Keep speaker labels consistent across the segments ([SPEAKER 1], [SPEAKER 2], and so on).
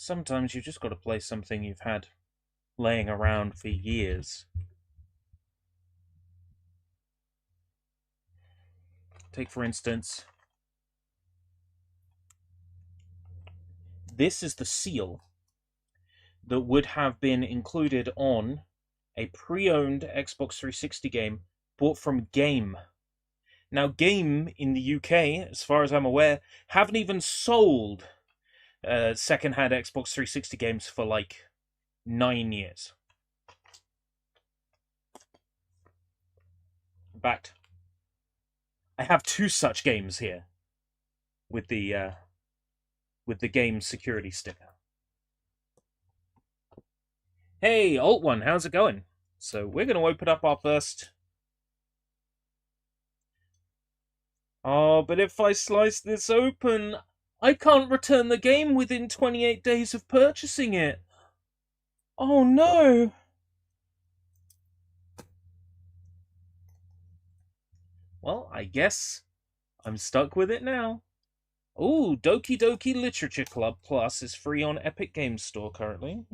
[SPEAKER 1] Sometimes you've just got to play something you've had laying around for years. Take, for instance, this is the seal that would have been included on a pre-owned Xbox 360 game bought from Game. Now, Game in the UK, as far as I'm aware, haven't even sold second-hand Xbox 360 games for like 9 years. In fact, I have two such games here with the Game security sticker. Hey, Alt One, how's it going? So we're going to open up our first. Oh, but if I slice this open, I can't return the game within 28 days of purchasing it. Oh no! Well, I guess I'm stuck with it now. Ooh, Doki Doki Literature Club Plus is free on Epic Games Store currently.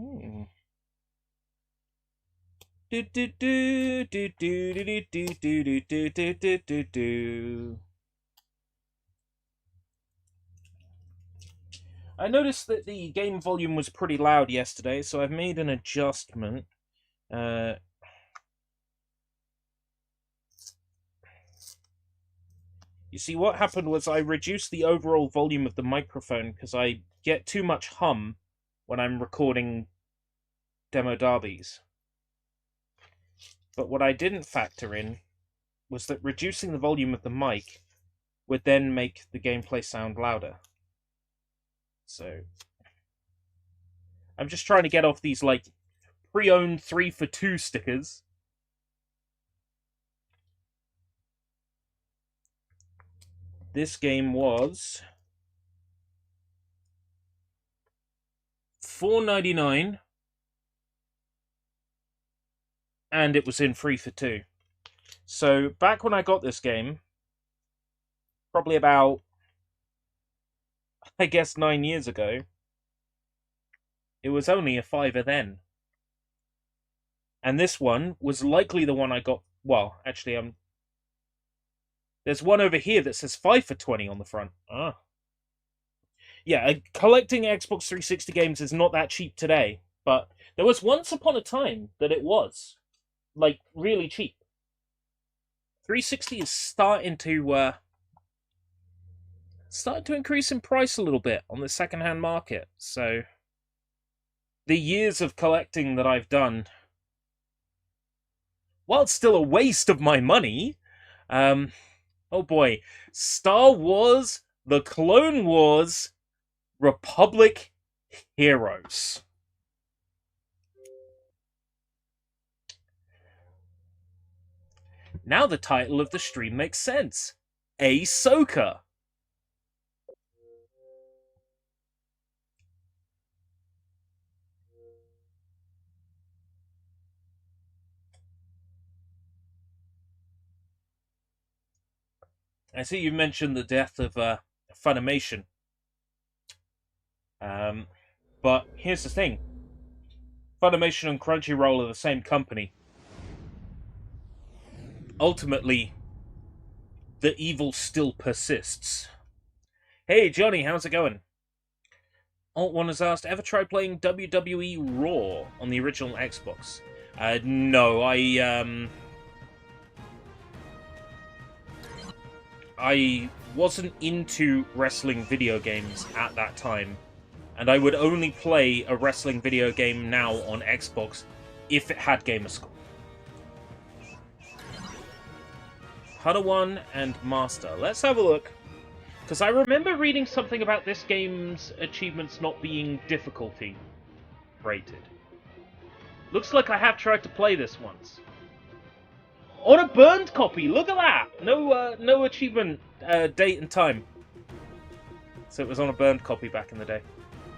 [SPEAKER 1] Do do do do do do do do do do do do do. I noticed that the game volume was pretty loud yesterday, so I've made an adjustment. You see, what happened was I reduced the overall volume of the microphone because I get too much hum when I'm recording demo derbies. But what I didn't factor in was that reducing the volume of the mic would then make the gameplay sound louder. So I'm just trying to get off these like pre-owned 3 for 2 stickers. This game was $4.99 and it was in 3 for 2. So back when I got this game, probably about, I guess, 9 years ago, it was only a fiver then. And this one was likely the one I got. Well, actually, there's one over here that says 5 for 20 on the front. Ah. Yeah, collecting Xbox 360 games is not that cheap today, but there was once upon a time that it was. Like, really cheap. 360 is starting to increase in price a little bit on the second-hand market. So the years of collecting that I've done, while it's still a waste of my money, oh boy, Star Wars: The Clone Wars Republic Heroes. Now the title of the stream makes sense. Ahsoka. I see you mentioned the death of Funimation. But here's the thing. Funimation and Crunchyroll are the same company. Ultimately, the evil still persists. Hey, Johnny, how's it going? Alt1 has asked, ever tried playing WWE Raw on the original Xbox? No, I wasn't into wrestling video games at that time, and I would only play a wrestling video game now on Xbox if it had Gamerscore. Hadawan and Master. Let's have a look. Because I remember reading something about this game's achievements not being difficulty rated. Looks like I have tried to play this once. On a burned copy, look at that! No achievement date and time. So it was on a burned copy back in the day.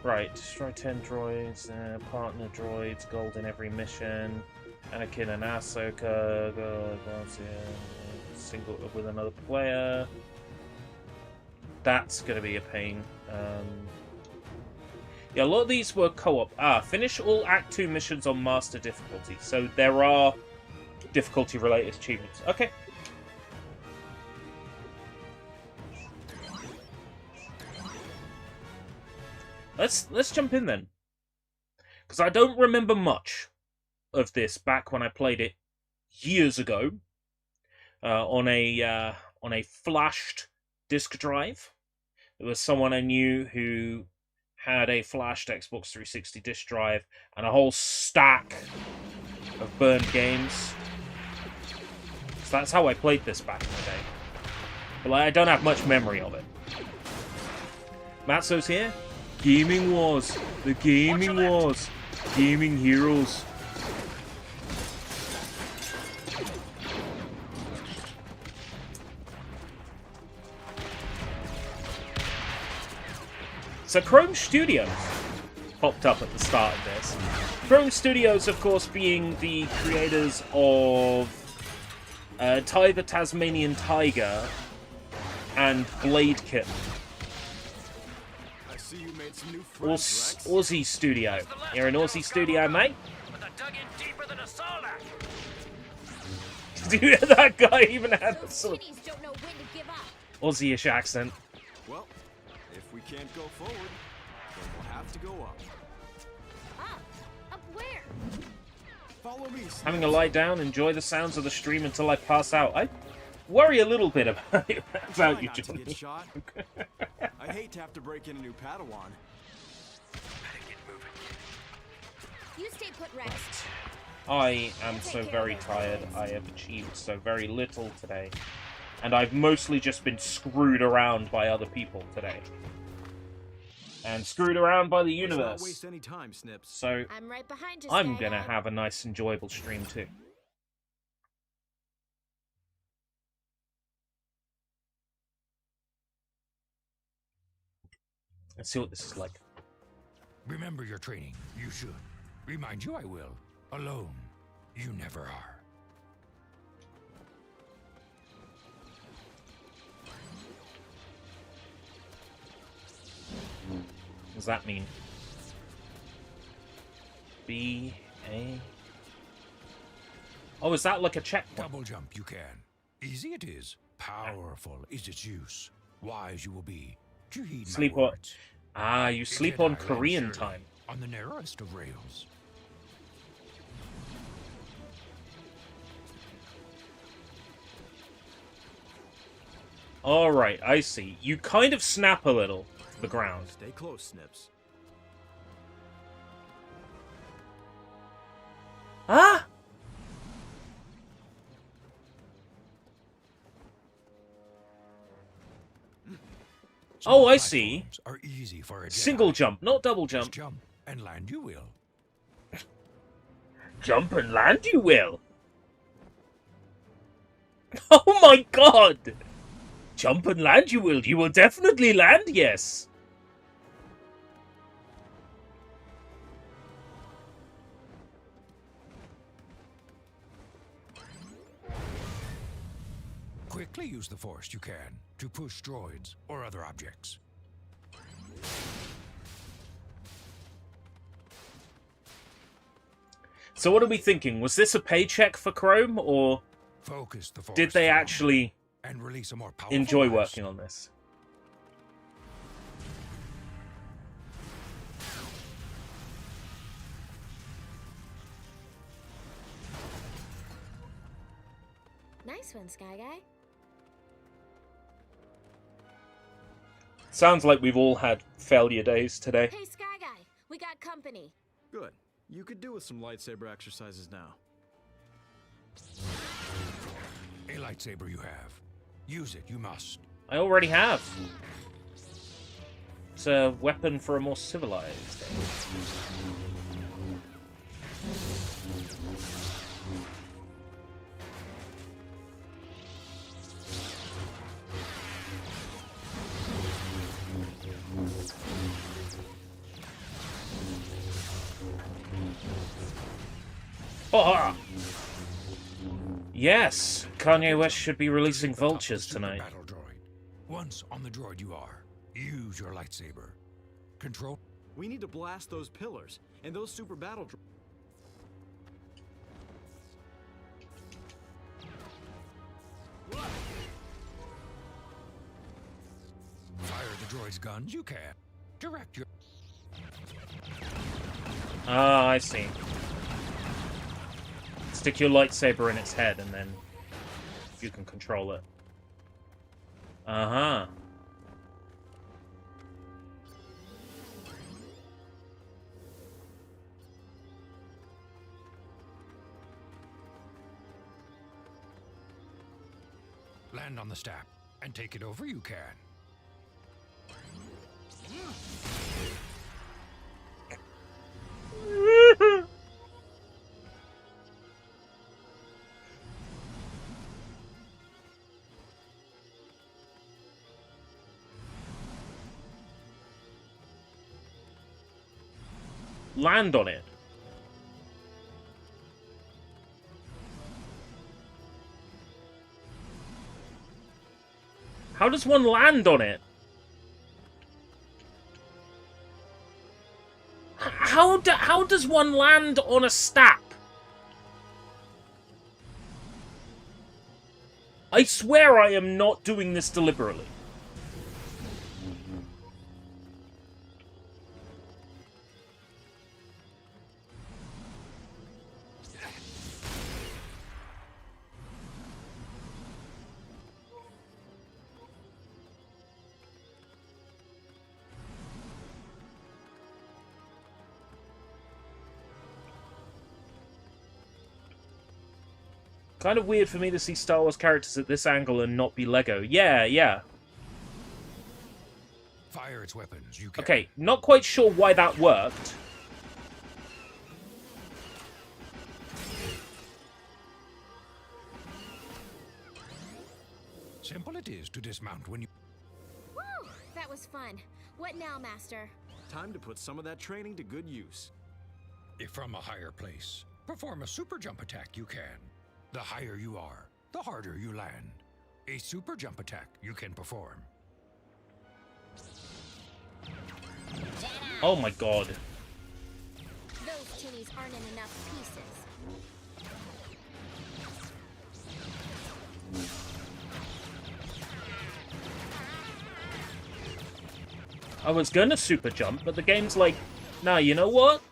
[SPEAKER 1] Right, destroy 10 droids, partner droids, gold in every mission, Anakin and Ahsoka, single with another player. That's gonna be a pain. Yeah, a lot of these were co-op. Finish all Act 2 missions on Master difficulty. So there are difficulty-related achievements. Okay. Let's jump in then. Because I don't remember much of this back when I played it years ago. On a flashed disk drive. There was someone I knew who had a flashed Xbox 360 disk drive and a whole stack of burned games. So that's how I played this back in the day. But I don't have much memory of it. Matso's here. Gaming Wars. The Gaming Wars. Gaming Heroes. So Chrome Studios popped up at the start of this. Chrome Studios, of course, being the creators of Ty the Tasmanian Tiger and Blade Kitten.
[SPEAKER 2] I see you made some new friends, Rex.
[SPEAKER 1] Aussie studio. You're an Aussie studio, mate?
[SPEAKER 3] But I dug in deeper than a Sarlacc.
[SPEAKER 1] Dude, that guy even had a
[SPEAKER 4] Those
[SPEAKER 1] sort of
[SPEAKER 4] kiddies don't know when to give up.
[SPEAKER 1] Aussie-ish accent.
[SPEAKER 2] Well, if we can't go forward, then we'll have to go up.
[SPEAKER 4] Up? Up where?
[SPEAKER 2] Follow me, Snips.
[SPEAKER 1] Having a lie down, enjoy the sounds of the stream until I pass out. I worry a little bit about you,
[SPEAKER 2] Try
[SPEAKER 1] Johnny.
[SPEAKER 2] not to get shot. I'd hate to have to break in a new Padawan.
[SPEAKER 3] Better get moving.
[SPEAKER 4] You stay put, Rex.
[SPEAKER 1] I am so very tired. I have achieved so very little today. And I've mostly just been screwed around by other people today. And screwed around by the
[SPEAKER 2] Let's not
[SPEAKER 1] universe.
[SPEAKER 2] waste any time, Snips.
[SPEAKER 1] So
[SPEAKER 4] I'm right behind you,
[SPEAKER 1] I'm
[SPEAKER 4] Sky
[SPEAKER 1] gonna
[SPEAKER 4] Guy.
[SPEAKER 1] have a nice enjoyable stream too. Let's see what this is like.
[SPEAKER 5] Remember your training. You should. Remind you I will. Alone, you never are.
[SPEAKER 1] What does that mean? B, A... Oh, is that like a checkpoint?
[SPEAKER 5] Double jump you can. Easy it is. Powerful is its use. Wise you will be. To heed
[SPEAKER 1] Sleep
[SPEAKER 5] my
[SPEAKER 1] on...
[SPEAKER 5] words.
[SPEAKER 1] Ah, you sleep
[SPEAKER 5] Jedi
[SPEAKER 1] on
[SPEAKER 5] land
[SPEAKER 1] Korean
[SPEAKER 5] surely,
[SPEAKER 1] time.
[SPEAKER 5] On the narrowest of rails.
[SPEAKER 1] Alright, I see. You kind of snap a little to the ground.
[SPEAKER 2] Stay close, Snips.
[SPEAKER 1] Ah!
[SPEAKER 5] Small
[SPEAKER 1] Oh, I see.
[SPEAKER 5] platforms Are easy for a Jedi.
[SPEAKER 1] Single jump, not double
[SPEAKER 5] Just
[SPEAKER 1] jump.
[SPEAKER 5] jump and land you will.
[SPEAKER 1] Jump and land you will. Oh my god! Jump and land you will. You will definitely land, yes.
[SPEAKER 5] Quickly use the Force you can to push droids or other objects.
[SPEAKER 1] So what are we thinking? Was this a paycheck for Chrome, or
[SPEAKER 5] Focus the Force
[SPEAKER 1] did they
[SPEAKER 5] down
[SPEAKER 1] actually
[SPEAKER 5] and release a more powerful
[SPEAKER 1] enjoy
[SPEAKER 5] blast.
[SPEAKER 1] working on this?
[SPEAKER 4] Nice one, Sky Guy.
[SPEAKER 1] Sounds like we've all had failure days today.
[SPEAKER 4] Hey, Sky Guy, we got company.
[SPEAKER 2] Good. You could do with some lightsaber exercises now.
[SPEAKER 5] A lightsaber you have. Use it, you must.
[SPEAKER 1] I already have. It's a weapon for a more civilized age. Oh, yes, Kanye West should be releasing
[SPEAKER 5] At the top of the
[SPEAKER 1] vultures
[SPEAKER 5] super
[SPEAKER 1] tonight.
[SPEAKER 5] Battle droid. Once on the droid you are. Use your lightsaber. Control.
[SPEAKER 2] We need to blast those pillars and those super battle
[SPEAKER 5] Fire the droid's guns, you can. Direct your...
[SPEAKER 1] Ah, I see. Stick your lightsaber in its head and then you can control it. Uh-huh.
[SPEAKER 5] Land on the staff and take it over, you can.
[SPEAKER 1] Land on it. How does one land on it? How does one land on a stap? I swear I am not doing this deliberately. Kind of weird for me to see Star Wars characters at this angle and not be Lego. Yeah.
[SPEAKER 5] Fire its weapons, you can.
[SPEAKER 1] Okay, not quite sure why that worked.
[SPEAKER 5] Simple it is to dismount when you...
[SPEAKER 4] Woo! That was fun. What now, Master?
[SPEAKER 2] Time to put some of that training to good use.
[SPEAKER 5] If from a higher place, perform a super jump attack, you can. The higher you are, the harder you land. A super jump attack you can perform.
[SPEAKER 1] Oh my god.
[SPEAKER 4] Those tinnies aren't in enough pieces.
[SPEAKER 1] I was gonna super jump, but the game's like, nah, you know what?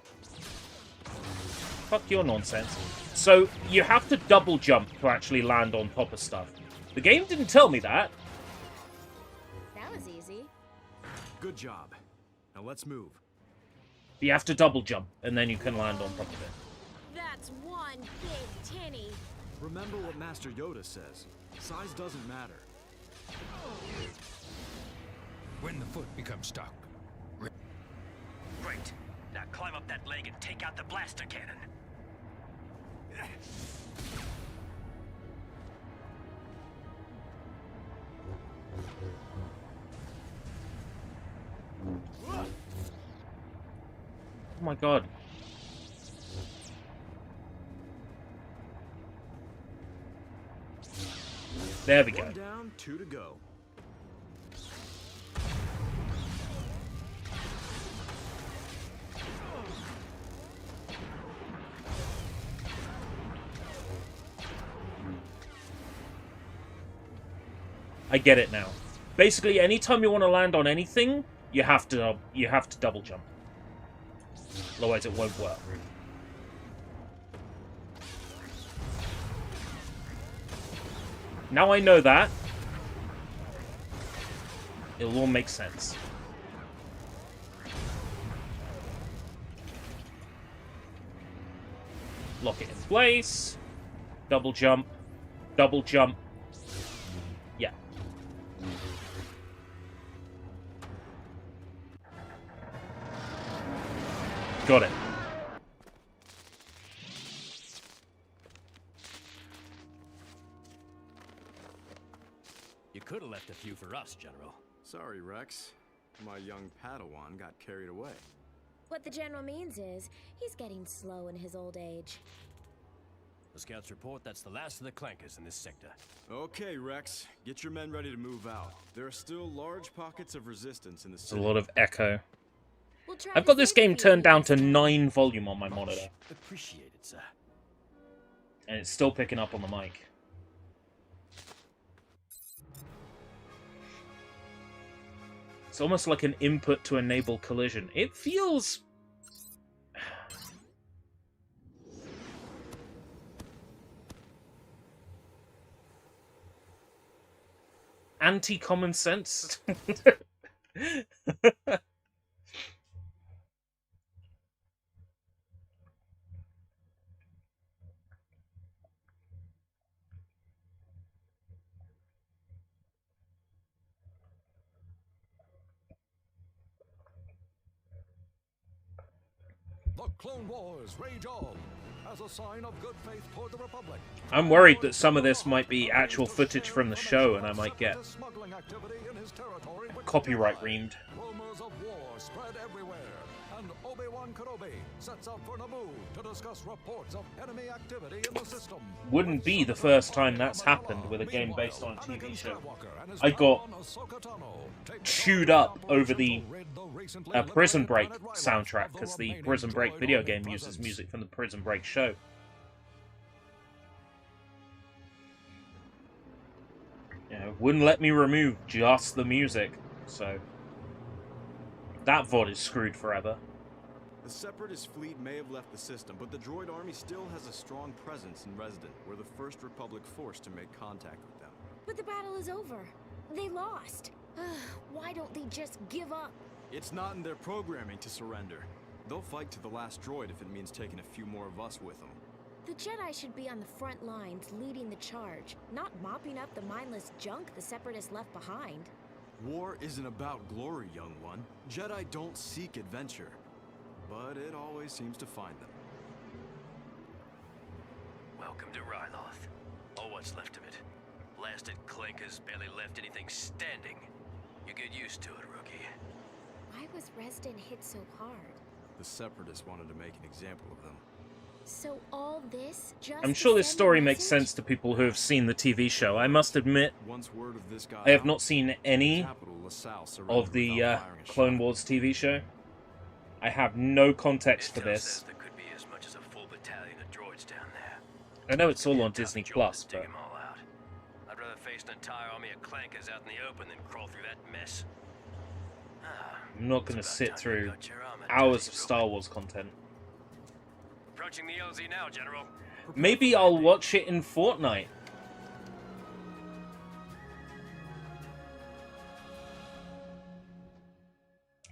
[SPEAKER 1] Fuck your nonsense. So, you have to double jump to actually land on top of stuff. The game didn't tell me that.
[SPEAKER 4] That was easy.
[SPEAKER 2] Good job. Now let's move.
[SPEAKER 1] You have to double jump, and then you can land on top of it.
[SPEAKER 4] That's one big tinny.
[SPEAKER 2] Remember what Master Yoda says. Size doesn't matter.
[SPEAKER 5] When the foot becomes stuck.
[SPEAKER 3] Great. Now climb up that leg and take out the blaster cannon.
[SPEAKER 1] Oh my god. There we go.
[SPEAKER 2] One down, 2 to go.
[SPEAKER 1] I get it now. Basically, anytime you want to land on anything, you have to double jump. Otherwise, it won't work. Now I know that, it'll all make sense. Lock it in place. Double jump. Double jump. Yeah. Got it.
[SPEAKER 3] You could have left a few for us, General.
[SPEAKER 2] Sorry, Rex. My young Padawan got carried away.
[SPEAKER 4] What the General means is, he's getting slow in his old age.
[SPEAKER 3] The scouts report that's the last of the clankers in this sector.
[SPEAKER 2] Okay, Rex. Get your men ready to move out. There are still large pockets of resistance in the
[SPEAKER 1] There's
[SPEAKER 2] city.
[SPEAKER 1] a lot of echo.
[SPEAKER 4] We'll try
[SPEAKER 1] I've
[SPEAKER 4] to
[SPEAKER 1] got this
[SPEAKER 4] save it
[SPEAKER 1] game
[SPEAKER 4] for you
[SPEAKER 1] turned down
[SPEAKER 4] next
[SPEAKER 1] to
[SPEAKER 4] time.
[SPEAKER 1] 9 volume on my monitor,
[SPEAKER 3] Appreciate it, sir.
[SPEAKER 1] and it's still picking up on the mic. It's almost like an input to enable collision. It feels... anti-common sense.
[SPEAKER 5] The Clone Wars rage on as a sign of good faith toward the Republic.
[SPEAKER 1] I'm worried that some of this might be actual footage from the show, and I might get copyright reamed.
[SPEAKER 5] Rumors of war spread everywhere, and Obi-Wan Kenobi sets out for Naboo to discuss reports of enemy activity in the system.
[SPEAKER 1] Wouldn't be the first time that's happened with a game based on a TV show. I got chewed up over the Prison Break soundtrack, because the Prison Break video game uses music from the Prison Break show. Yeah, wouldn't let me remove just the music, so that VOD is screwed forever.
[SPEAKER 2] The Separatist fleet may have left the system, but the droid army still has a strong presence in Resident. We're the first Republic force to make contact with them.
[SPEAKER 4] But the battle is over. They lost. Why don't they just give up?
[SPEAKER 2] It's not in their programming to surrender. They'll fight to the last droid if it means taking a few more of us with them.
[SPEAKER 4] The Jedi should be on the front lines leading the charge, not mopping up the mindless junk the Separatists left behind.
[SPEAKER 2] War isn't about glory, young one. Jedi don't seek adventure, but it always seems to find them.
[SPEAKER 3] Welcome to Ryloth. Or what's left of it. Blasted clankers barely left anything standing. You get used to it, rookie.
[SPEAKER 4] Why was Resden hit so hard?
[SPEAKER 2] The Separatists wanted to make an example of them.
[SPEAKER 4] So all this just
[SPEAKER 1] I'm sure this
[SPEAKER 4] to send a
[SPEAKER 1] story makes
[SPEAKER 4] message?
[SPEAKER 1] sense to people who have seen the TV show. I must admit,
[SPEAKER 2] Once word of this got
[SPEAKER 1] I have
[SPEAKER 2] out,
[SPEAKER 1] not seen any
[SPEAKER 2] capital LaSalle surrendered
[SPEAKER 1] of the
[SPEAKER 2] without firing a
[SPEAKER 1] Clone
[SPEAKER 2] shot.
[SPEAKER 1] Wars TV show. I have no context for
[SPEAKER 3] Intel says
[SPEAKER 1] this.
[SPEAKER 3] there could be as much as a full battalion of droids down there.
[SPEAKER 1] I know it's all on
[SPEAKER 3] Tough
[SPEAKER 1] Disney
[SPEAKER 3] job
[SPEAKER 1] Plus,
[SPEAKER 3] to dig
[SPEAKER 1] but
[SPEAKER 3] 'em all out. I'd rather face an entire army of clankers out in the open than crawl through that mess.
[SPEAKER 1] I'm not going to
[SPEAKER 3] It's about
[SPEAKER 1] sit
[SPEAKER 3] time you
[SPEAKER 1] through
[SPEAKER 3] got your armor
[SPEAKER 1] hours
[SPEAKER 3] dirty,
[SPEAKER 1] of Star Wars content.
[SPEAKER 3] Approaching the LZ now, General.
[SPEAKER 1] Maybe I'll watch it in Fortnite.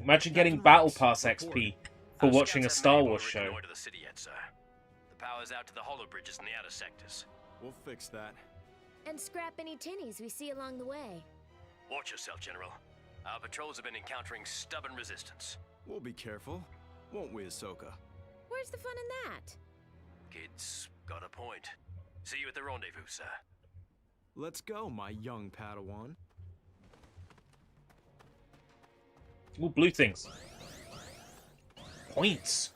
[SPEAKER 1] Imagine getting Battle Pass XP for watching a Star Wars show.
[SPEAKER 3] To the city yet, sir. The power's out to the hollow bridges in the outer sectors.
[SPEAKER 2] We'll fix that.
[SPEAKER 4] And scrap any tinnies we see along the way.
[SPEAKER 3] Watch yourself, General. Our patrols have been encountering stubborn resistance.
[SPEAKER 2] We'll be careful, won't we, Ahsoka?
[SPEAKER 4] Where's the fun in that?
[SPEAKER 3] Kid's got a point. See you at the rendezvous, sir.
[SPEAKER 2] Let's go, my young Padawan.
[SPEAKER 1] Ooh, blue things. Points.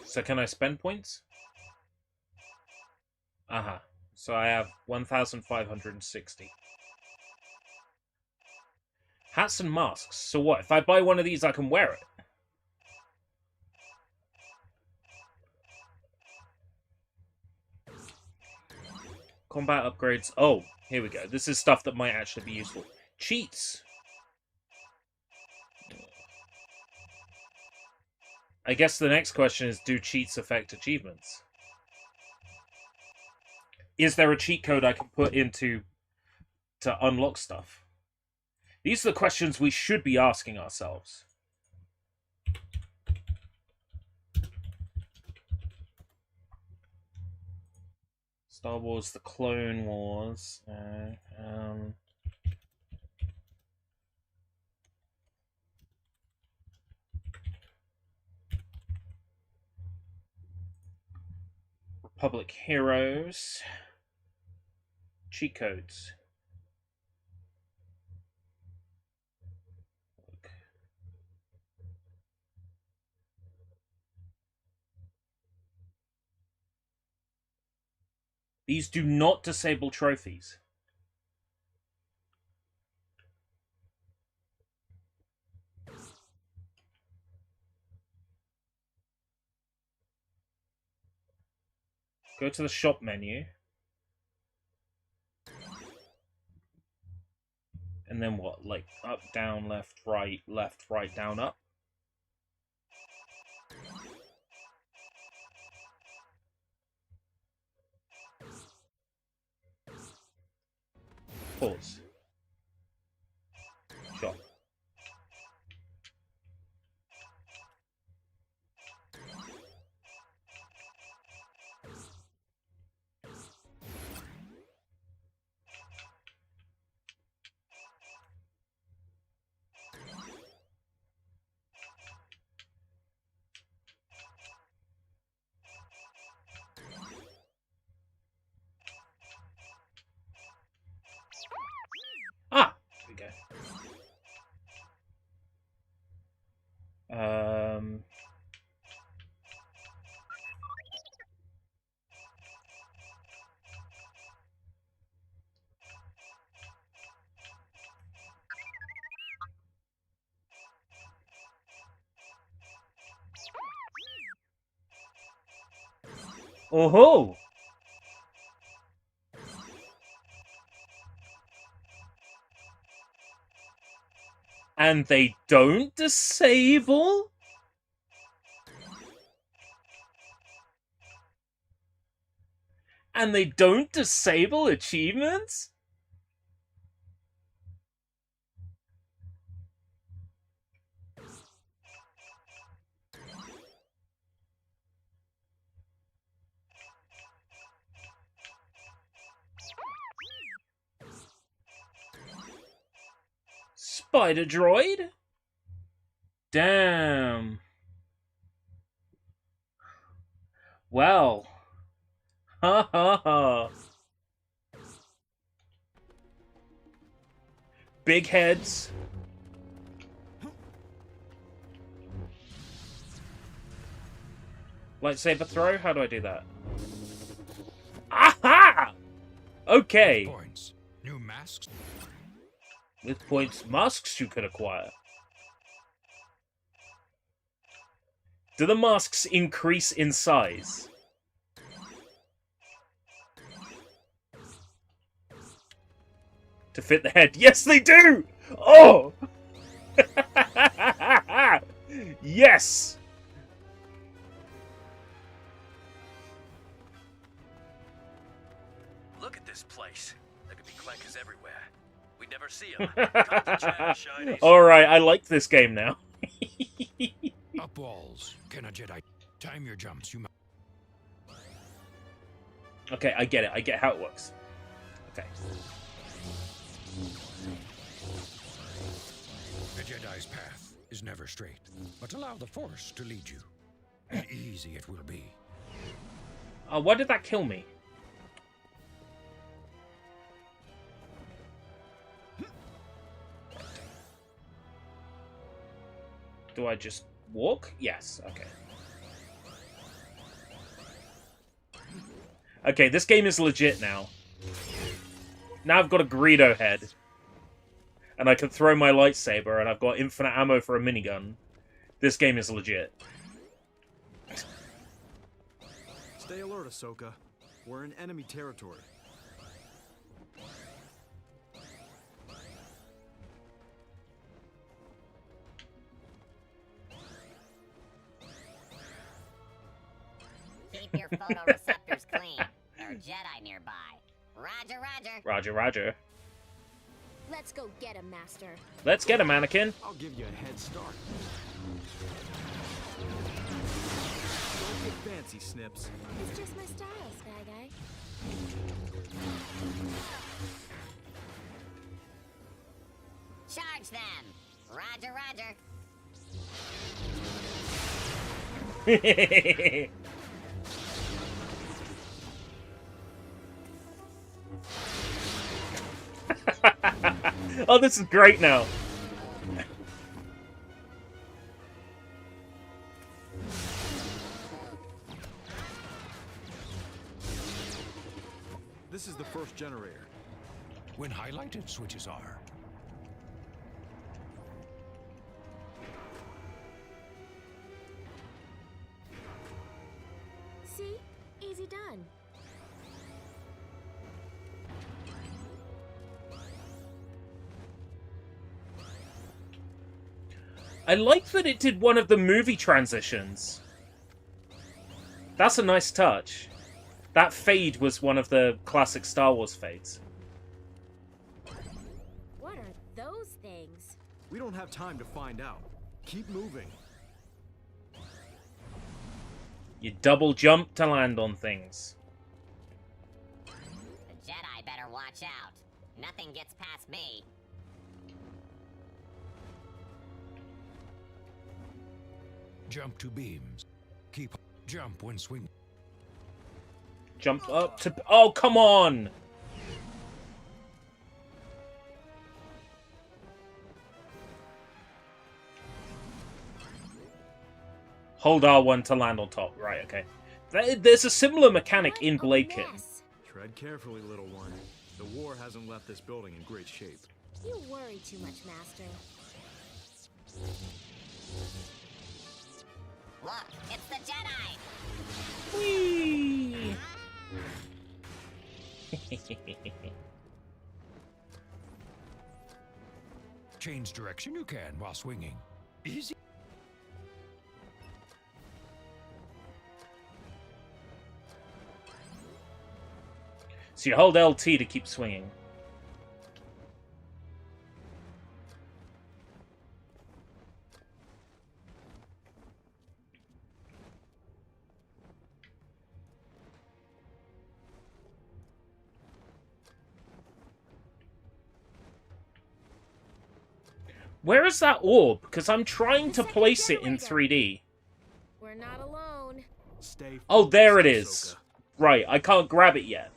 [SPEAKER 1] So can I spend points? Uh-huh. So I have 1,560. Hats and masks. So what? If I buy one of these, I can wear it. Combat upgrades. Oh, here we go. This is stuff that might actually be useful. Cheats. I guess the next question is, do cheats affect achievements? Is there a cheat code I can put into to unlock stuff? These are the questions we should be asking ourselves. Star Wars, The Clone Wars. Republic Heroes. Cheat codes. These do not disable trophies. Go to the shop menu. And then what? Like up, down, left, right, down, up? Pause. Shop. Ah! Here we go. Oh-ho! And they don't disable? And they don't disable achievements? Spider droid? Damn. Well. Ha ha ha. Big heads. Lightsaber throw? How do I do that? Aha! Okay.
[SPEAKER 5] Points. New masks.
[SPEAKER 1] With points, masks you could acquire. Do the masks increase in size? To fit the head? Yes, they do! Oh! Yes!
[SPEAKER 3] Look at this place. There could be clankers everywhere. We'd never see them. Come to chat, shinies.
[SPEAKER 1] Alright, I like this game now.
[SPEAKER 5] Up walls. Can a Jedi time your jumps? You must.
[SPEAKER 1] Okay, I get it. I get how it works. Okay.
[SPEAKER 5] A Jedi's path is never straight, but allow the Force to lead you. And easy it will be.
[SPEAKER 1] Why did that kill me? Do I just walk? Yes, okay. Okay, this game is legit now. Now I've got a Greedo head. And I can throw my lightsaber, and I've got infinite ammo for a minigun. This game is legit.
[SPEAKER 2] Stay alert, Ahsoka. We're in enemy territory.
[SPEAKER 6] Keep your photoreceptors clean. There are Jedi nearby. Roger, roger.
[SPEAKER 1] Roger, roger.
[SPEAKER 4] Let's go get him, Master.
[SPEAKER 1] Let's get him, Anakin.
[SPEAKER 2] I'll give you a head start. Don't get fancy, Snips.
[SPEAKER 4] It's just my style, Sky Guy.
[SPEAKER 6] Charge them. Roger, roger.
[SPEAKER 1] Oh, this is great now.
[SPEAKER 2] This is the first generator.
[SPEAKER 5] When highlighted, switches are.
[SPEAKER 4] See? Easy done.
[SPEAKER 1] I like that it did one of the movie transitions. That's a nice touch. That fade was one of the classic Star Wars fades.
[SPEAKER 4] What are those things?
[SPEAKER 2] We don't have time to find out. Keep moving.
[SPEAKER 1] You double jump to land on things.
[SPEAKER 6] The Jedi better watch out. Nothing gets past me.
[SPEAKER 5] Jump to beams. Keep jump when swing.
[SPEAKER 1] Jump up to... Oh, come on! Hold R1 to land on top. Right, okay. There's a similar mechanic in
[SPEAKER 4] What a
[SPEAKER 1] Blade Kitten.
[SPEAKER 4] mess.
[SPEAKER 2] Tread carefully, little one. The war hasn't left this building in great shape.
[SPEAKER 4] You worry too much, Master.
[SPEAKER 6] Look, it's the Jedi!
[SPEAKER 1] Whee!
[SPEAKER 5] Change direction you can while swinging. Easy.
[SPEAKER 1] So you hold LT to keep swinging. Where is that orb? Because I'm trying to place it in 3D.
[SPEAKER 4] We're not alone.
[SPEAKER 2] Stay
[SPEAKER 1] Oh, there it
[SPEAKER 2] focused,
[SPEAKER 1] is. Right, I can't grab it yet.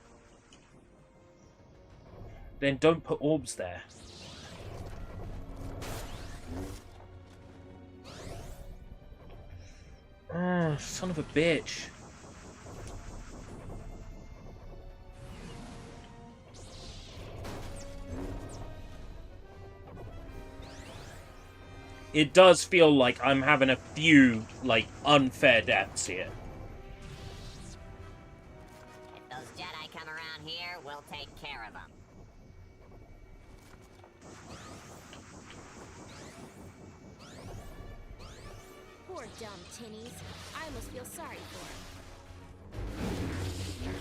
[SPEAKER 1] Then don't put orbs there. Oh, son of a bitch. It does feel like I'm having a few, like, unfair deaths here.
[SPEAKER 6] If those Jedi come around here, we'll take care of them.
[SPEAKER 4] Poor dumb tinnies. I almost feel sorry for him.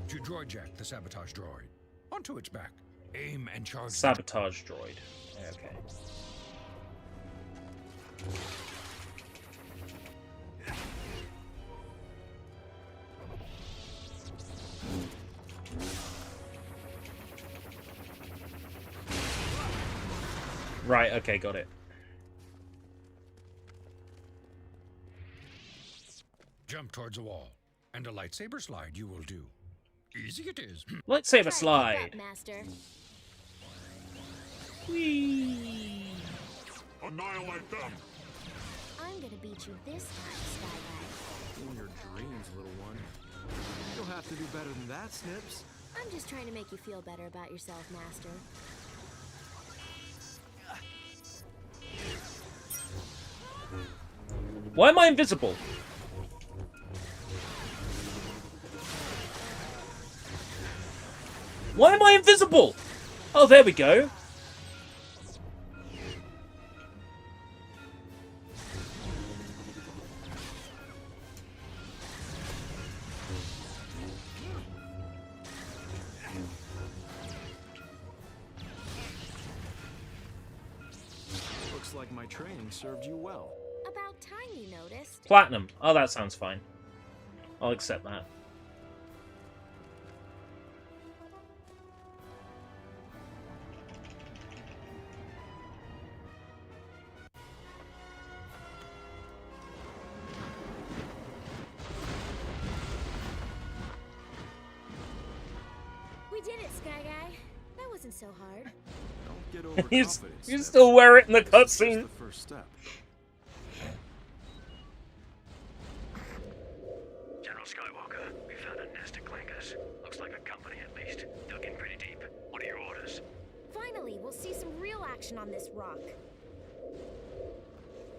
[SPEAKER 5] To droid jack the sabotage droid. Onto its back. Aim and charge.
[SPEAKER 1] Sabotage droid. Okay. Right, okay, got it.
[SPEAKER 5] Jump towards a wall. And a lightsaber slide you will do. Easy it is.
[SPEAKER 1] Let's
[SPEAKER 4] Try
[SPEAKER 1] save a
[SPEAKER 4] to keep
[SPEAKER 1] slide.
[SPEAKER 4] up, Master.
[SPEAKER 1] Whee!
[SPEAKER 5] Annihilate them!
[SPEAKER 4] I'm gonna beat you this time, Skyguy.
[SPEAKER 2] In your dreams, little one. You'll have to do better than that, Snips.
[SPEAKER 4] I'm just trying to make you feel better about yourself, Master.
[SPEAKER 1] Why am I invisible? Why am I invisible? Oh, there we go.
[SPEAKER 2] Looks like my training served you well.
[SPEAKER 4] About time you noticed.
[SPEAKER 1] Platinum. Oh, that sounds fine. I'll accept that.
[SPEAKER 4] We did it, Skyguy. That wasn't so hard.
[SPEAKER 2] Don't get overconfident.
[SPEAKER 1] You
[SPEAKER 2] Snips.
[SPEAKER 1] still wear it in the
[SPEAKER 2] This is just
[SPEAKER 1] cutscene.
[SPEAKER 2] the first step.
[SPEAKER 3] General Skywalker, we found a nest of clankers. Looks like a company of least. Dug in pretty deep. What are your orders?
[SPEAKER 4] Finally, we'll see some real action on this rock.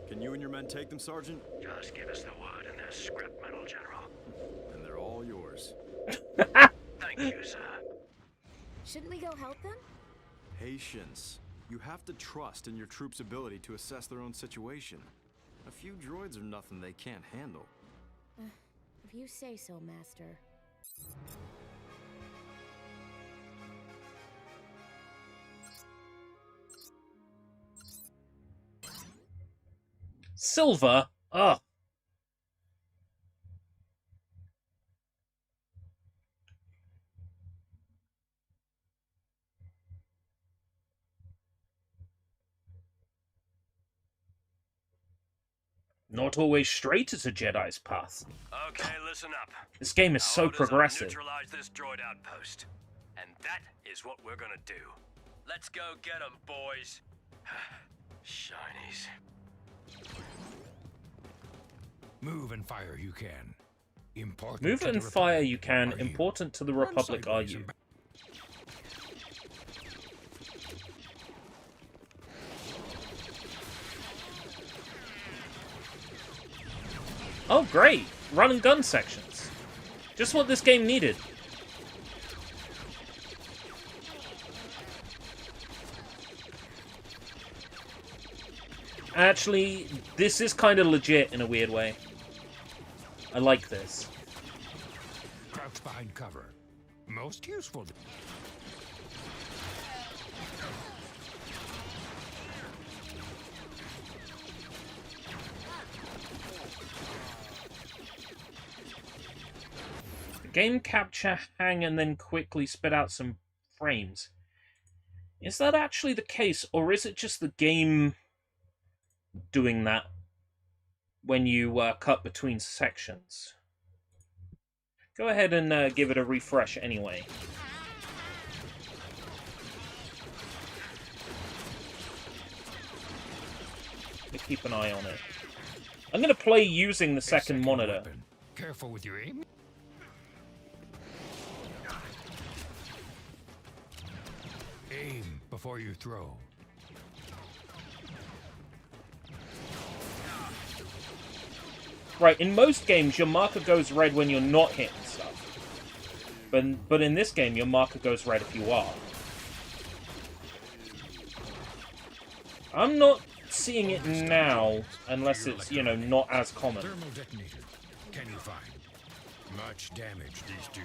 [SPEAKER 2] Can you and your men take them, Sergeant?
[SPEAKER 3] Just give us the word and they're scrap metal, General.
[SPEAKER 2] And they're all yours.
[SPEAKER 3] Thank you, sir.
[SPEAKER 4] Shouldn't we go help them?
[SPEAKER 2] Patience. You have to trust in your troops' ability to assess their own situation. A few droids are nothing they can't handle.
[SPEAKER 4] If you say so, Master.
[SPEAKER 1] Silver? Ugh. Not always straight as a Jedi's path.
[SPEAKER 3] Okay, listen up.
[SPEAKER 1] This game is so
[SPEAKER 3] Our orders are to
[SPEAKER 1] progressive.
[SPEAKER 3] neutralize this droid outpost. And that is what we're gonna do. Let's go get them, boys. Shinies.
[SPEAKER 5] Move and fire you can. Important
[SPEAKER 1] Move
[SPEAKER 5] to the
[SPEAKER 1] and fire
[SPEAKER 5] Republic,
[SPEAKER 1] you can.
[SPEAKER 5] are you?
[SPEAKER 1] Important to the
[SPEAKER 5] Run
[SPEAKER 1] Republic, are
[SPEAKER 5] sideways
[SPEAKER 1] you?
[SPEAKER 5] and back.
[SPEAKER 1] Oh, great! Run and gun sections. Just what this game needed. Actually, this is kind of legit in a weird way. I like this.
[SPEAKER 5] Crouch behind cover. Most useful.
[SPEAKER 1] Game capture, hang, and then quickly spit out some frames. Is that actually the case, or is it just the game doing that when you cut between sections? Go ahead and give it a refresh anyway. Keep an eye on it. I'm going to play using the second monitor.
[SPEAKER 5] Weapon. Careful with your aim. Aim before you throw.
[SPEAKER 1] Right, in most games, your marker goes red when you're not hitting stuff. But in this game, your marker goes red if you are. I'm not seeing it now, unless it's, you know, not as common.
[SPEAKER 5] Thermal detonator. Can you find? Much damage these do.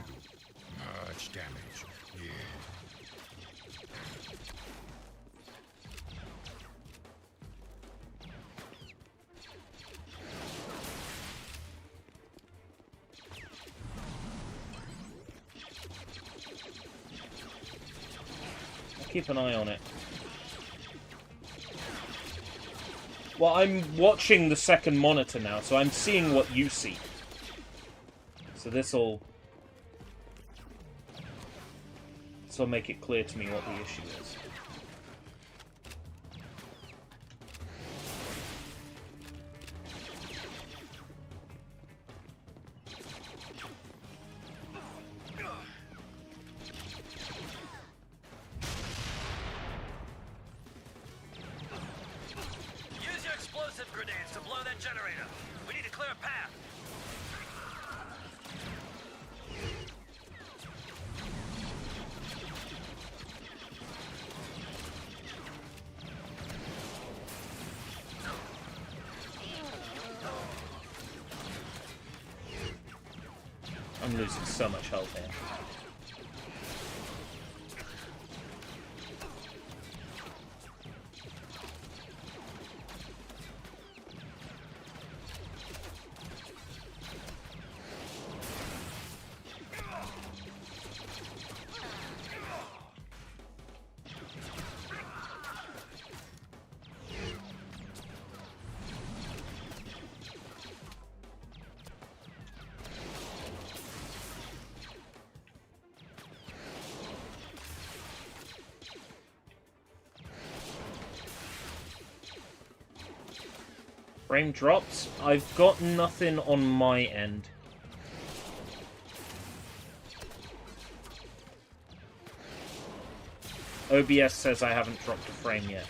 [SPEAKER 5] Much damage. Yeah.
[SPEAKER 1] Keep an eye on it. Well, I'm watching the second monitor now, so I'm seeing what you see. So this'll make it clear to me what the issue is.
[SPEAKER 3] Use your explosive grenades to blow that generator. We need to clear a path.
[SPEAKER 1] I'm losing so much health here. Frame drops. I've got nothing on my end. OBS says I haven't dropped a frame yet.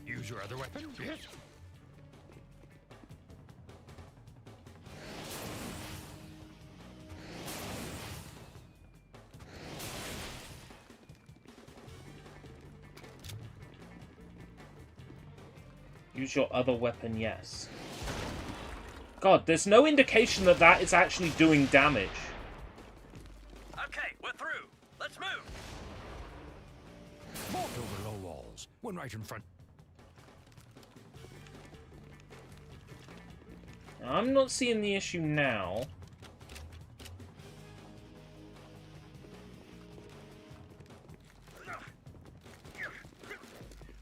[SPEAKER 5] Use your other weapon? Yes.
[SPEAKER 1] Use your other weapon, yes. God, there's no indication that that is actually doing damage.
[SPEAKER 3] Okay, we're through. Let's move.
[SPEAKER 5] Vault over low walls. One right in front.
[SPEAKER 1] I'm not seeing the issue now.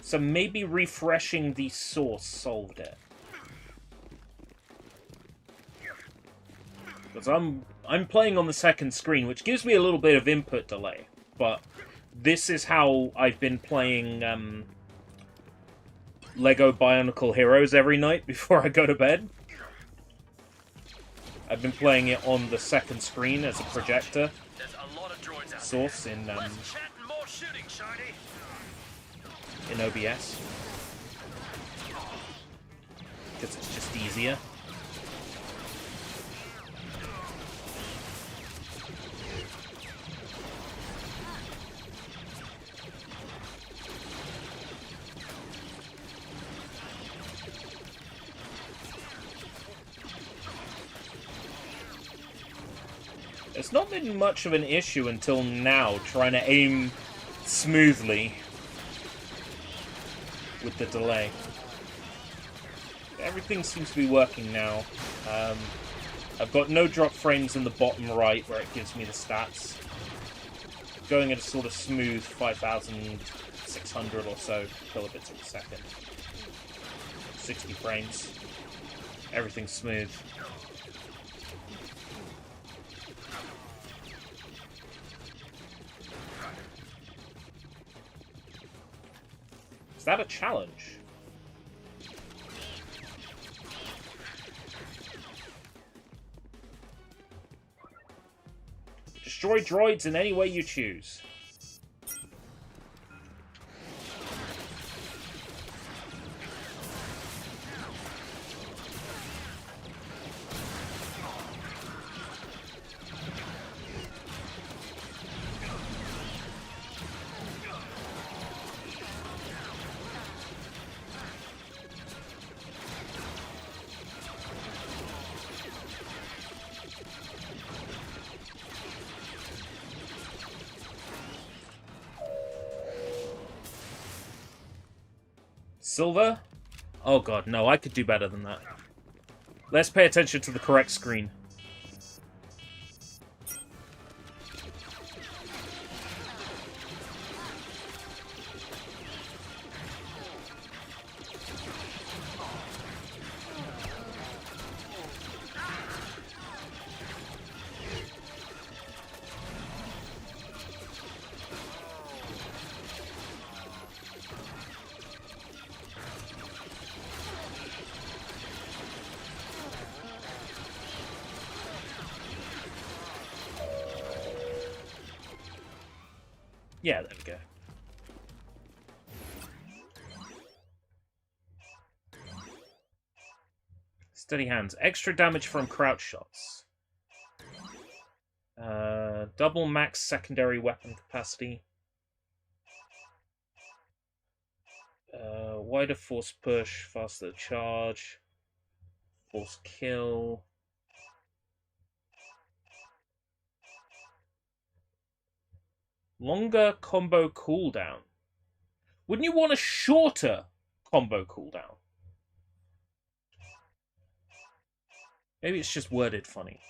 [SPEAKER 1] So maybe refreshing the source solved it. Because I'm playing on the second screen, which gives me a little bit of input delay. But this is how I've been playing Lego Bionicle Heroes every night before I go to bed. I've been playing it on the second screen as a projector
[SPEAKER 3] There's a lot of droids out
[SPEAKER 1] source
[SPEAKER 3] there.
[SPEAKER 1] in
[SPEAKER 3] Less chat and more shooting, Shiny.
[SPEAKER 1] OBS. Because it's just easier. It's not been much of an issue until now, trying to aim smoothly with the delay. Everything seems to be working now. I've got no drop frames in the bottom right where it gives me the stats. Going at a sort of smooth 5,600 or so kilobits per second. 60 frames. Everything's smooth. Is that a challenge? Destroy droids in any way you choose. Silver? Oh god, no, I could do better than that. Let's pay attention to the correct screen. Yeah, there we go. Steady hands. Extra damage from crouch shots. Double max secondary weapon capacity. Wider force push, faster charge. Force kill. Longer combo cooldown. Wouldn't you want a shorter combo cooldown? Maybe it's just worded funny.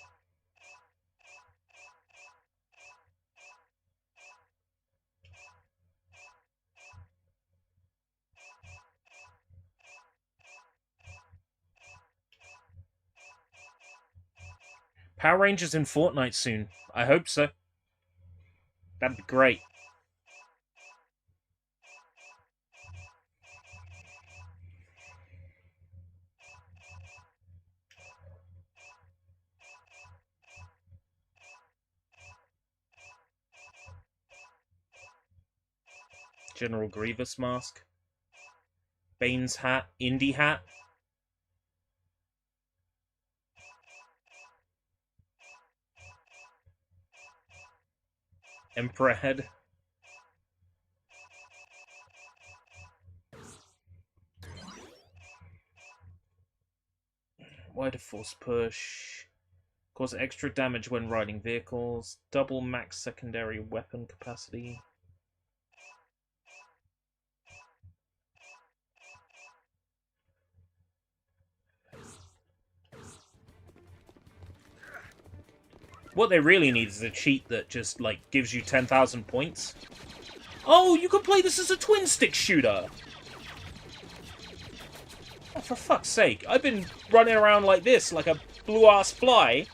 [SPEAKER 1] Power Rangers in Fortnite soon. I hope so. That'd be great. General Grievous mask. Bane's hat. Indy hat. Emperor head. Wider force push. Cause extra damage when riding vehicles. Double max secondary weapon capacity. What they really need is a cheat that just, like, gives you 10,000 points. Oh, you can play this as a twin-stick shooter! Oh, for fuck's sake. I've been running around like this, like a blue-ass fly.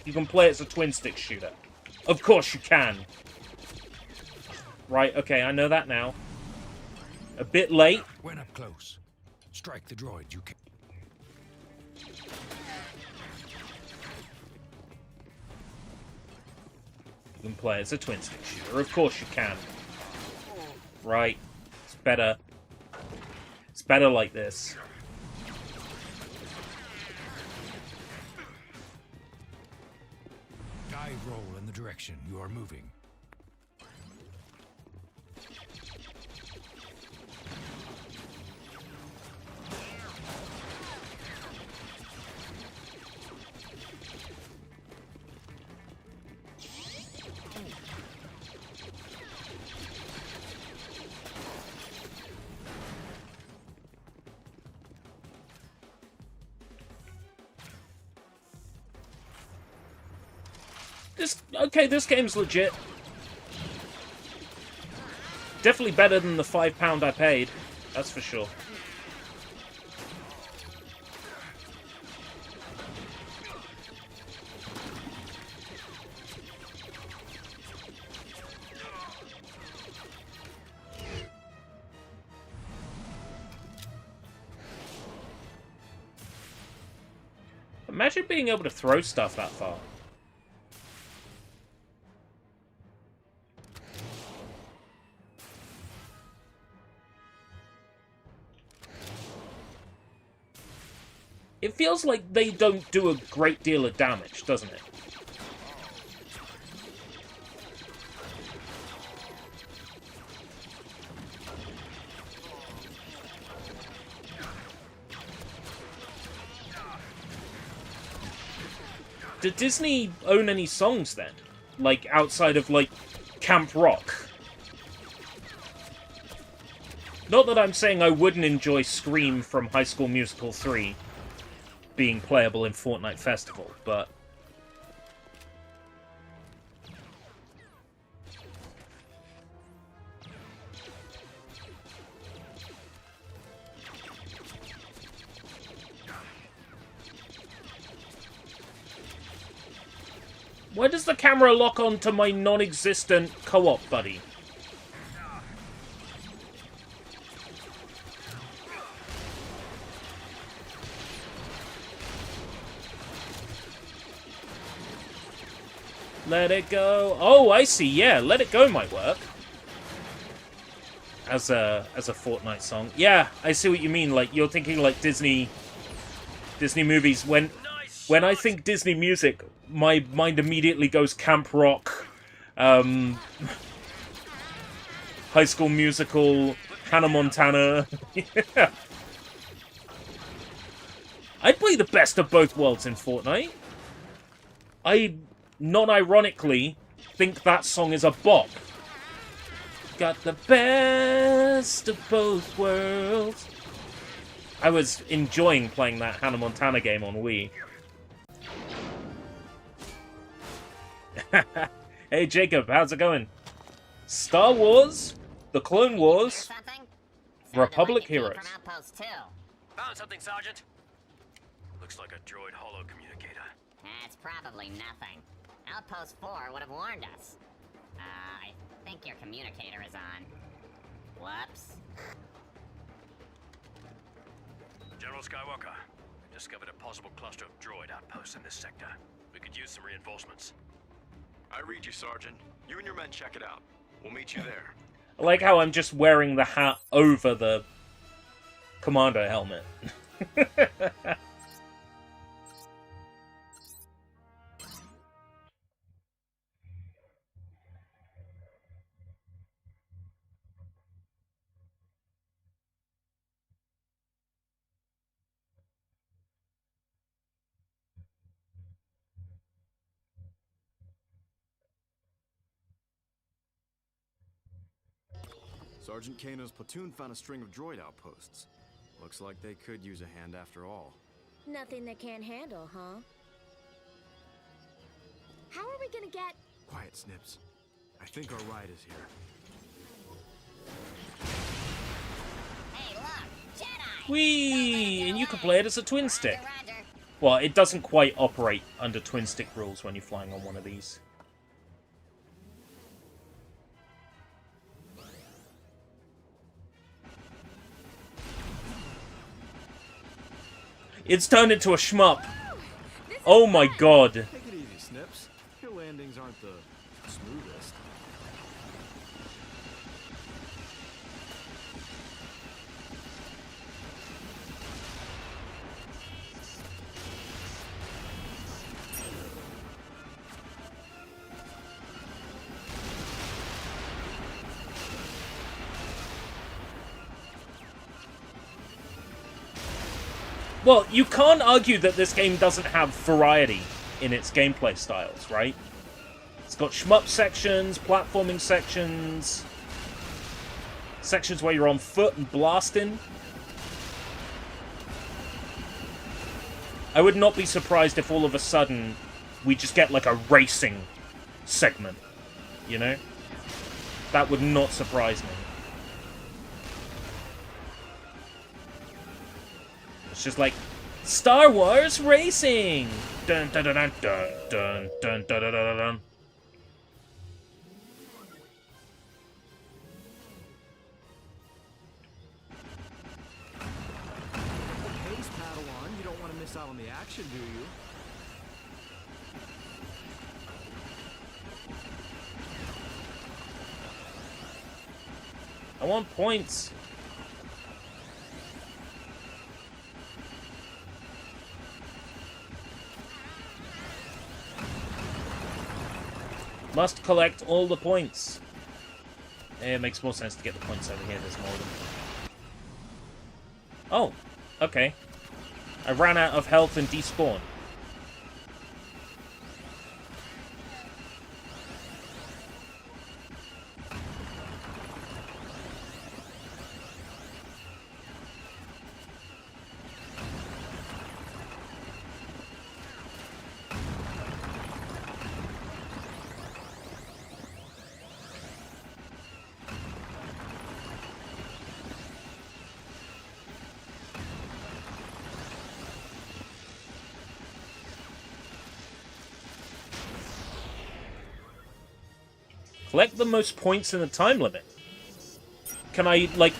[SPEAKER 1] You can play it as a twin-stick shooter. Of course you can. Right, okay, I know that now. A bit late.
[SPEAKER 5] When up close, strike the droid you can.
[SPEAKER 1] You can play as a twin-stick shooter. Of course you can. Right. It's better. It's better like this.
[SPEAKER 5] Dive roll in the direction you are moving.
[SPEAKER 1] This game's legit. Definitely better than the £5 I paid. That's for sure. Imagine being able to throw stuff that far. It feels like they don't do a great deal of damage, doesn't it? Did Disney own any songs then? Like, outside of, like, Camp Rock? Not that I'm saying I wouldn't enjoy Scream from High School Musical 3 being playable in Fortnite Festival, but... Why does the camera lock onto my non-existent co-op buddy? Let it go. Oh, I see. Yeah, Let It Go might work as a Fortnite song. Yeah, I see what you mean. Like, you're thinking like Disney movies. When I think Disney music, my mind immediately goes Camp Rock, High School Musical, Hannah Montana. Yeah. I'd play the best of both worlds in Fortnite. I, non-ironically, think that song is a bop. Got the best of both worlds. I was enjoying playing that Hannah Montana game on Wii. Hey Jacob, how's it going? Star Wars, The Clone Wars, Republic Heroes.
[SPEAKER 3] Found something, Sergeant. Looks like a droid holo communicator.
[SPEAKER 6] That's probably nothing. Outpost 4 would have warned us. I think your communicator is on. Whoops.
[SPEAKER 3] General Skywalker, we've discovered a possible cluster of droid outposts in this sector. We could use some reinforcements.
[SPEAKER 2] I read you, Sergeant. You and your men check it out. We'll meet you there.
[SPEAKER 1] I like how I'm just wearing the hat over the commander helmet.
[SPEAKER 2] Sergeant Kano's platoon found a string of droid outposts. Looks like they could use a hand after all.
[SPEAKER 4] Nothing they can't handle, huh? How are we gonna get...
[SPEAKER 2] Quiet, Snips. I think our ride is here.
[SPEAKER 6] Hey, look! Jedi!
[SPEAKER 1] Whee! And you can play it as a twin stick.
[SPEAKER 6] Roger.
[SPEAKER 1] Well, it doesn't quite operate under twin stick rules when you're flying on one of these. It's turned into a shmup. Oh my god.
[SPEAKER 2] Take it easy, Snips. Your landings aren't the smoothest.
[SPEAKER 1] Well, you can't argue that this game doesn't have variety in its gameplay styles, right? It's got shmup sections, platforming sections, sections where you're on foot and blasting. I would not be surprised if all of a sudden we just get like a racing segment, you know? That would not surprise me. It's just like Star Wars racing. Dun dun dun dun dun dun dun dun dun dun.
[SPEAKER 2] Pace, Padawan. You don't want to miss out on the action, do you?
[SPEAKER 1] I want points. Must collect all the points. It makes more sense to get the points over here. There's more of them. Oh, okay. I ran out of health and despawned. Collect the most points in the time limit. Can I, like...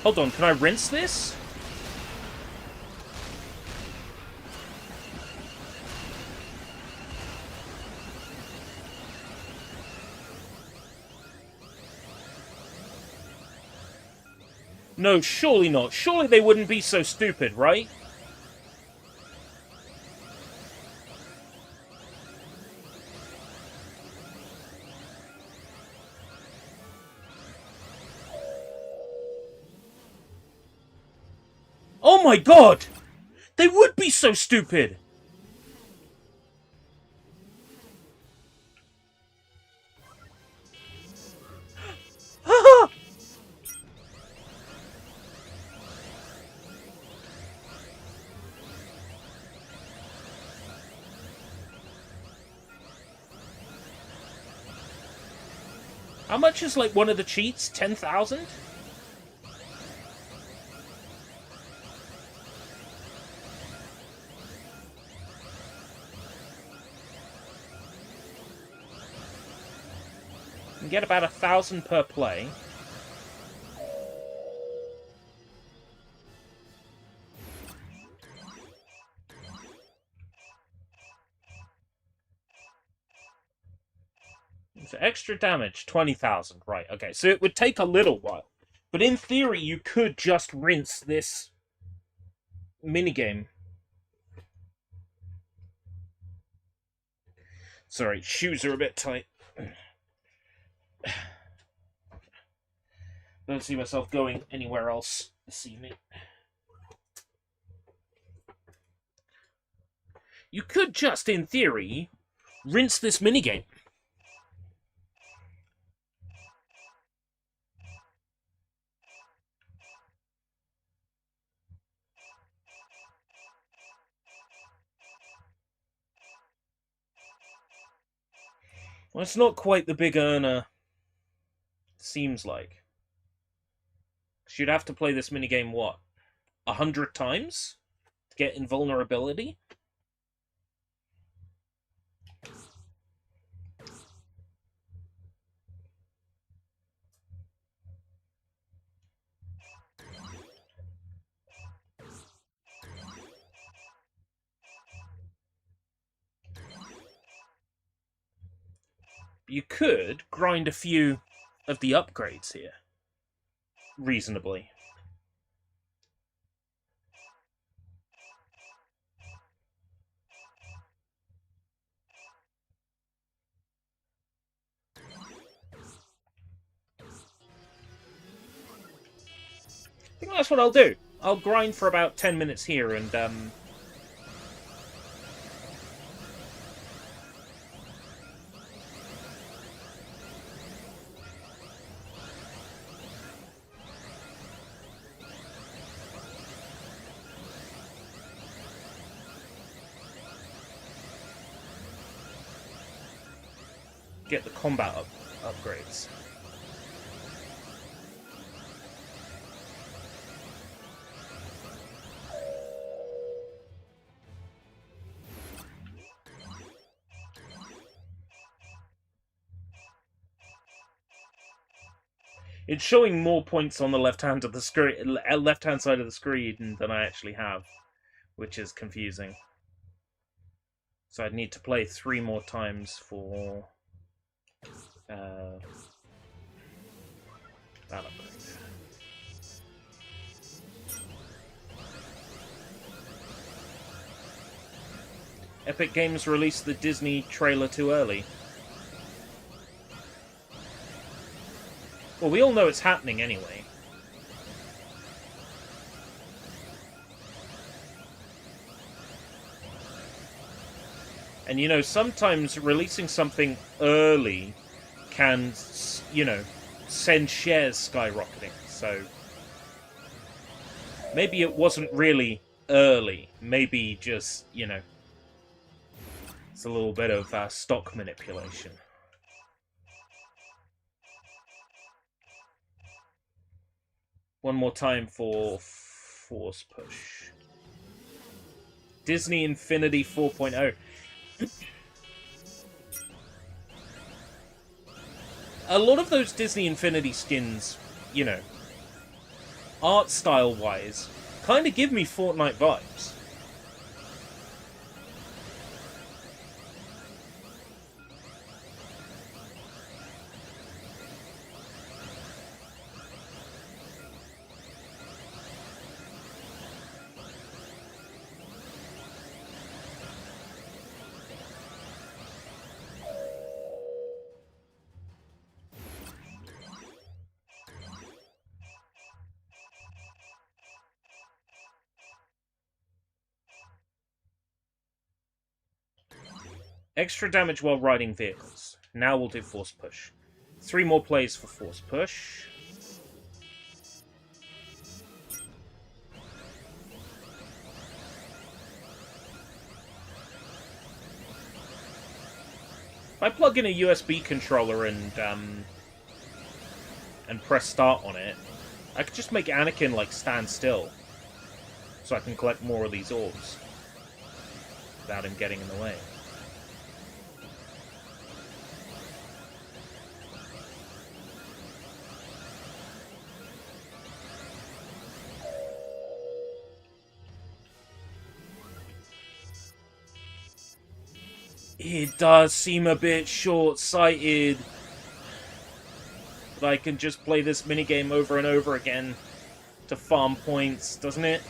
[SPEAKER 1] Hold on, can I rinse this? No, surely not. Surely they wouldn't be so stupid, right? Oh my god! They would be so stupid! How much is, like, one of the cheats? 10,000? You can get about 1,000 per play. So extra damage, 20,000. Right, okay. So it would take a little while. But in theory, you could just rinse this minigame. Sorry, shoes are a bit tight. Don't see myself going anywhere else this evening. You could just, in theory, rinse this minigame. Well, it's not quite the big earner seems like. You'd have to play this minigame, what, 100 times to get invulnerability? You could grind a few of the upgrades here, reasonably. I think that's what I'll do. I'll grind for about 10 minutes here and, get the combat upgrades. It's showing more points on the left-hand of the screen, left-hand side of the screen than I actually have, which is confusing. So I'd need to play 3 more times for that upgrade. Epic Games released the Disney trailer too early. Well, we all know it's happening anyway. And, you know, sometimes releasing something early can, you know, send shares skyrocketing. So maybe it wasn't really early. Maybe just, you know, it's a little bit of stock manipulation. One more time for Force Push. Disney Infinity 4.0. A lot of those Disney Infinity skins, you know, art style-wise, kind of give me Fortnite vibes. Extra damage while riding vehicles. Now we'll do Force Push. 3 more plays for Force Push. If I plug in a USB controller and press start on it, I could just make Anakin, like, stand still. So I can collect more of these orbs. Without him getting in the way. It does seem a bit short-sighted that I can just play this minigame over and over again to farm points, doesn't it?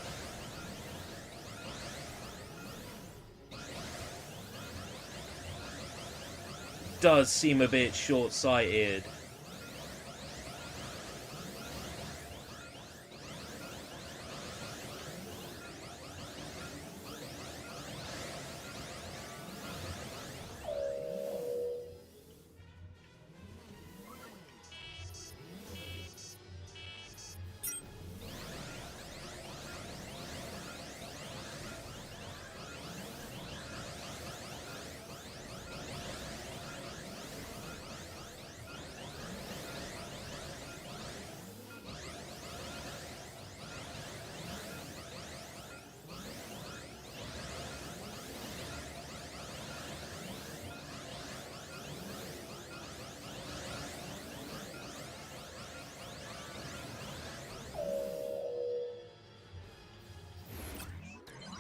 [SPEAKER 1] Does seem a bit short-sighted.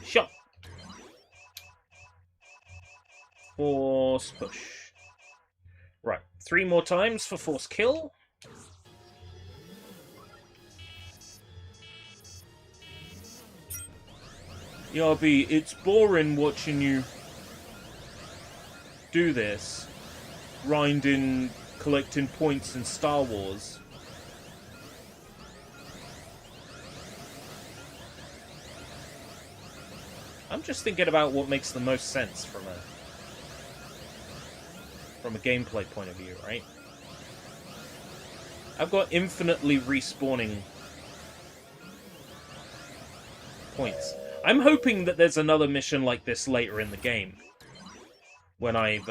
[SPEAKER 1] Shot. Force push. Right, 3 more times for force kill. Yarby, it's boring watching you do this. Grinding, collecting points in Star Wars. I'm just thinking about what makes the most sense from a gameplay point of view, right? I've got infinitely respawning points. I'm hoping that there's another mission like this later in the game, when I've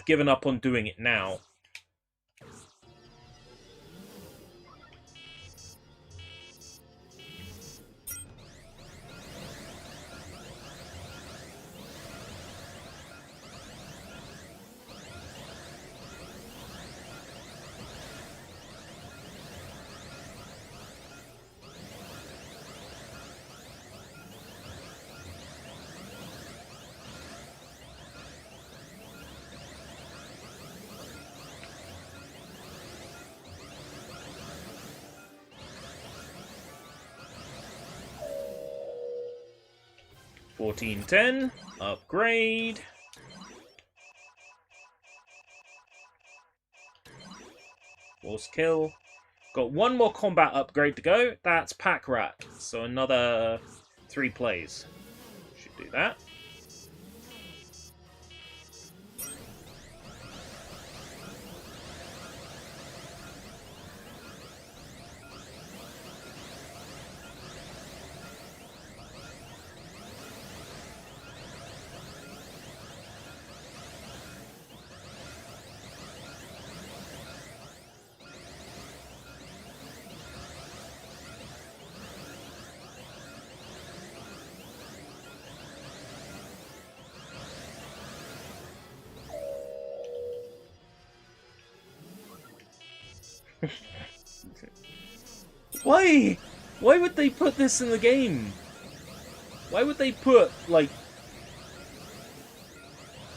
[SPEAKER 1] given up on doing it now. $14.10, upgrade. Force kill. Got one more combat upgrade to go. That's Pack Rat. So another 3 plays. Should do that. Why? Why would they put this in the game? Why would they put, like...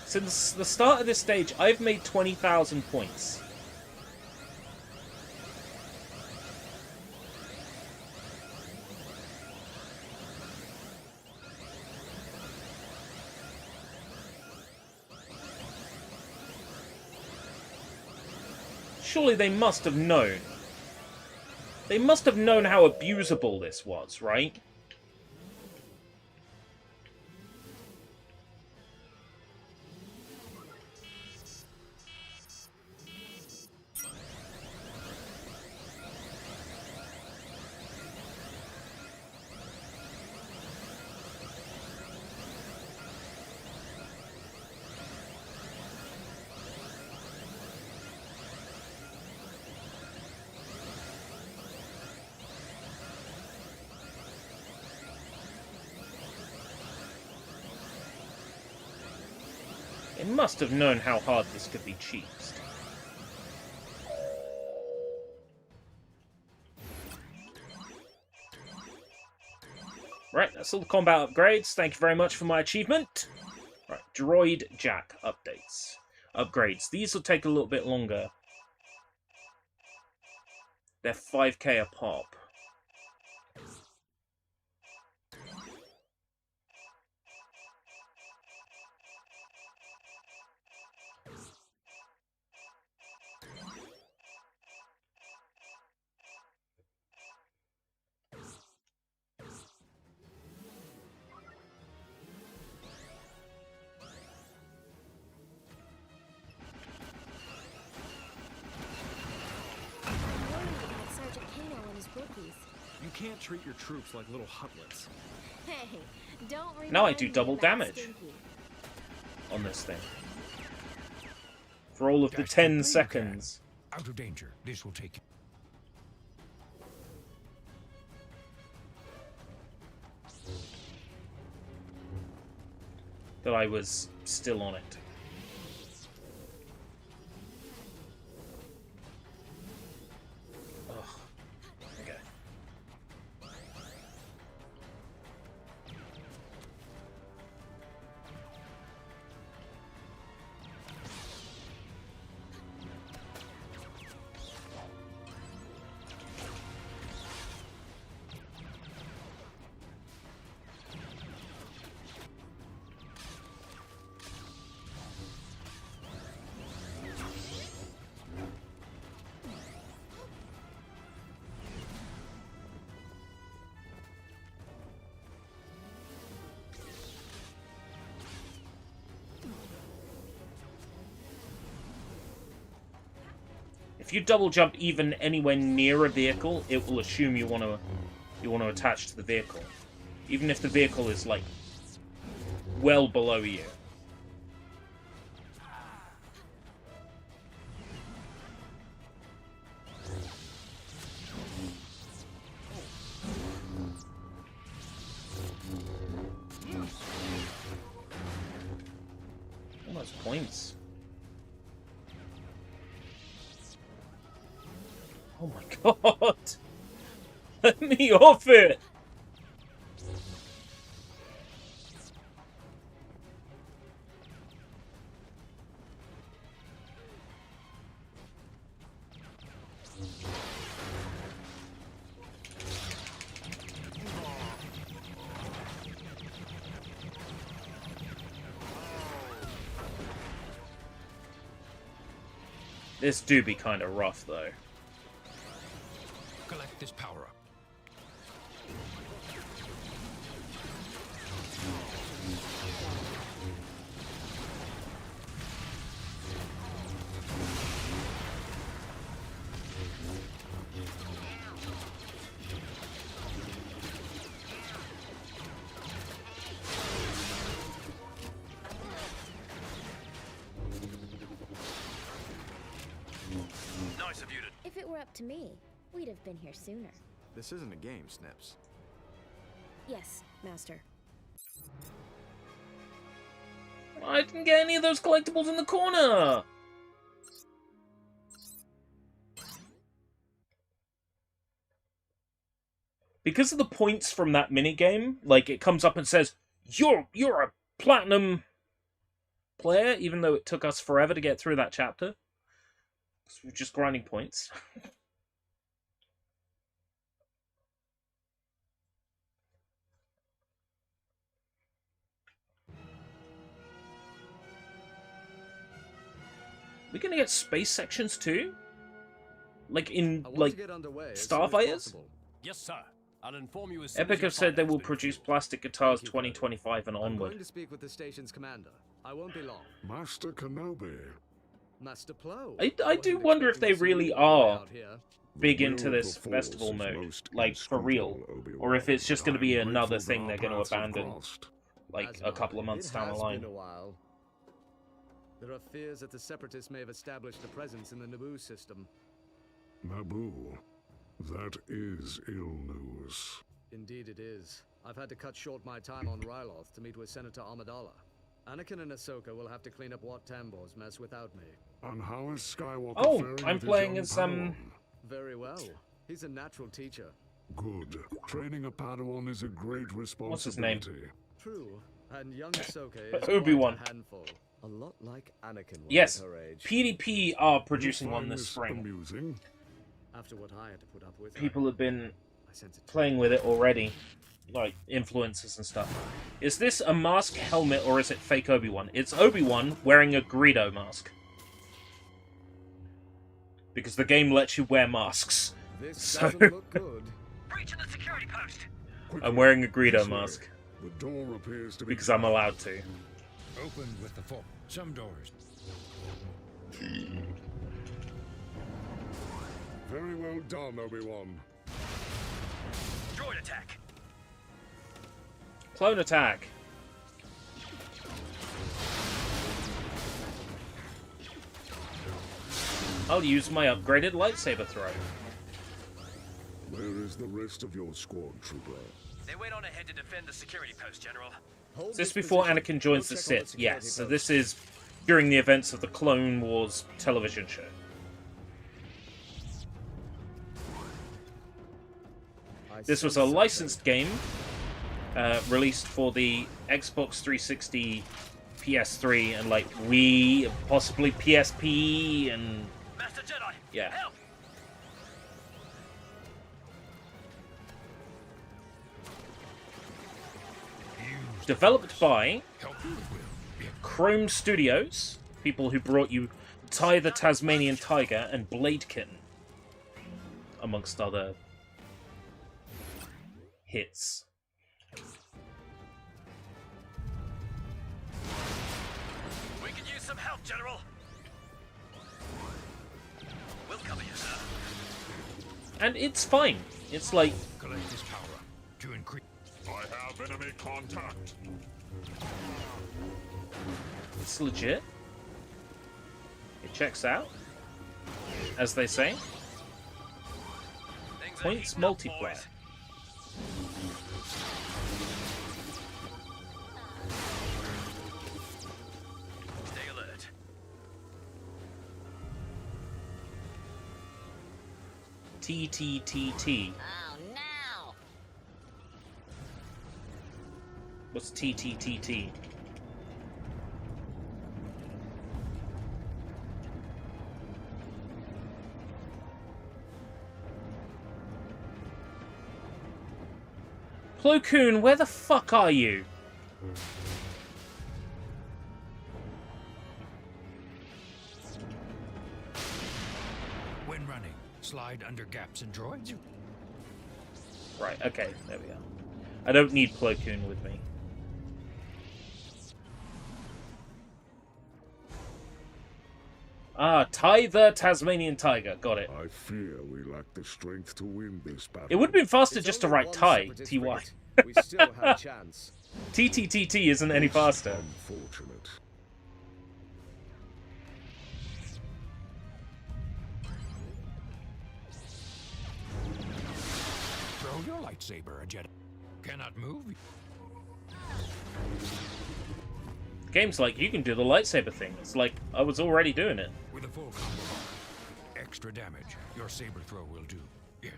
[SPEAKER 1] Since the start of this stage, I've made 20,000 points. Surely they must have known. They must have known how abusable this was, right? They must have known how hard this could be cheesed. Right, that's all the combat upgrades. Thank you very much for my achievement. Right, Droid Jack updates. Upgrades. These will take a little bit longer They're 5k a pop.
[SPEAKER 2] You can't treat your troops like little hutlets.
[SPEAKER 4] Hey, don't
[SPEAKER 1] Now I do
[SPEAKER 4] remind me
[SPEAKER 1] double
[SPEAKER 4] of that
[SPEAKER 1] damage
[SPEAKER 4] stinky.
[SPEAKER 1] on this thing. For all of the
[SPEAKER 5] Dash
[SPEAKER 1] 10
[SPEAKER 5] quickly, you
[SPEAKER 1] seconds.
[SPEAKER 5] can. Out of danger. This will take.
[SPEAKER 1] That I was still on it. Ugh. Okay. If you double jump even anywhere near a vehicle, it will assume you want to attach to the vehicle, even if the vehicle is like well below you. All those points. Oh my god! Let me off it! This do be kind of rough though.
[SPEAKER 5] Collect this power up.
[SPEAKER 3] Nice of you to...
[SPEAKER 4] If it were up to me, we'd have been here sooner.
[SPEAKER 2] This isn't a game, Snips.
[SPEAKER 4] Yes, Master.
[SPEAKER 1] I didn't get any of those collectibles in the corner! Because of the points from that minigame, like, it comes up and says, You're a platinum player, even though it took us forever to get through that chapter. Because we're just grinding points. We're gonna get space sections too? Like in, like, Starfighters?
[SPEAKER 3] Yes, sir. I'll inform you as
[SPEAKER 1] Epic have said they will produce plastic guitars 2025 and
[SPEAKER 2] I'm
[SPEAKER 1] onward.
[SPEAKER 2] going to speak with the station's commander. I won't be long.
[SPEAKER 7] Master Kenobi.
[SPEAKER 2] Master Plo.
[SPEAKER 1] I do wonder if they really are big into this festival mode, like, for real. Or if it's just going to be another thing they're going to abandon, like, a couple of months down the line.
[SPEAKER 2] Been a while. There are fears that the Separatists may have established a presence in the Naboo system.
[SPEAKER 7] Naboo. That is ill news.
[SPEAKER 2] Indeed it is. I've had to cut short my time on Ryloth to meet with Senator Amidala. Anakin and Ahsoka will have to clean up Wat Tambor's mess without me.
[SPEAKER 7] And how is Skywalker
[SPEAKER 1] Oh,
[SPEAKER 7] faring
[SPEAKER 1] I'm
[SPEAKER 7] with his
[SPEAKER 1] playing
[SPEAKER 7] young
[SPEAKER 1] as,
[SPEAKER 7] Padawan?
[SPEAKER 2] Very well. He's a natural teacher.
[SPEAKER 7] Good. Training a Padawan is a great responsibility.
[SPEAKER 1] What's his name?
[SPEAKER 2] True. And young Ahsoka is
[SPEAKER 1] Obi-Wan.
[SPEAKER 2] quite a handful. A lot like Anakin was
[SPEAKER 1] Yes,
[SPEAKER 2] at her age.
[SPEAKER 1] PDP are producing
[SPEAKER 7] You
[SPEAKER 1] one
[SPEAKER 7] find
[SPEAKER 1] this spring.
[SPEAKER 7] Amusing.
[SPEAKER 2] After what I had to put up with,
[SPEAKER 1] people have been
[SPEAKER 2] I sense it.
[SPEAKER 1] playing with it already, like influencers and stuff. Is this a mask helmet or is it fake Obi-Wan? It's Obi-Wan wearing a Greedo mask. Because the game lets you wear masks.
[SPEAKER 2] This
[SPEAKER 1] So-
[SPEAKER 2] doesn't look good.
[SPEAKER 3] Breach of the security post!
[SPEAKER 1] I'm wearing a Greedo
[SPEAKER 7] This way.
[SPEAKER 1] mask.
[SPEAKER 7] The door appears to be
[SPEAKER 1] Because I'm allowed to.
[SPEAKER 5] Open with the force. Some doors.
[SPEAKER 7] Very well done, Obi-Wan.
[SPEAKER 3] Droid attack!
[SPEAKER 1] Clone attack. I'll use my upgraded lightsaber throw.
[SPEAKER 7] Where is the rest of your squad, Trooper?
[SPEAKER 3] They went on ahead to defend the security post, General.
[SPEAKER 2] Hold
[SPEAKER 1] Is this before
[SPEAKER 2] position.
[SPEAKER 1] Anakin joins
[SPEAKER 2] We'll
[SPEAKER 1] the
[SPEAKER 2] check on
[SPEAKER 1] Sith?
[SPEAKER 2] security
[SPEAKER 1] Yes. So
[SPEAKER 2] post.
[SPEAKER 1] this is during the events of the Clone Wars television show.
[SPEAKER 2] I
[SPEAKER 1] This was
[SPEAKER 2] sense
[SPEAKER 1] a
[SPEAKER 2] something.
[SPEAKER 1] licensed game released for the Xbox 360, PS3, and like Wii, possibly PSP, and
[SPEAKER 3] Master Jedi!
[SPEAKER 1] Yeah.
[SPEAKER 3] Help!
[SPEAKER 5] Use
[SPEAKER 1] developed by
[SPEAKER 5] help you with will. Yeah.
[SPEAKER 1] Chrome Studios, people who brought you Ty the Tasmanian Tiger and Blade Kitten, amongst other hits.
[SPEAKER 3] We could use some help, General! We'll cover you, sir.
[SPEAKER 1] And it's fine. It's like,
[SPEAKER 5] Collect this power up to increase.
[SPEAKER 7] I have enemy contact.
[SPEAKER 1] it's legit. It checks out, as they say.
[SPEAKER 3] Things are
[SPEAKER 1] Points
[SPEAKER 3] heating up,
[SPEAKER 1] multiplier.
[SPEAKER 3] boys. Stay alert.
[SPEAKER 1] TTTT.
[SPEAKER 6] Oh no!
[SPEAKER 1] What's TTTT? Plo Koon, where the fuck are you?
[SPEAKER 5] When running, slide under gaps and droids.
[SPEAKER 1] Right, okay, there we go. I don't need Plo Koon with me. Ah, Ty the Tasmanian Tiger. Got it.
[SPEAKER 7] I fear we lack the strength to win this battle.
[SPEAKER 1] It would have been faster
[SPEAKER 2] It's
[SPEAKER 1] just to
[SPEAKER 2] only
[SPEAKER 1] write
[SPEAKER 2] one
[SPEAKER 1] Ty,
[SPEAKER 2] separatist
[SPEAKER 1] T-Y.
[SPEAKER 2] frigate. We still have a chance.
[SPEAKER 1] TTTT isn't any faster.
[SPEAKER 7] Unfortunate.
[SPEAKER 5] Throw your lightsaber, a Jedi. Cannot move.
[SPEAKER 1] Game's like, you can do the lightsaber thing. It's like, I was already doing it.
[SPEAKER 5] With a full combo bar. Extra damage. Your saber throw will do. Yes.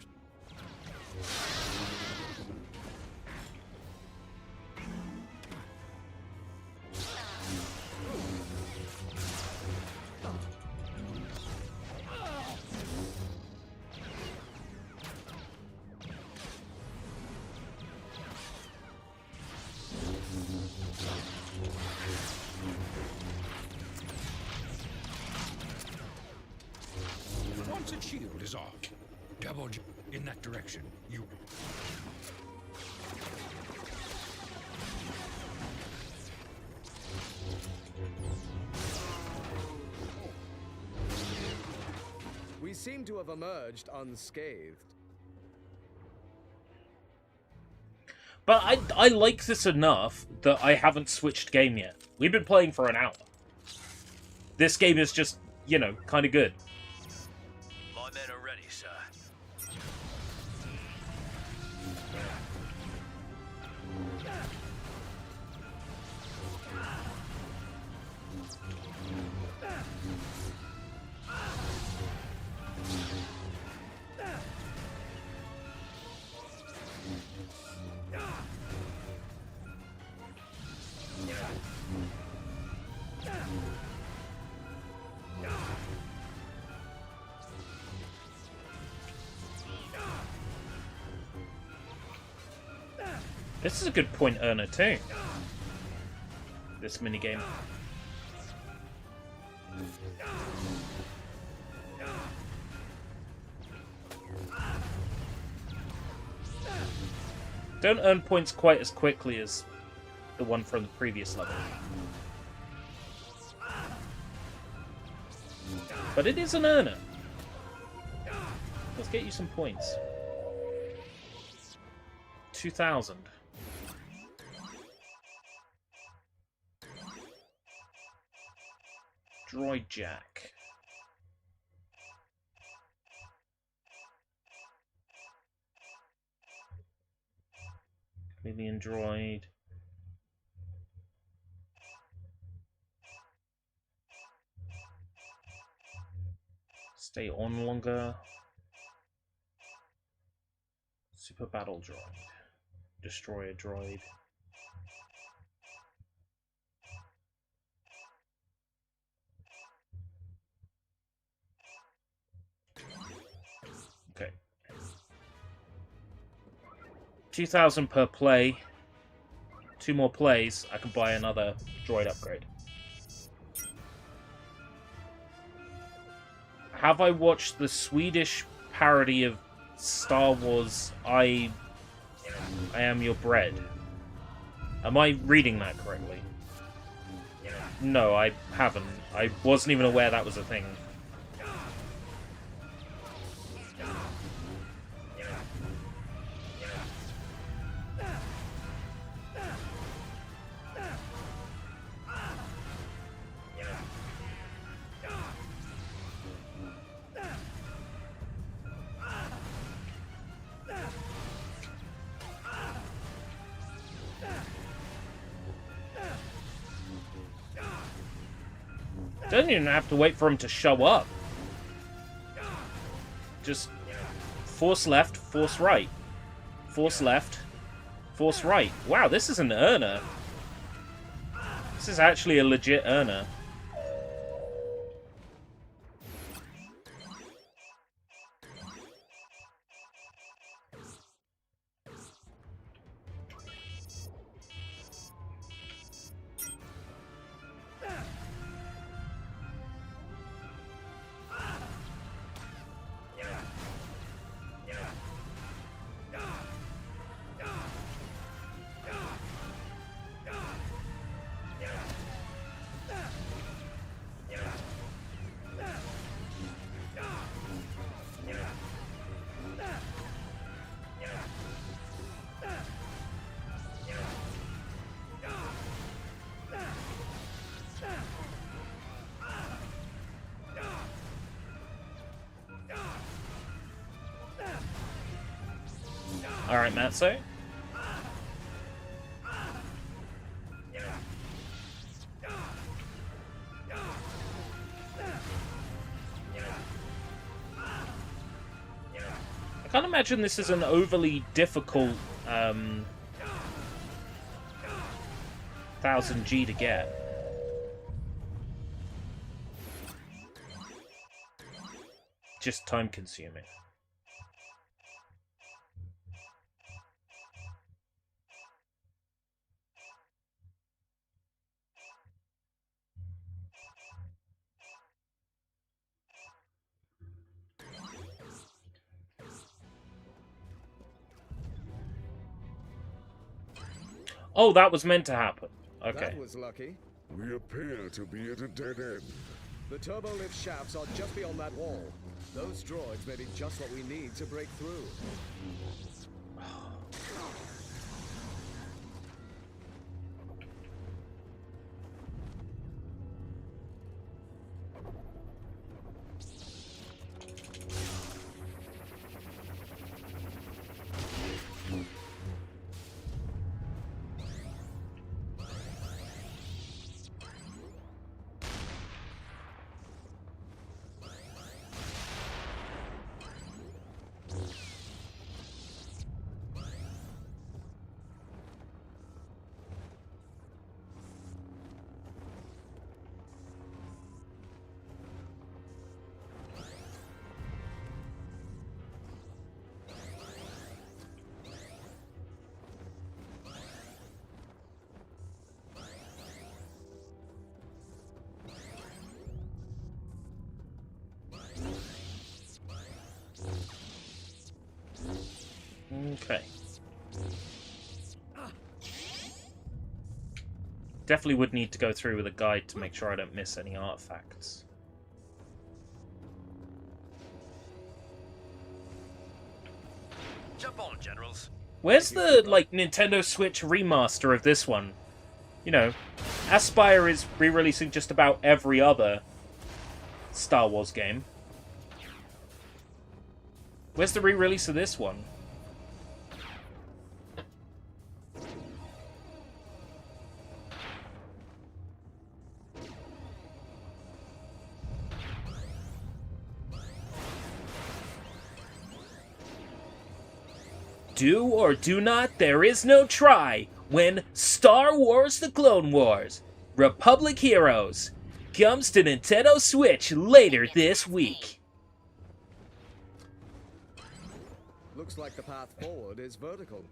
[SPEAKER 5] Once its shield is off, double jump in that direction. You
[SPEAKER 2] We seem to have emerged unscathed.
[SPEAKER 1] But I like this enough that I haven't switched game yet. We've been playing for an hour. This game is just, you know, kind of good.
[SPEAKER 3] My men are ready, sir.
[SPEAKER 1] This is a good point earner too. This minigame. Don't earn points quite as quickly as the one from the previous level. But it is an earner. Let's get you some points. 2,000. Droid Jack. Chameleon Droid. Stay on longer. Super Battle Droid. Destroyer Droid. Okay. 2,000 per play. 2 more plays, I can buy another droid upgrade. Have I watched the Swedish parody of Star Wars I Am Your Bread? Am I reading that correctly? No, I haven't. I wasn't even aware that was a thing. Don't even have to wait for him to show up. Just force left, force right. Force left, force right. Wow, this is an earner. This is actually a legit earner. Alright, Matzo. I can't imagine this is an overly difficult 1000G to get. Just time consuming. Oh, that was meant to happen. Okay.
[SPEAKER 8] That was lucky.
[SPEAKER 7] We appear to be at a dead end.
[SPEAKER 8] The turbo lift shafts are just beyond that wall. Those droids may be just what we need to break through.
[SPEAKER 1] Okay. Definitely would need to go through with a guide to make sure I don't miss any artifacts.
[SPEAKER 3] Jump on, generals.
[SPEAKER 1] Where's the, like, Nintendo Switch remaster of this one? You know, Aspyr is re-releasing just about every other Star Wars game. Where's the re-release of this one? Do or do not, there is no try when Star Wars The Clone Wars Republic Heroes comes to Nintendo Switch later this week.
[SPEAKER 8] Looks like the path forward is vertical.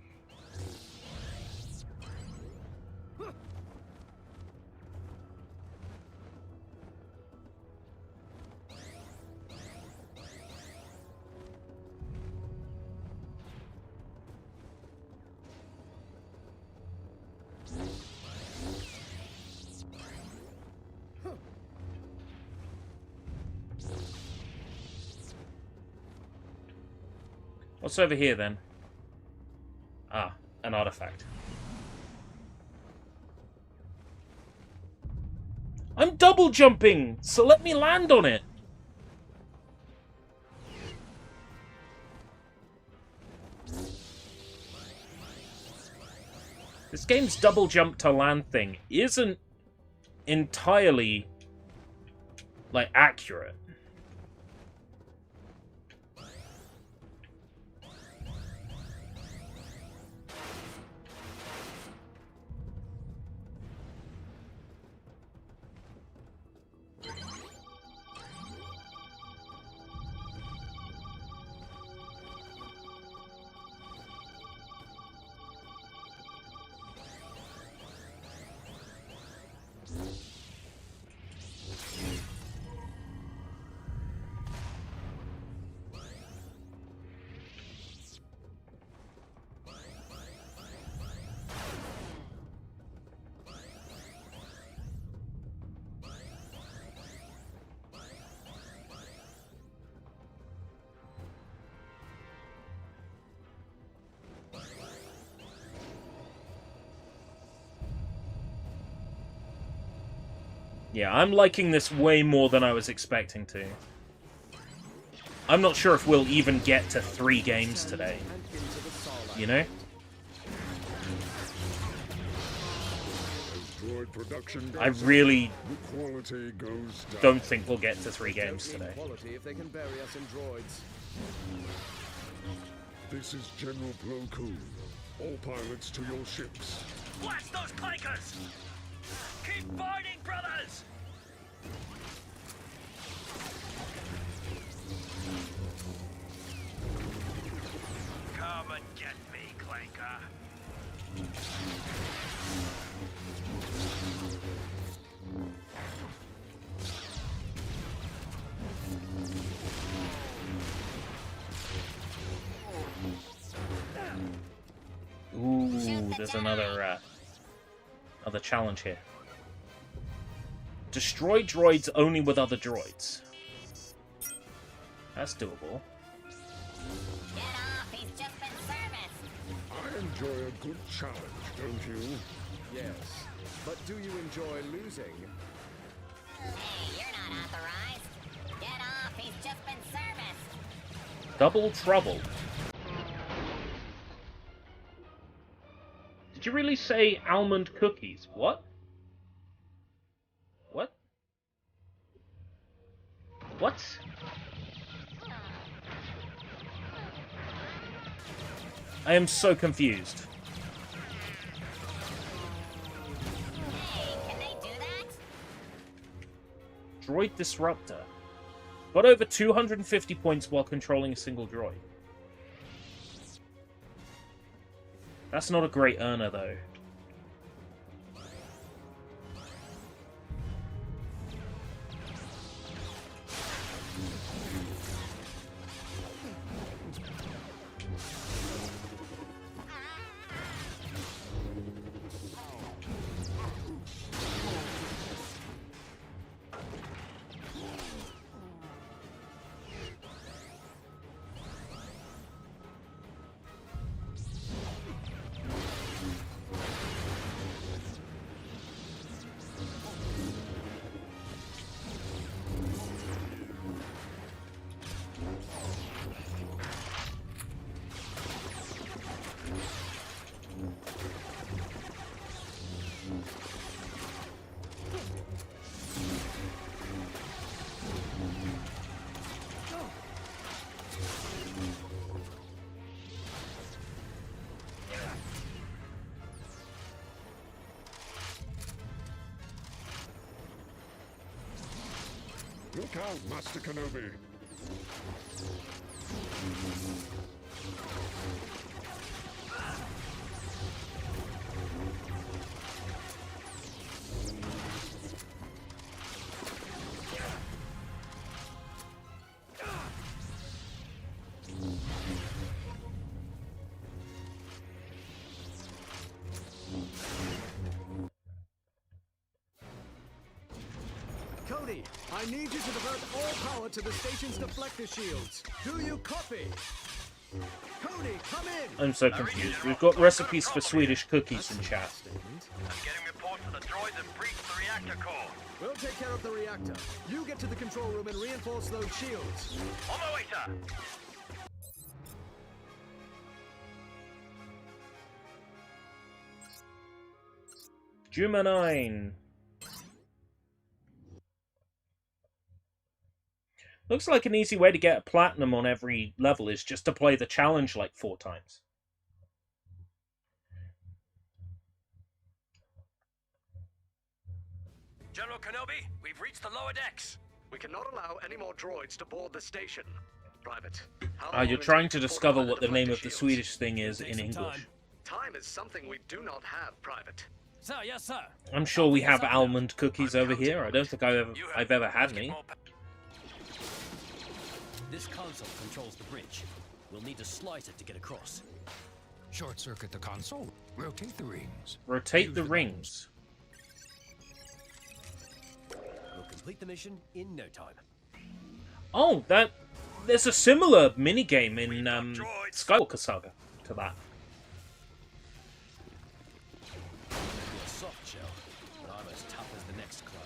[SPEAKER 1] What's over here, then? Ah, an artifact. I'm double jumping, so let me land on it. This game's double jump to land thing isn't entirely, like, accurate. Yeah, I'm liking this way more than I was expecting to. I'm not sure if we'll even get to 3 games today. You know? I really don't think we'll get to 3 games today.
[SPEAKER 7] This is General Plo Koon. All pilots to your ships.
[SPEAKER 3] Blast those clankers! Keep fighting, brothers! Come and get me, clanker.
[SPEAKER 1] Ooh, there's another challenge here. Destroy droids only with other droids. That's doable.
[SPEAKER 6] Get off, he's just been serviced.
[SPEAKER 7] I enjoy a good challenge, don't you?
[SPEAKER 8] Yes, but do you enjoy losing?
[SPEAKER 6] Hey, you're not authorized. Get off, he's just been serviced.
[SPEAKER 1] Double trouble. Did you really say almond cookies? What? What? What? I am so confused.
[SPEAKER 6] Hey, can they do that?
[SPEAKER 1] Droid Disruptor. Got over 250 points while controlling a single droid. That's not a great earner, though.
[SPEAKER 7] Look out, Master Kenobi!
[SPEAKER 8] Cody, I need you to divert all power to the station's deflector shields. Do you copy? Cody, come in!
[SPEAKER 1] I'm so confused. We've got recipes for Swedish cookies in chat.
[SPEAKER 3] I'm getting reports of the droids have breached the reactor core.
[SPEAKER 8] We'll take care of the reactor. You get to the control room and reinforce those shields.
[SPEAKER 3] On my way, sir.
[SPEAKER 1] Juma 9. Looks like an easy way to get a platinum on every level is just to play the challenge like 4 times.
[SPEAKER 3] General Kenobi, we've reached the lower decks.
[SPEAKER 8] We cannot allow any more droids to board the station. Private.
[SPEAKER 1] You're trying to discover what the name of the Swedish thing is in English.
[SPEAKER 8] Time is something we do not have, Private.
[SPEAKER 3] Sir, yes, sir.
[SPEAKER 1] I'm sure we have almond cookies over here. I don't think I've ever had any.
[SPEAKER 3] This console controls the bridge. We'll need to slice it to get across.
[SPEAKER 5] Short circuit the console. Rotate the rings.
[SPEAKER 1] Rotate the rings.
[SPEAKER 3] We'll complete the mission in no time.
[SPEAKER 1] Oh, there's a similar minigame in Skywalker Saga to that.
[SPEAKER 3] Maybe a soft shell, but I'm as tough as the next clone.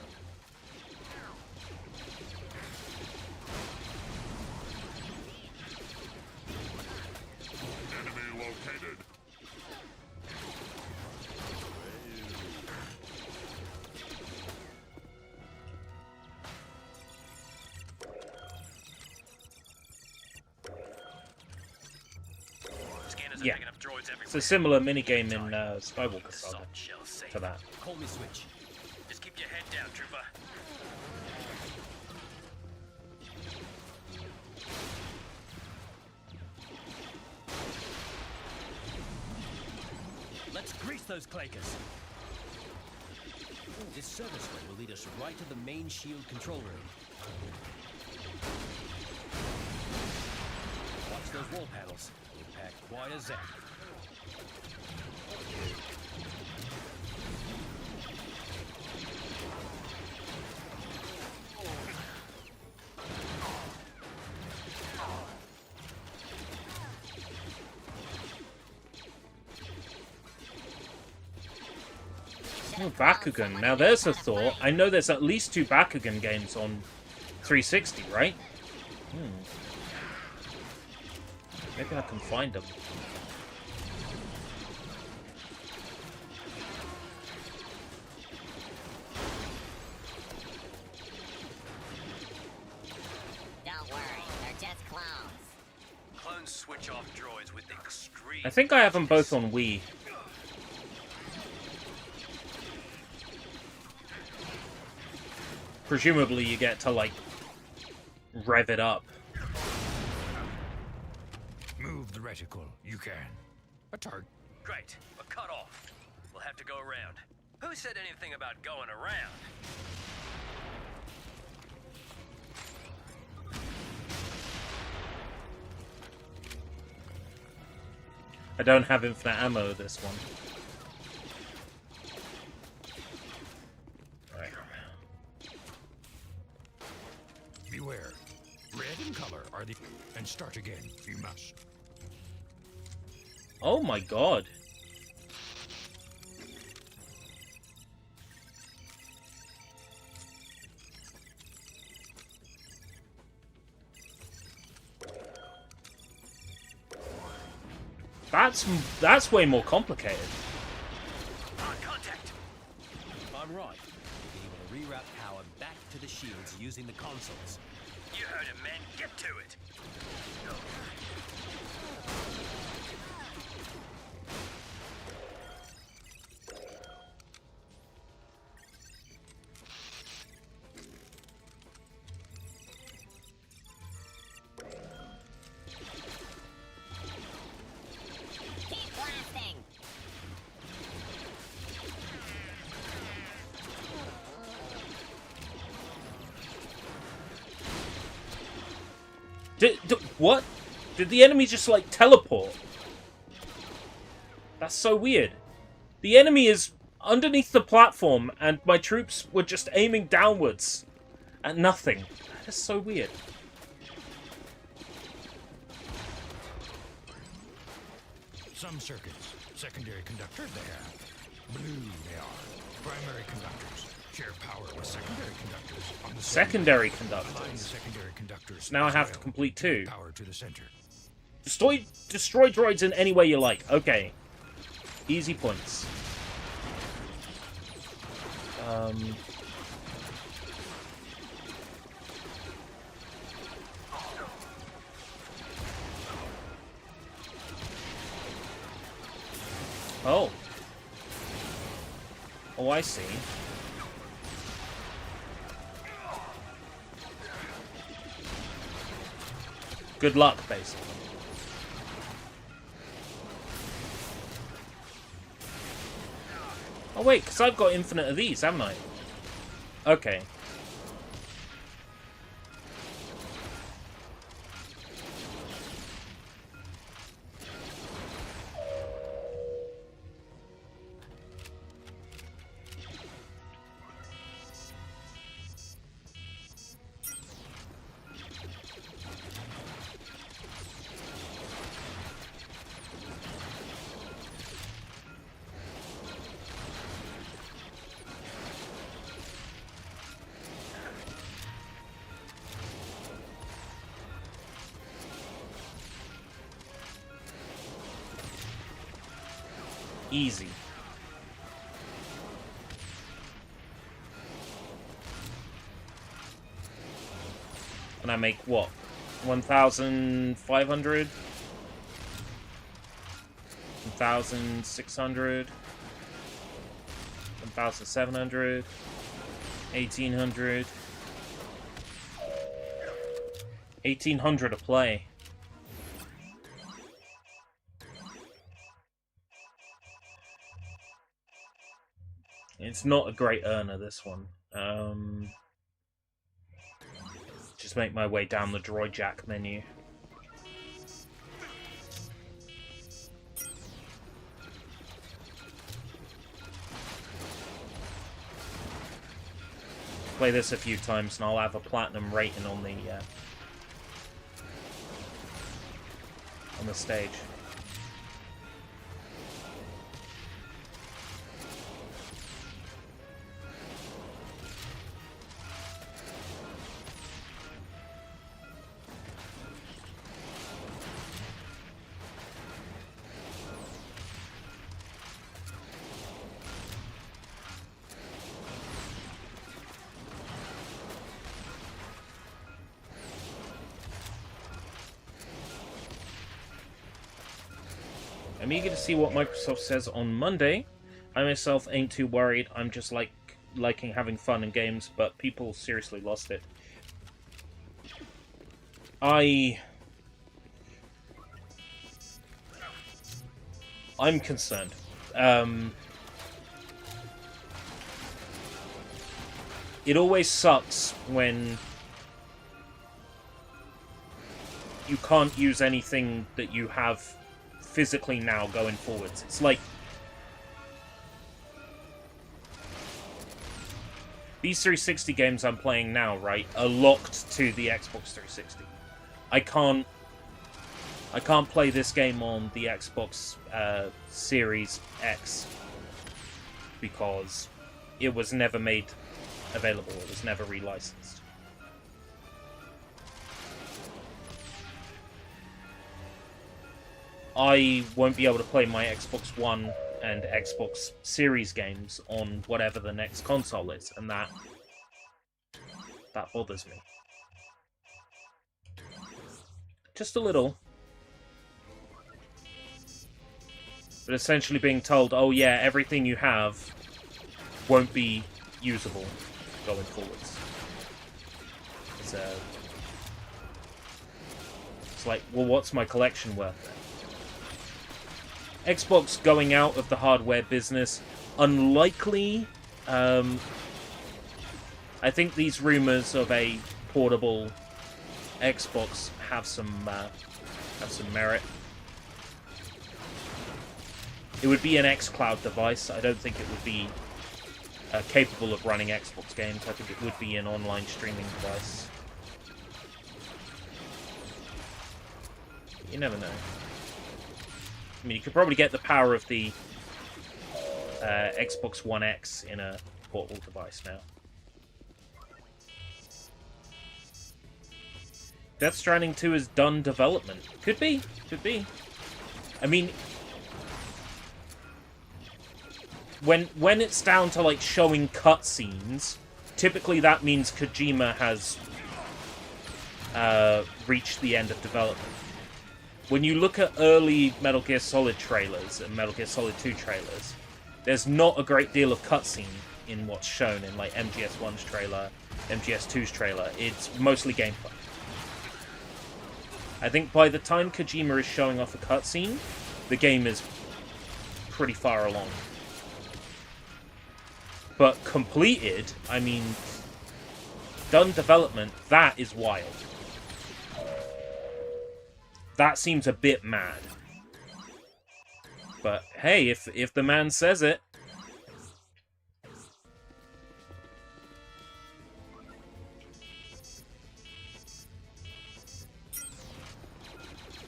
[SPEAKER 7] Enemy located.
[SPEAKER 1] Yeah, it's a similar minigame in Skywalker Saga to that.
[SPEAKER 3] Call me Switch. Just keep your head down, trooper. Let's grease those clankers. This service way will lead us right to the main shield control room. Watch those wall panels. They pack quite a zap.
[SPEAKER 1] Oh, Bakugan. Now there's a thought. I know there's at least 2 Bakugan games on 360, right? Maybe I can find them.
[SPEAKER 6] Don't worry, they're just clones.
[SPEAKER 3] Clones switch off droids with extreme...
[SPEAKER 1] I think I have them both on Wii. Presumably you get to, like, rev it up.
[SPEAKER 5] Move the reticle. You can. A target.
[SPEAKER 3] Great, but cut off. We'll have to go around. Who said anything about going around?
[SPEAKER 1] I don't have infinite ammo this one. Right.
[SPEAKER 5] Beware. Red in color are the... And start again. You must.
[SPEAKER 1] Oh my god. That's way more complicated.
[SPEAKER 3] On contact.
[SPEAKER 9] If I'm right, we'll be able to reroute power back to the shields using the consoles.
[SPEAKER 3] You heard him, man. Get to it.
[SPEAKER 6] Keep blasting!
[SPEAKER 1] What? Did the enemy just, like, teleport? That's so weird. The enemy is underneath the platform, and my troops were just aiming downwards at nothing. That is so weird.
[SPEAKER 5] Some circuits, secondary conductors they have. Blue they are. Primary conductors share power with secondary conductors on the
[SPEAKER 1] Secondary
[SPEAKER 5] Combine the
[SPEAKER 1] conductors.
[SPEAKER 5] secondary conductors.
[SPEAKER 1] Now I
[SPEAKER 5] as
[SPEAKER 1] have to
[SPEAKER 5] well.
[SPEAKER 1] complete 2.
[SPEAKER 5] Power to the center.
[SPEAKER 1] Destroy droids in any way you like. Okay. Easy points. Oh. Oh, I see. Good luck, basically. Oh wait, because I've got infinite of these, haven't I? Okay. Easy. And I make what? 1,500? 1,600? 1,700? 1,800? 1,800 a play. It's not a great earner, this one. Just make my way down the droid jack menu. Play this a few times and I'll have a platinum rating on the stage. I'm eager to see what Microsoft says on Monday. I myself ain't too worried. I'm just liking having fun in games, but people seriously lost it. I'm concerned. It always sucks when you can't use anything that you have physically now going forwards. It's like these 360 games I'm playing now, right, are locked to the Xbox 360. I can't play this game on the Xbox Series X because it was never made available. It was never relicensed. I won't be able to play my Xbox One and Xbox Series games on whatever the next console is, and that bothers me. Just a little. But essentially being told, oh yeah, everything you have won't be usable going forwards. It's like, well, what's my collection worth then? Xbox going out of the hardware business, unlikely. I think these rumors of a portable Xbox have some merit. It would be an xCloud device. I don't think it would be capable of running Xbox games. I think it would be an online streaming device. You never know. I mean, you could probably get the power of the Xbox One X in a portable device now. Death Stranding 2 is done development. Could be. Could be. I mean, when it's down to, like, showing cutscenes, typically that means Kojima has reached the end of development. When you look at early Metal Gear Solid trailers and Metal Gear Solid 2 trailers, there's not a great deal of cutscene in what's shown in, like, MGS1's trailer, MGS2's trailer. It's mostly gameplay. I think by the time Kojima is showing off a cutscene, the game is pretty far along. But completed, I mean, done development, that is wild. That seems a bit mad. But hey, if the man says it...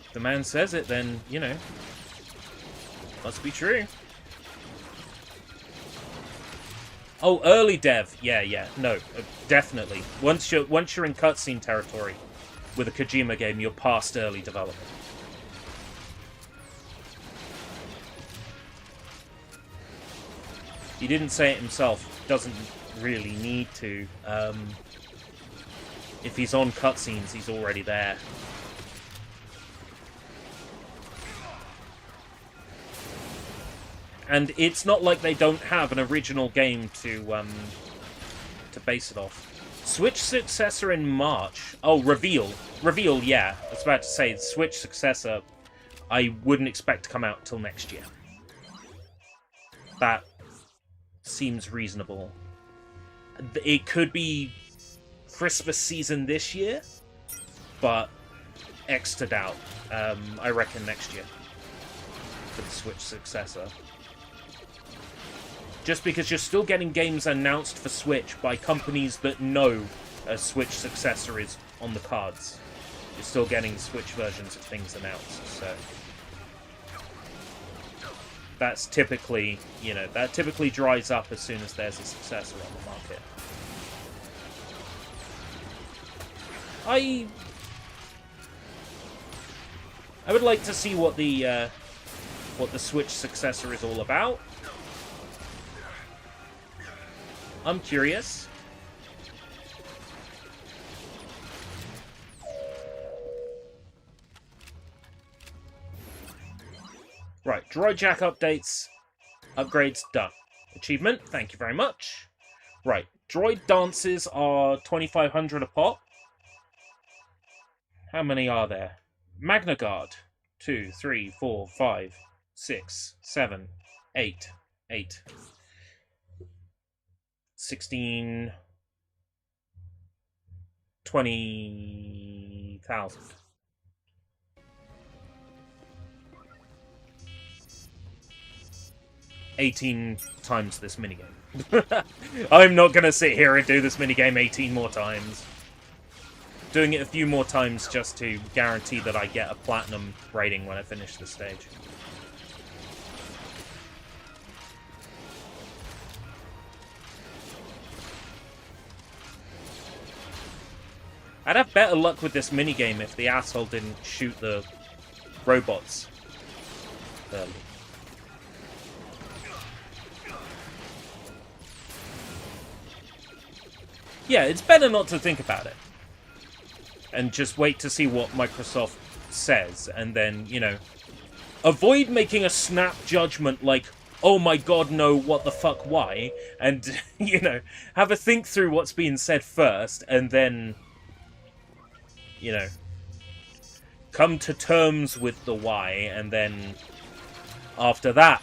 [SPEAKER 1] If the man says it, then, you know, must be true. Oh, early dev. Yeah. No, definitely. Once you're in cutscene territory with a Kojima game, you're past early development. He didn't say it himself. Doesn't really need to. If he's on cutscenes, he's already there. And it's not like they don't have an original game to base it off. Switch successor in March. Oh, reveal. Reveal, yeah. I was about to say, Switch successor, I wouldn't expect to come out till next year. That seems reasonable. It could be Christmas season this year, but X to doubt. I reckon next year for the Switch successor. Just because you're still getting games announced for Switch by companies that know a Switch successor is on the cards. You're still getting Switch versions of things announced, so... That's typically, you know, that typically dries up as soon as there's a successor on the market. I would like to see what the Switch successor is all about. I'm curious. Right, Droid Jack updates. Upgrades done. Achievement, thank you very much. Right, droid dances are 2,500 a pop. How many are there? Magna Guard. 2, 3, 4, 5, 6, 7, 8. 16... 20,000. $18 times this minigame. I'm not going to sit here and do this minigame 18 more times. Doing it a few more times just to guarantee that I get a platinum rating when I finish the stage. I'd have better luck with this minigame if the asshole didn't shoot the robots early. Yeah, it's better not to think about it. And just wait to see what Microsoft says. And then, you know, avoid making a snap judgment like, oh my god, no, what the fuck, why? And, you know, have a think through what's being said first. And then, you know, come to terms with the why. And then, after that,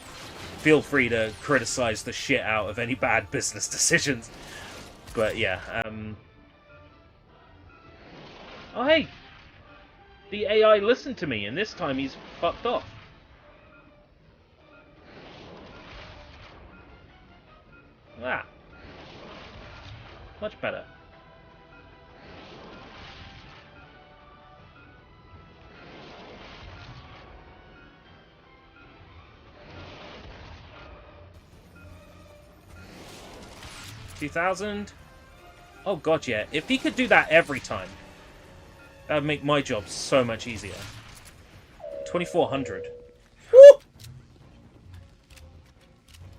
[SPEAKER 1] feel free to criticize the shit out of any bad business decisions. But yeah, oh hey! The AI listened to me, and this time he's fucked off. Ah. Much better. $2,000? Oh god, yeah. If he could do that every time, that would make my job so much easier. 2,400. Woo!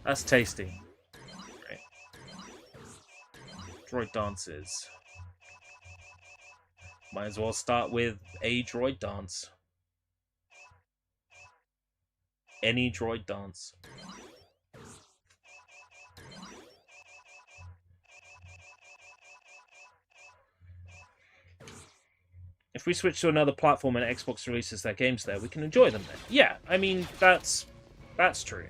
[SPEAKER 1] That's tasty. Right. Droid dances. Might as well start with a droid dance. Any droid dance. If we switch to another platform and Xbox releases their games there, we can enjoy them then. Yeah, I mean, that's true.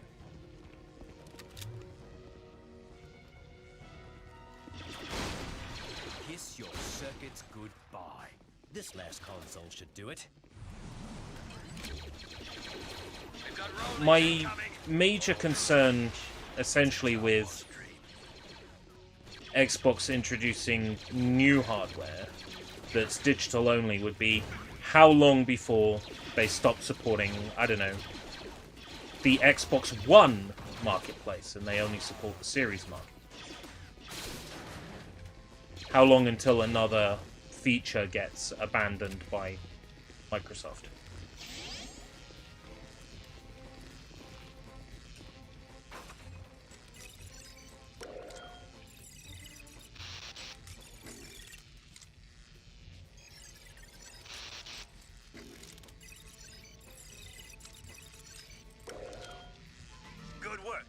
[SPEAKER 9] Kiss your circuits goodbye. This last console should do it.
[SPEAKER 1] My major concern, essentially, with Xbox introducing new hardware that's digital only would be how long before they stop supporting, I don't know, the Xbox One marketplace and they only support the Series market. How long until another feature gets abandoned by Microsoft?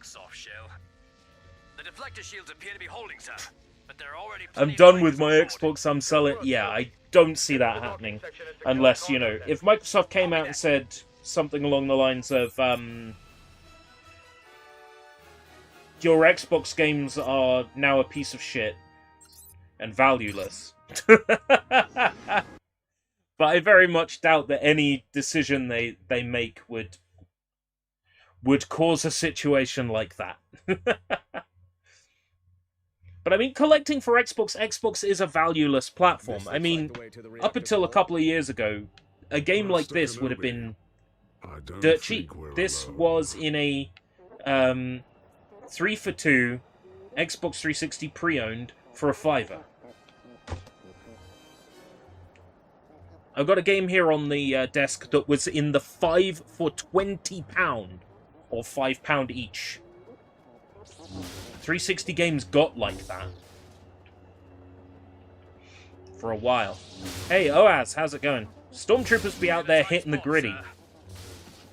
[SPEAKER 3] Soft shell. The deflector shields appear to be holding some, but they're already.
[SPEAKER 1] I'm done with my Xbox. I'm selling. Yeah, I don't see that happening, unless, you know, if Microsoft came out and said something along the lines of, your Xbox games are now a piece of shit and valueless. But I very much doubt that any decision they make would cause a situation like that. But I mean, collecting for Xbox is a valueless platform. I mean, up until a couple of years ago, a game like this would have been dirt cheap. This was in a 3 for 2 Xbox 360 pre-owned for a $5. I've got a game here on the desk that was in the 5 for £20. Or £5 each. 360 games got like that. For a while. Hey, Oaz, how's it going? Stormtroopers be out there hitting the gritty.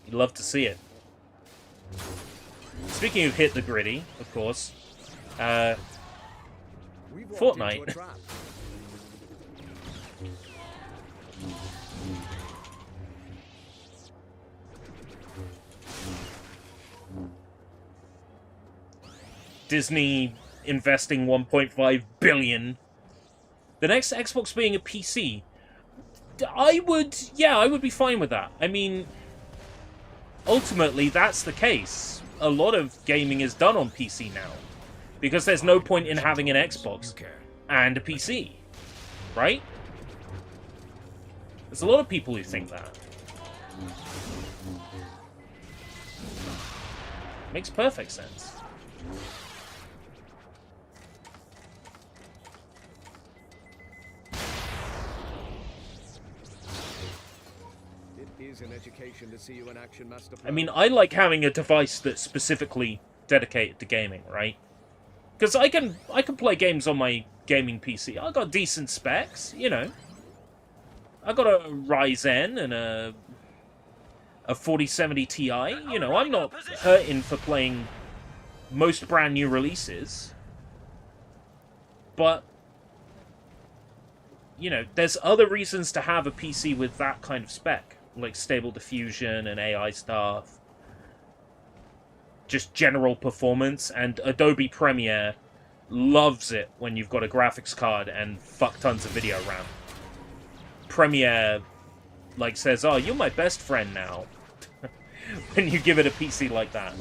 [SPEAKER 1] You'd love to see it. Speaking of hit the gritty, of course, Fortnite. Disney investing $1.5 billion. The next Xbox being a PC. I would be fine with that. I mean, ultimately, that's the case. A lot of gaming is done on PC now. Because there's no point in having an Xbox and a PC. Right? There's a lot of people who think that. Makes perfect sense.
[SPEAKER 8] It days in education to see you in action, Master Pro.
[SPEAKER 1] I mean, I like having a device that's specifically dedicated to gaming, right? Because I can play games on my gaming PC. I got decent specs, you know. I got a Ryzen and a 4070 Ti. You know, I'm not hurting for playing most brand new releases. But, you know, there's other reasons to have a PC with that kind of spec. Like Stable Diffusion and AI stuff. Just general performance. And Adobe Premiere loves it when you've got a graphics card and fuck tons of video RAM. Premiere, like, says, oh, you're my best friend now. When you give it a PC like that.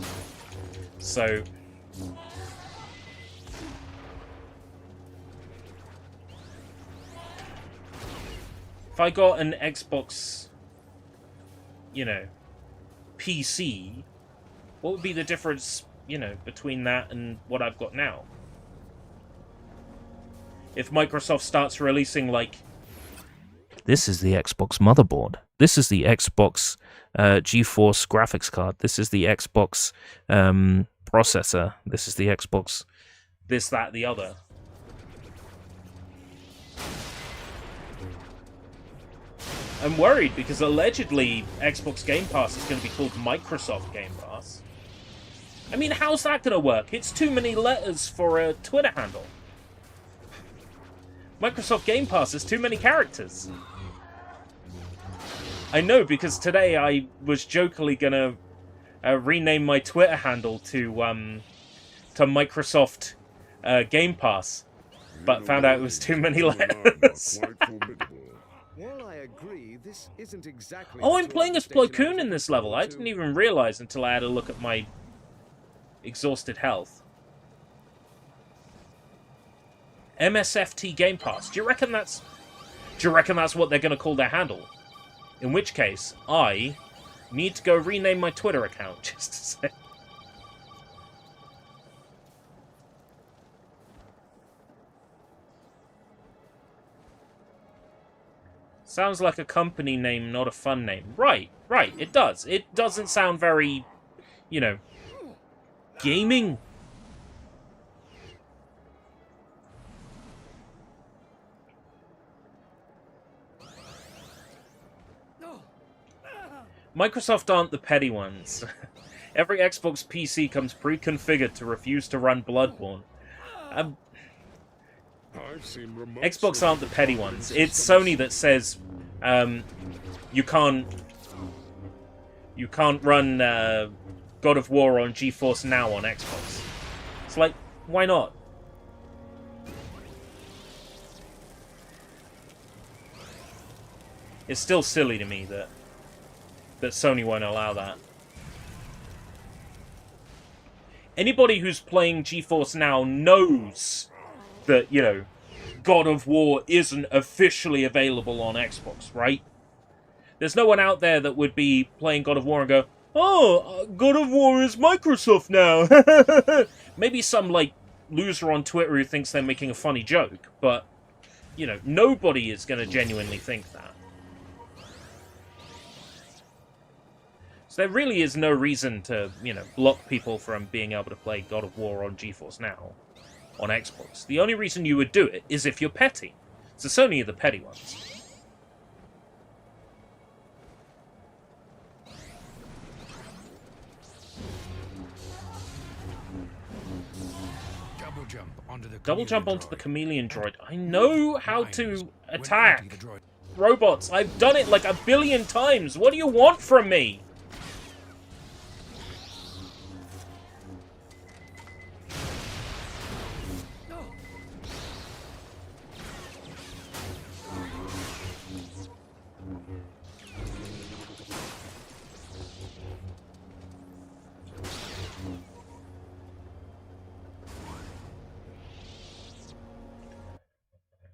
[SPEAKER 1] So... if I got an Xbox, you know, PC, what would be the difference, you know, between that and what I've got now? If Microsoft starts releasing, like, this is the Xbox motherboard, this is the Xbox GeForce graphics card, this is the Xbox processor, this is the Xbox this, that, the other. I'm worried because allegedly Xbox Game Pass is going to be called Microsoft Game Pass. I mean, how's that going to work? It's too many letters for a Twitter handle. Microsoft Game Pass is too many characters. I know, because today I was jokingly going to rename my Twitter handle to Microsoft Game Pass, but found out it was too many letters.
[SPEAKER 8] While I agree, this isn't exactly
[SPEAKER 1] Oh, I'm playing as Plo Koon in this level. I didn't even realize until I had a look at my exhausted health. MSFT Game Pass. Do you reckon that's what they're going to call their handle? In which case, I need to go rename my Twitter account just to say. Sounds like a company name, not a fun name. Right, it does. It doesn't sound very, you know, gaming. Microsoft aren't the petty ones. Every Xbox PC comes pre-configured to refuse to run Bloodborne. Xbox aren't the petty ones. It's Sony that says you can't run God of War on GeForce Now on Xbox. It's like, why not? It's still silly to me that Sony won't allow that. Anybody who's playing GeForce Now knows that, you know, God of War isn't officially available on Xbox, right? There's no one out there that would be playing God of War and go, oh, God of War is Microsoft now. Maybe some, like, loser on Twitter who thinks they're making a funny joke, but, you know, nobody is going to genuinely think that. So there really is no reason to, you know, block people from being able to play God of War on GeForce Now on Xbox. The only reason you would do it is if you're petty. So Sony are the petty ones. Double jump onto the chameleon droid. I know how to attack robots. I've done it like 1 billion times. What do you want from me?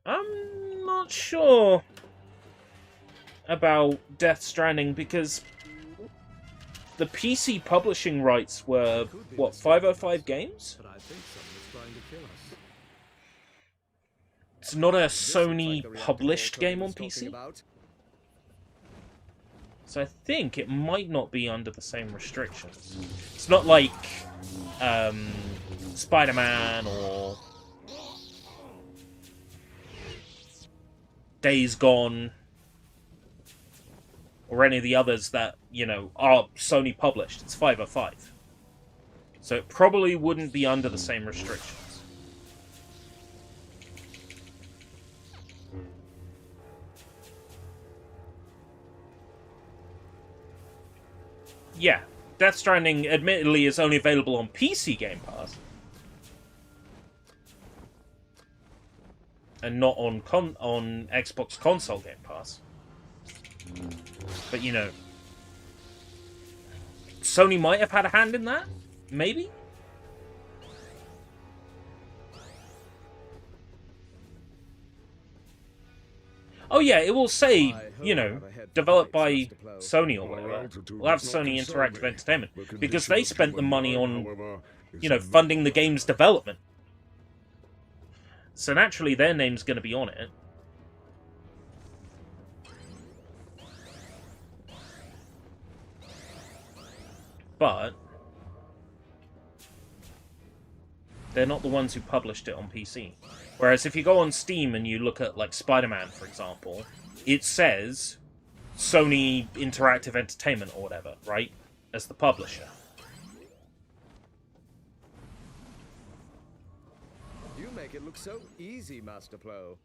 [SPEAKER 1] I'm not sure about Death Stranding because the PC publishing rights were, what, 505 Games?
[SPEAKER 8] But I think someone's trying to kill us.
[SPEAKER 1] It's not a Sony published game on PC? So I think it might not be under the same restrictions. It's not like Spider-Man or Days Gone or any of the others that, you know, are Sony published. It's 505. So it probably wouldn't be under the same restrictions. Yeah, Death Stranding admittedly is only available on PC Game Pass. And not on Xbox console Game Pass. But, you know, Sony might have had a hand in that? Maybe? Oh yeah, it will say, you know, developed by Sony or whatever. We'll have Sony Interactive Entertainment. Because they spent the money on, you know, funding the game's development. So naturally their name's going to be on it. But they're not the ones who published it on PC. Whereas if you go on Steam and you look at, like, Spider-Man, for example, it says Sony Interactive Entertainment or whatever, right? As the publisher.
[SPEAKER 8] You make it look so easy, Master Plo.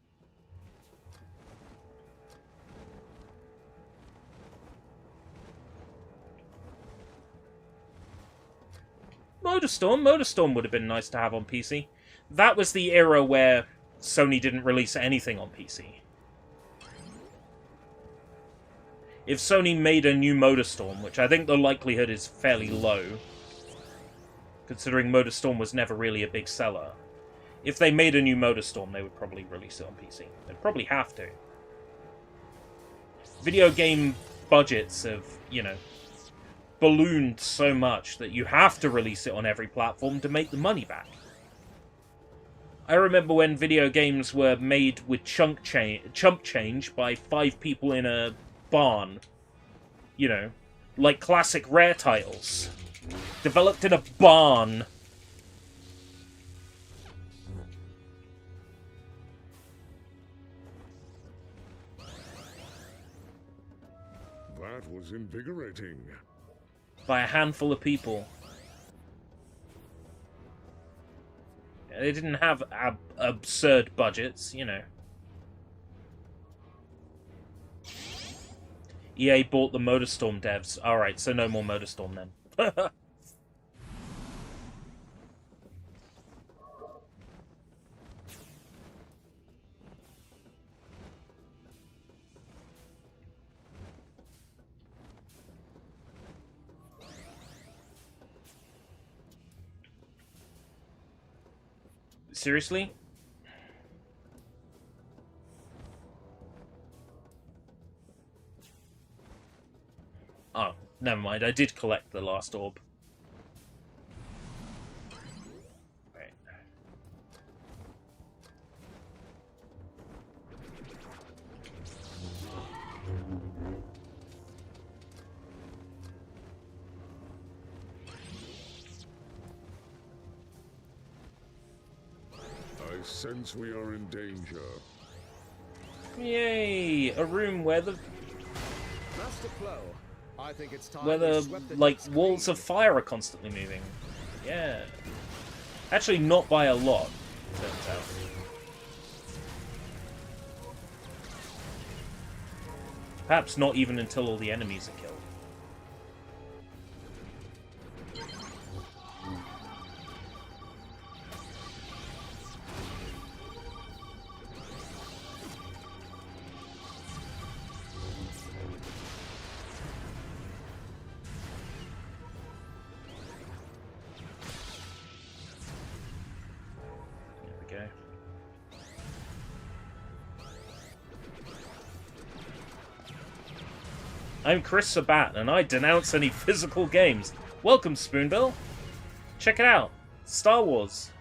[SPEAKER 1] Motorstorm would have been nice to have on PC. That was the era where Sony didn't release anything on PC. If Sony made a new Motorstorm, which I think the likelihood is fairly low, considering Motorstorm was never really a big seller, if they made a new Motorstorm, they would probably release it on PC. They'd probably have to. Video game budgets have, you know, ballooned so much that you have to release it on every platform to make the money back. I remember when video games were made with chump change by 5 people in a barn. You know, like classic Rare titles. Developed in a barn.
[SPEAKER 7] That was invigorating.
[SPEAKER 1] By a handful of people. They didn't have absurd budgets, you know. EA bought the Motorstorm devs. Alright, so no more Motorstorm then. Seriously? Oh, never mind. I did collect the last orb. Right.
[SPEAKER 7] I sense we are in danger.
[SPEAKER 1] Yay! A room where the
[SPEAKER 8] Master Plo, I think it's time
[SPEAKER 1] where
[SPEAKER 8] we
[SPEAKER 1] the
[SPEAKER 8] swept the
[SPEAKER 1] like
[SPEAKER 8] decks
[SPEAKER 1] walls
[SPEAKER 8] clean.
[SPEAKER 1] of fire are constantly moving. Yeah. Actually, not by a lot, turns out. Perhaps not even until all the enemies are killed. There we go. I'm Chris Sabat, and I denounce any physical games. Welcome, Spoonbill. Check it out. Star Wars.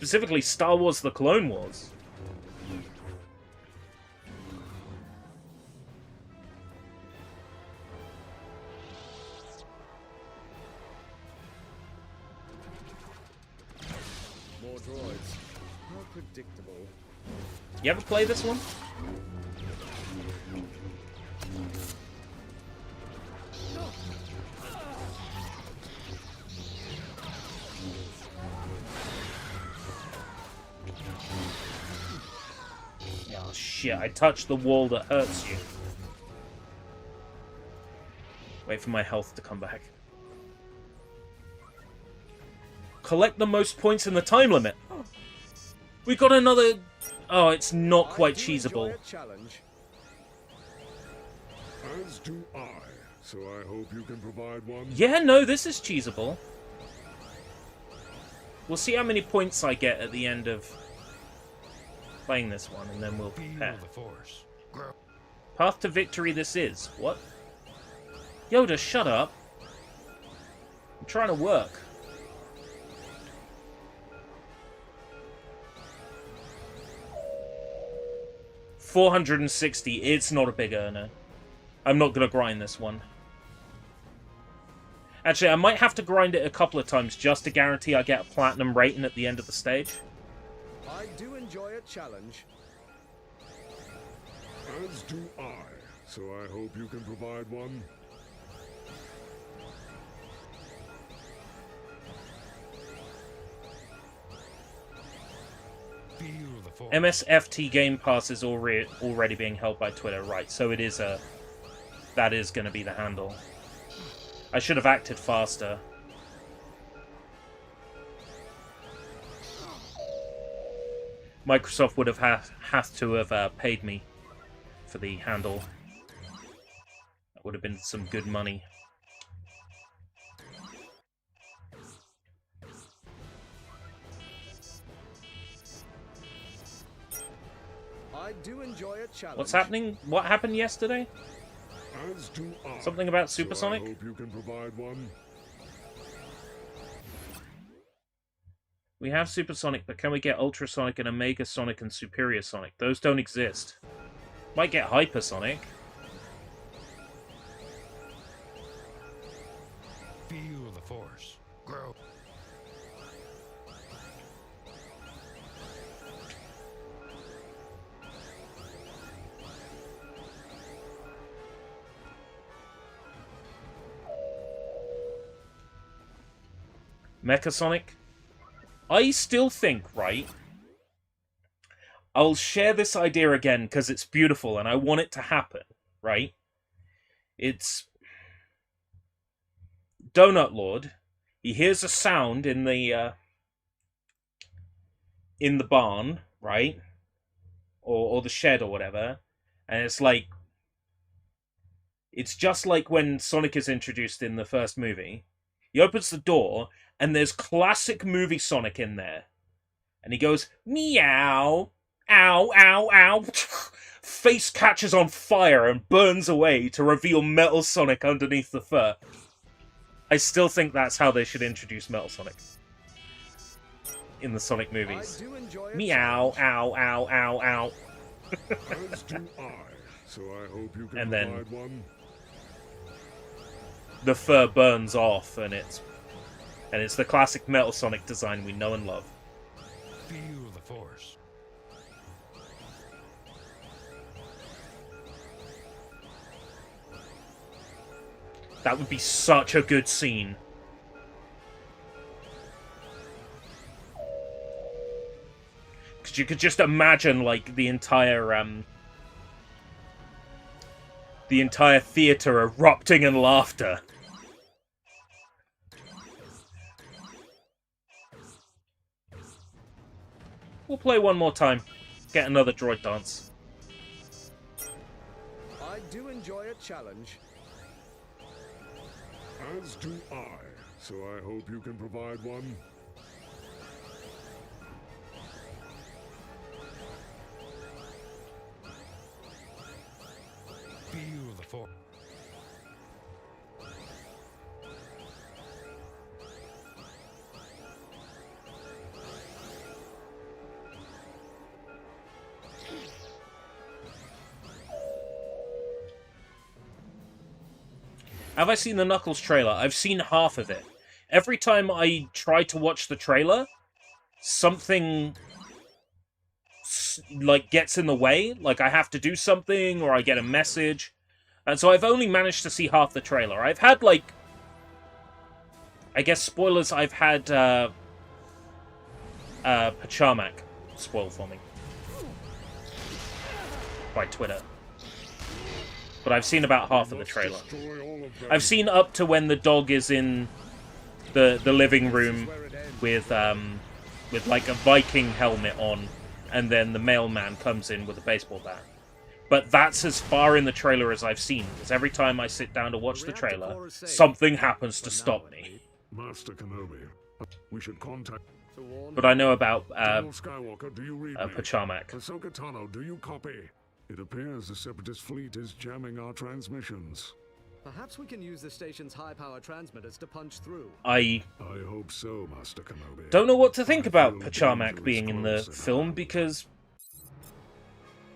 [SPEAKER 1] Specifically, Star Wars The Clone Wars.
[SPEAKER 8] More droids. How predictable.
[SPEAKER 1] You ever play this one? Oh shit, I touched the wall that hurts you. Wait for my health to come back. Collect the most points in the time limit. We got another... Oh, it's not quite cheesable.
[SPEAKER 7] As do I, so I hope you can provide one.
[SPEAKER 1] Yeah, no, this is cheesable. We'll see how many points I get at the end of playing this one, and then we'll compare. Path to victory this is. What? Yoda, shut up. I'm trying to work. $460. It's not a big earner. I'm not going to grind this one. Actually, I might have to grind it a couple of times just to guarantee I get a platinum rating at the end of the stage.
[SPEAKER 8] I do enjoy a challenge.
[SPEAKER 7] As do I, so I hope you can provide one.
[SPEAKER 1] MSFT Game Pass is already being held by Twitter, right? So it is a... That is going to be the handle. I should have acted faster. Microsoft would have have to have paid me for the handle. That would have been some good money.
[SPEAKER 8] I do enjoy a challenge.
[SPEAKER 1] What's happening? What happened yesterday?
[SPEAKER 7] As do I.
[SPEAKER 1] Something about Supersonic?
[SPEAKER 7] So I hope you can provide one.
[SPEAKER 1] We have Supersonic, but can we get Ultrasonic and Omega Sonic and Superior Sonic? Those don't exist. Might get Hypersonic.
[SPEAKER 5] Feel the force. Grow.
[SPEAKER 1] Mechasonic? I still think, right? I'll share this idea again because it's beautiful and I want it to happen, right? It's Donut Lord. He hears a sound in the barn, right? Or the shed or whatever, and it's like it's just like when Sonic is introduced in the first movie. He opens the door and there's classic movie Sonic in there. And he goes, meow, ow, ow, ow. Face catches on fire and burns away to reveal Metal Sonic underneath the fur. I still think that's how they should introduce Metal Sonic in the Sonic movies. Meow, ow, ow, ow, ow.
[SPEAKER 7] As do I, so I hope you can
[SPEAKER 1] And
[SPEAKER 7] provide
[SPEAKER 1] then
[SPEAKER 7] one.
[SPEAKER 1] the fur burns off, and it's the classic Metal Sonic design we know and love.
[SPEAKER 5] Feel the force.
[SPEAKER 1] That would be such a good scene. Because you could just imagine, like, the entire theater erupting in laughter. We'll play one more time. Get another droid dance.
[SPEAKER 8] I do enjoy a challenge.
[SPEAKER 7] As do I, so I hope you can provide one.
[SPEAKER 5] Feel the force.
[SPEAKER 1] Have I seen the Knuckles trailer? I've seen half of it. Every time I try to watch the trailer, something like gets in the way. Like I have to do something, or I get a message, and so I've only managed to see half the trailer. I've had like, I guess spoilers. I've had Pachamak spoil for me by Twitter. But I've seen about half of the trailer. I've seen up to when the dog is in the living room with like a Viking helmet on, and then the mailman comes in with a baseball bat. But that's as far in the trailer as I've seen, because every time I sit down to watch the trailer, something happens to stop me.
[SPEAKER 7] Master Kenobi, we should contact.
[SPEAKER 1] But I know about
[SPEAKER 7] General Skywalker, do you read me?
[SPEAKER 1] Pachamak.
[SPEAKER 7] Ahsoka Tano, do you copy? It appears the Separatist fleet is jamming our transmissions.
[SPEAKER 8] Perhaps we can use the station's high-power transmitters to punch through.
[SPEAKER 1] I
[SPEAKER 7] hope so, Master Kenobi.
[SPEAKER 1] Don't know what to think about Pachamak being in the film, because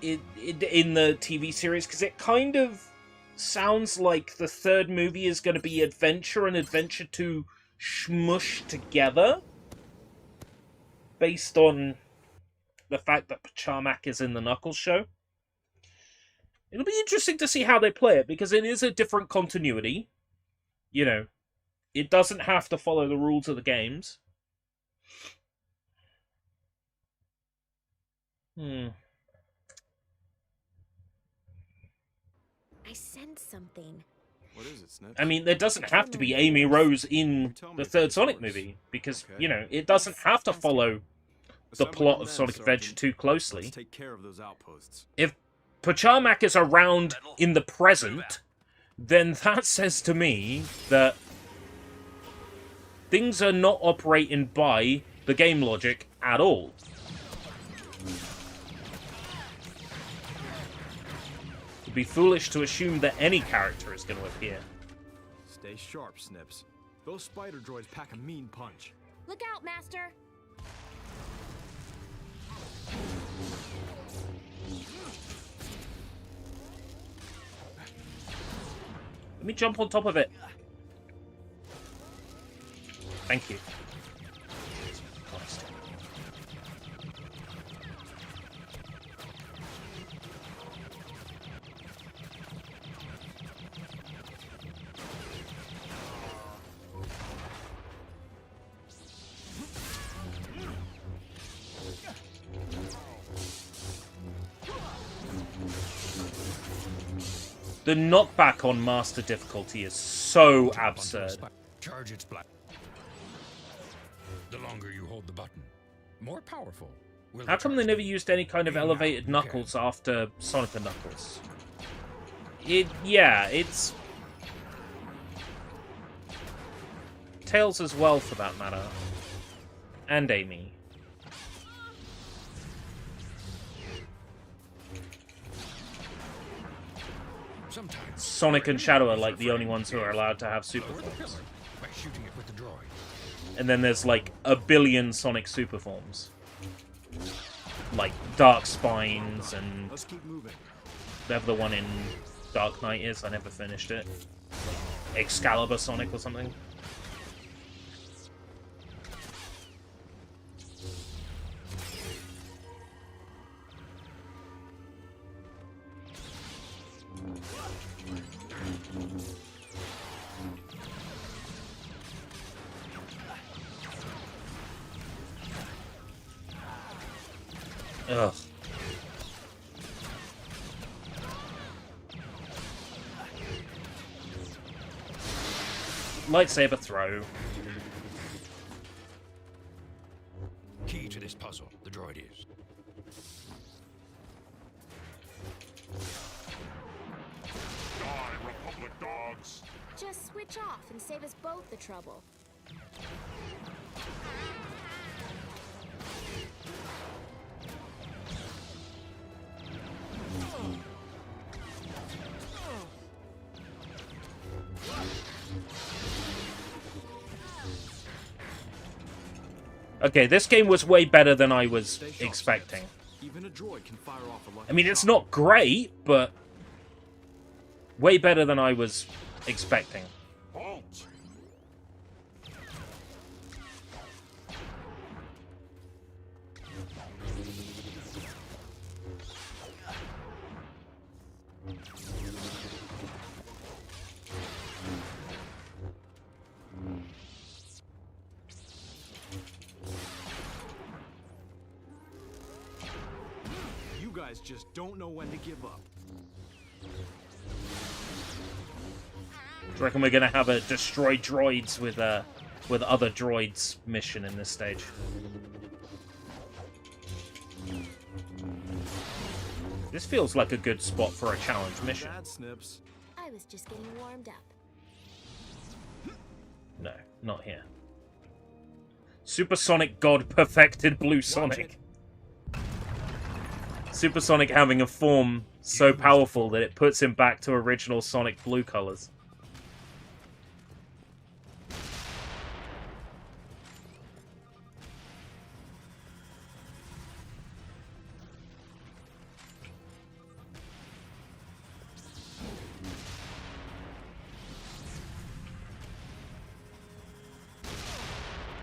[SPEAKER 1] in the TV series, because it kind of sounds like the third movie is going to be Adventure and Adventure 2 smushed together, based on the fact that Pachamak is in the Knuckles show. It'll be interesting to see how they play it, because it is a different continuity. You know, it doesn't have to follow the rules of the games.
[SPEAKER 4] I sense something.
[SPEAKER 2] What is it, Snips?
[SPEAKER 1] I mean, there doesn't have to be Amy Rose in the third Sonic movie, because, you know, it doesn't have to follow the plot of Sonic Adventure 2 closely.
[SPEAKER 2] Let's take care of those outposts.
[SPEAKER 1] If Pachamak is around in the present, then that says to me that things are not operating by the game logic at all. It'd be foolish to assume that any character is going to appear.
[SPEAKER 2] Stay sharp, Snips. Those spider droids pack a mean punch.
[SPEAKER 4] Look out, Master!
[SPEAKER 1] Let me jump on top of it. Thank you. Christ. The knockback on Master difficulty is so absurd.
[SPEAKER 5] Charge its black. The longer you hold the button, more powerful.
[SPEAKER 1] How come they never used any kind of elevated Knuckles after Sonic and Knuckles? Yeah, it's... Tails as well, for that matter. And Amy. Sonic and Shadow are like the only ones who are allowed to have super forms. And then there's like a billion Sonic super forms. Like Dark Spines and whatever the one in Dark Knight is. I never finished it. Like Excalibur Sonic or something. Ugh. Lightsaber throw.
[SPEAKER 5] Key to this puzzle, the droid is.
[SPEAKER 7] Die, Republic dogs!
[SPEAKER 4] Just switch off and save us both the trouble.
[SPEAKER 1] Okay, this game was way better than I was expecting.
[SPEAKER 2] Even a droid can fire off a lucky
[SPEAKER 1] I mean, it's
[SPEAKER 2] shot.
[SPEAKER 1] not great, but way better than I was expecting.
[SPEAKER 7] Halt!
[SPEAKER 2] You guys just don't know when to give up.
[SPEAKER 1] Do you reckon we're gonna have a destroy droids with other droids mission in this stage? This feels like a good spot for a challenge mission.
[SPEAKER 2] Bad Snips.
[SPEAKER 4] I was just getting warmed up.
[SPEAKER 1] No, not here. Supersonic God perfected Blue Sonic. Supersonic having a form so powerful that it puts him back to original Sonic Blue colors.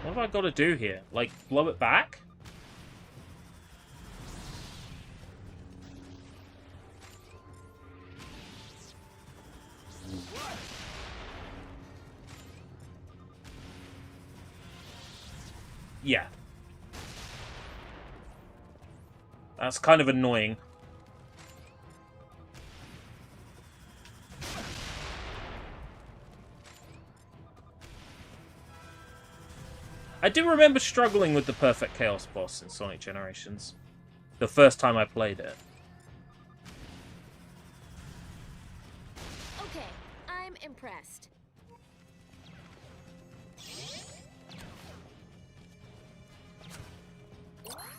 [SPEAKER 1] What have I got to do here? Like, blow it back? Yeah. That's kind of annoying. I do remember struggling with the Perfect Chaos boss in Sonic Generations. The first time I played it.
[SPEAKER 4] Okay, I'm impressed.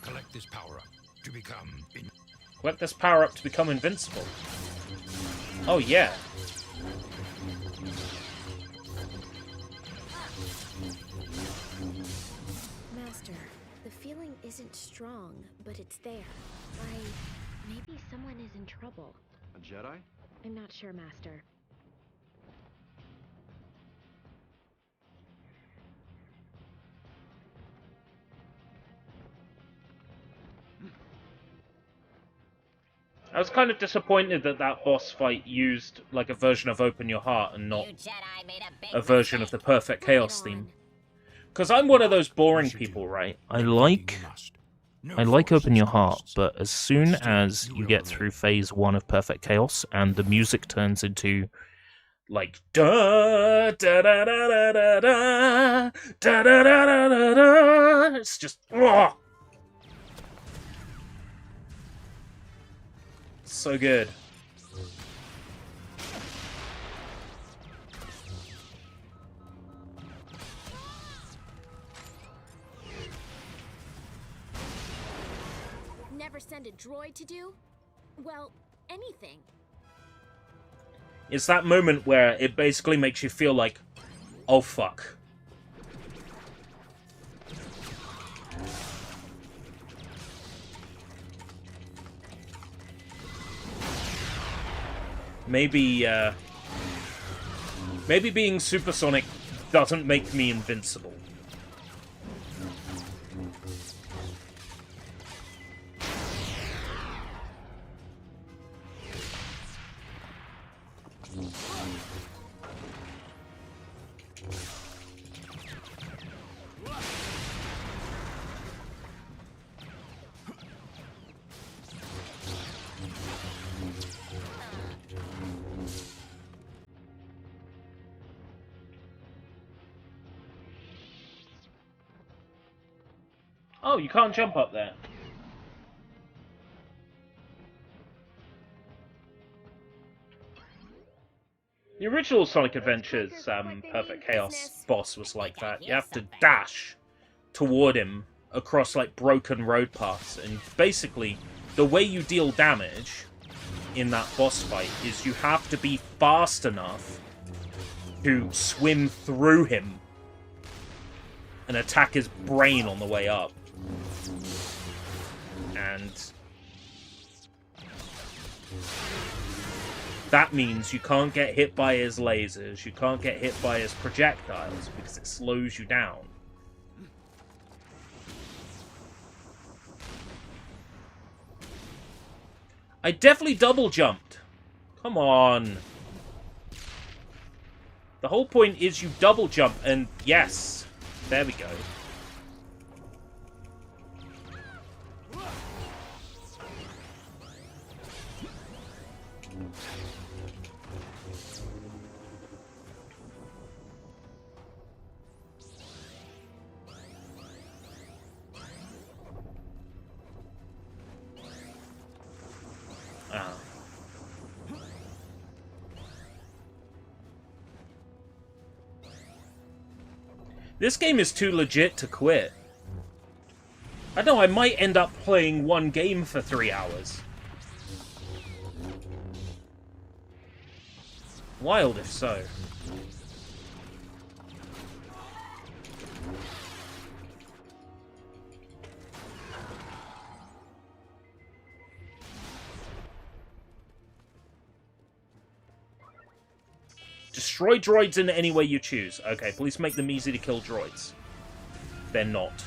[SPEAKER 5] Collect this power up to become.
[SPEAKER 1] Collect this power up to become invincible. Oh yeah.
[SPEAKER 4] Master, the feeling isn't strong, but it's there. Maybe someone is in trouble.
[SPEAKER 2] A Jedi?
[SPEAKER 4] I'm not sure, Master.
[SPEAKER 1] I was kind of disappointed that that boss fight used like a version of Open Your Heart and not
[SPEAKER 6] You Jedi made a big
[SPEAKER 1] a version of the
[SPEAKER 6] mistake.
[SPEAKER 1] Perfect Chaos theme. Because I'm one of those boring people, right? I like Open Your Heart, but as soon as you get through phase 1 of Perfect Chaos and the music turns into like da da da da da da da da da da da da, it's just so good.
[SPEAKER 4] Never send a droid to do? Well, anything.
[SPEAKER 1] It's that moment where it basically makes you feel like, oh fuck. Maybe being supersonic doesn't make me invincible. Oh, you can't jump up there. The original Sonic Adventures Perfect Chaos boss was like that. You have to dash toward him across like broken road paths, and basically the way you deal damage in that boss fight is you have to be fast enough to swim through him and attack his brain on the way up. And that means you can't get hit by his lasers, you can't get hit by his projectiles, because it slows you down. I definitely double jumped. Come on. The whole point is you double jump, and yes, there we go. This game is too legit to quit. I don't know, I might end up playing one game for 3 hours. Wild if so. Destroy droids in any way you choose. Okay, please make them easy to kill droids. They're not.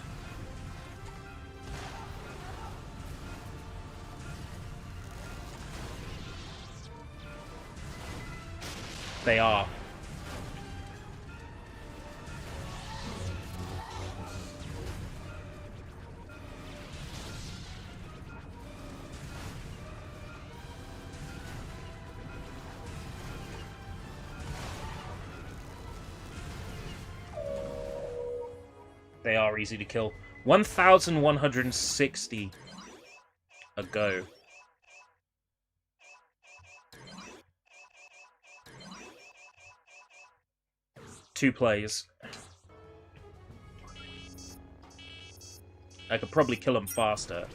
[SPEAKER 1] They are. They are easy to kill. 1,160 a go. Two plays. I could probably kill them faster.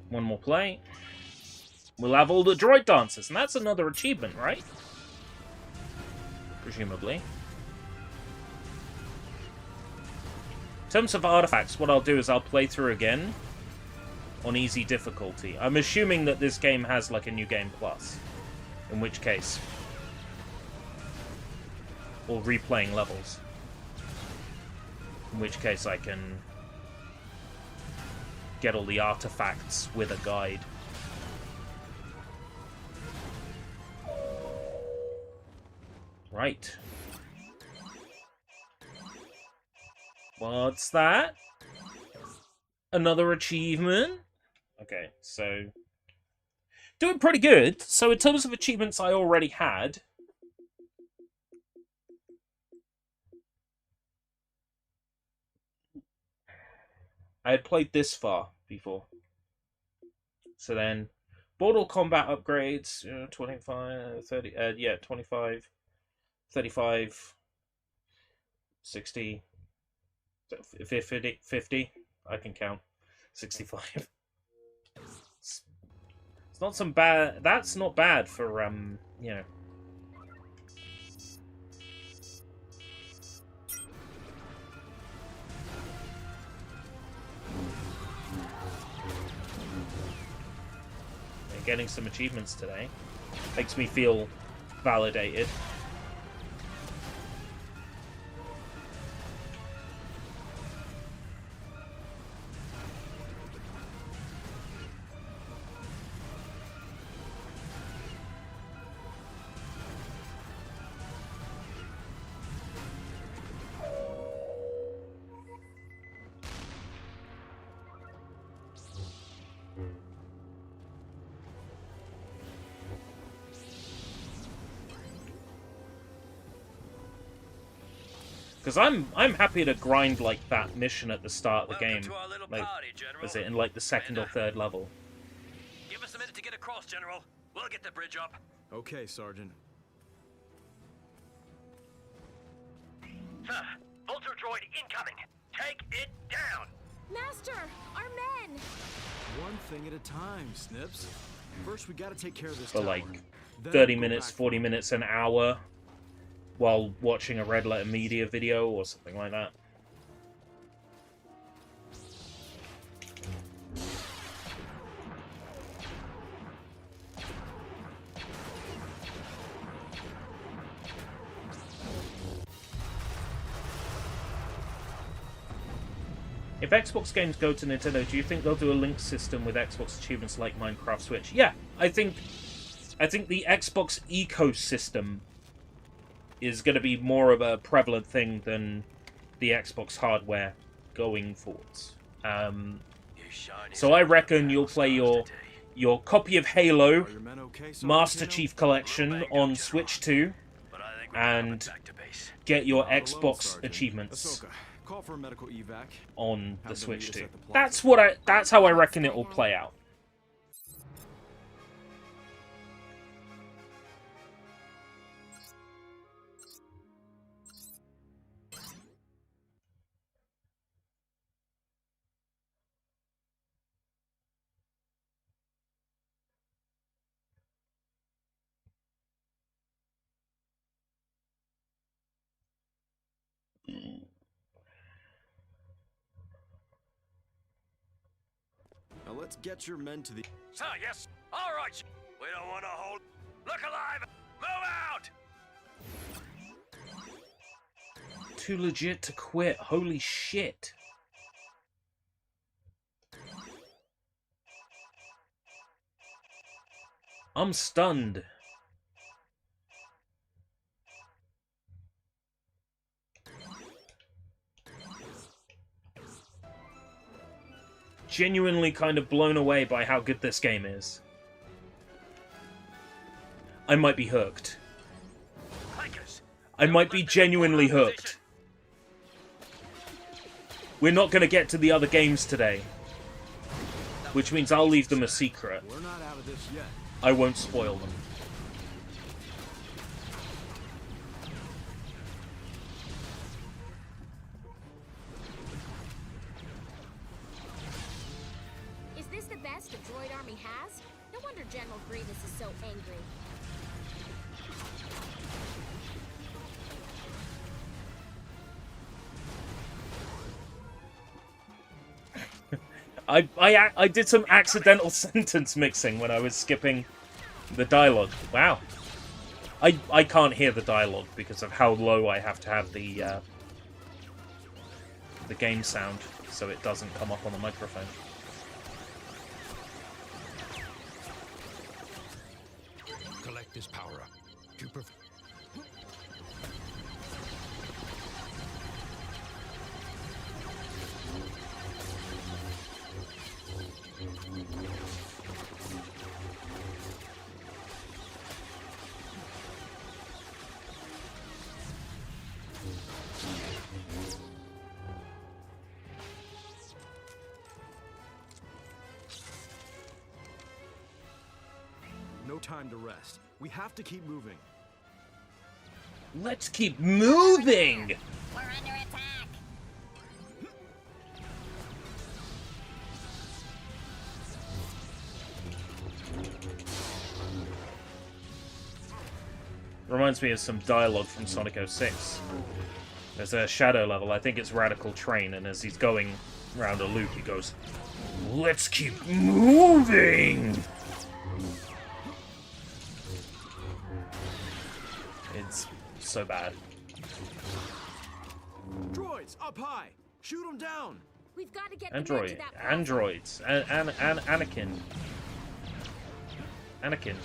[SPEAKER 1] One more play. We'll have all the droid dancers, and that's another achievement, right? Presumably. In terms of artifacts, what I'll do is I'll play through again on easy difficulty. I'm assuming that this game has like a New Game Plus. In which case... or replaying levels. In which case I can... get all the artifacts with a guide. Right. What's that? Another achievement? Okay, so... doing pretty good. So in terms of achievements I already had... I had played this far before. So then, Mortal Kombat upgrades, 25, 30, yeah, 25, 35, 60, 50, I can count, 65. It's not some bad, that's not bad for, you know. Getting some achievements today makes me feel validated. Because I'm happy to grind like that mission at the start of the game. Like, was it in like the second or third level?
[SPEAKER 3] Give us a minute to get across, General. We'll I'll get the bridge up.
[SPEAKER 2] Okay, Sergeant.
[SPEAKER 3] Sir, Vulture droid incoming. Take it down.
[SPEAKER 4] Master, our men!
[SPEAKER 2] One thing at a time, Snips. First, we gotta take care of this
[SPEAKER 1] For
[SPEAKER 2] tower.
[SPEAKER 1] like
[SPEAKER 2] Then
[SPEAKER 1] 30
[SPEAKER 2] go
[SPEAKER 1] minutes,
[SPEAKER 2] back
[SPEAKER 1] 40 minutes, an hour while watching a Red Letter Media video or something like that. If Xbox games go to Nintendo, do you think they'll do a link system with Xbox achievements like Minecraft Switch? Yeah, I think the Xbox ecosystem is going to be more of a prevalent thing than the Xbox hardware going forwards. So I reckon you'll play your copy of Halo
[SPEAKER 2] Are your men okay, Sergeant
[SPEAKER 1] Master
[SPEAKER 2] Kano?
[SPEAKER 1] Chief Collection on Switch 2
[SPEAKER 3] But I think we're gonna
[SPEAKER 1] and
[SPEAKER 3] back to base.
[SPEAKER 1] get your
[SPEAKER 2] Not alone,
[SPEAKER 1] Xbox
[SPEAKER 2] Sergeant.
[SPEAKER 1] achievements
[SPEAKER 2] Ahsoka, call for a medical evac.
[SPEAKER 1] on the
[SPEAKER 2] Have them
[SPEAKER 1] Switch
[SPEAKER 2] meet us
[SPEAKER 1] 2.
[SPEAKER 2] at the plaza.
[SPEAKER 1] That's how I reckon it will play out.
[SPEAKER 2] Now let's get your men to the...
[SPEAKER 3] Sir, yes. All right. We don't want to hold. Look alive. Move out.
[SPEAKER 1] Too legit to quit. Holy shit. I'm stunned. Genuinely kind of blown away by how good this game is. I might be hooked.
[SPEAKER 3] Clankers.
[SPEAKER 1] I might be genuinely hooked. We're not going to get to the other games today, which means I'll leave them a secret.
[SPEAKER 2] We're not out of this yet.
[SPEAKER 1] I won't spoil them.
[SPEAKER 4] Is this the best the droid army has? No wonder General Grievous is so angry.
[SPEAKER 1] I did some accidental sentence mixing when I was skipping the dialogue. Wow. I can't hear the dialogue because of how low I have to have the game sound, so it doesn't come up on the microphone.
[SPEAKER 5] Collect this power up. To
[SPEAKER 2] No time to rest. We have to keep moving.
[SPEAKER 1] Let's keep moving!
[SPEAKER 6] We're under attack.
[SPEAKER 1] Reminds me of some dialogue from Sonic 06. There's a shadow level, I think it's Radical Train, and as he's going round a loop, he goes, "Let's keep moving!" It's so bad.
[SPEAKER 2] Droids, up high! Shoot them down!
[SPEAKER 4] We've got to get the men to that plaza.
[SPEAKER 1] Androids. Anakin. Anakin.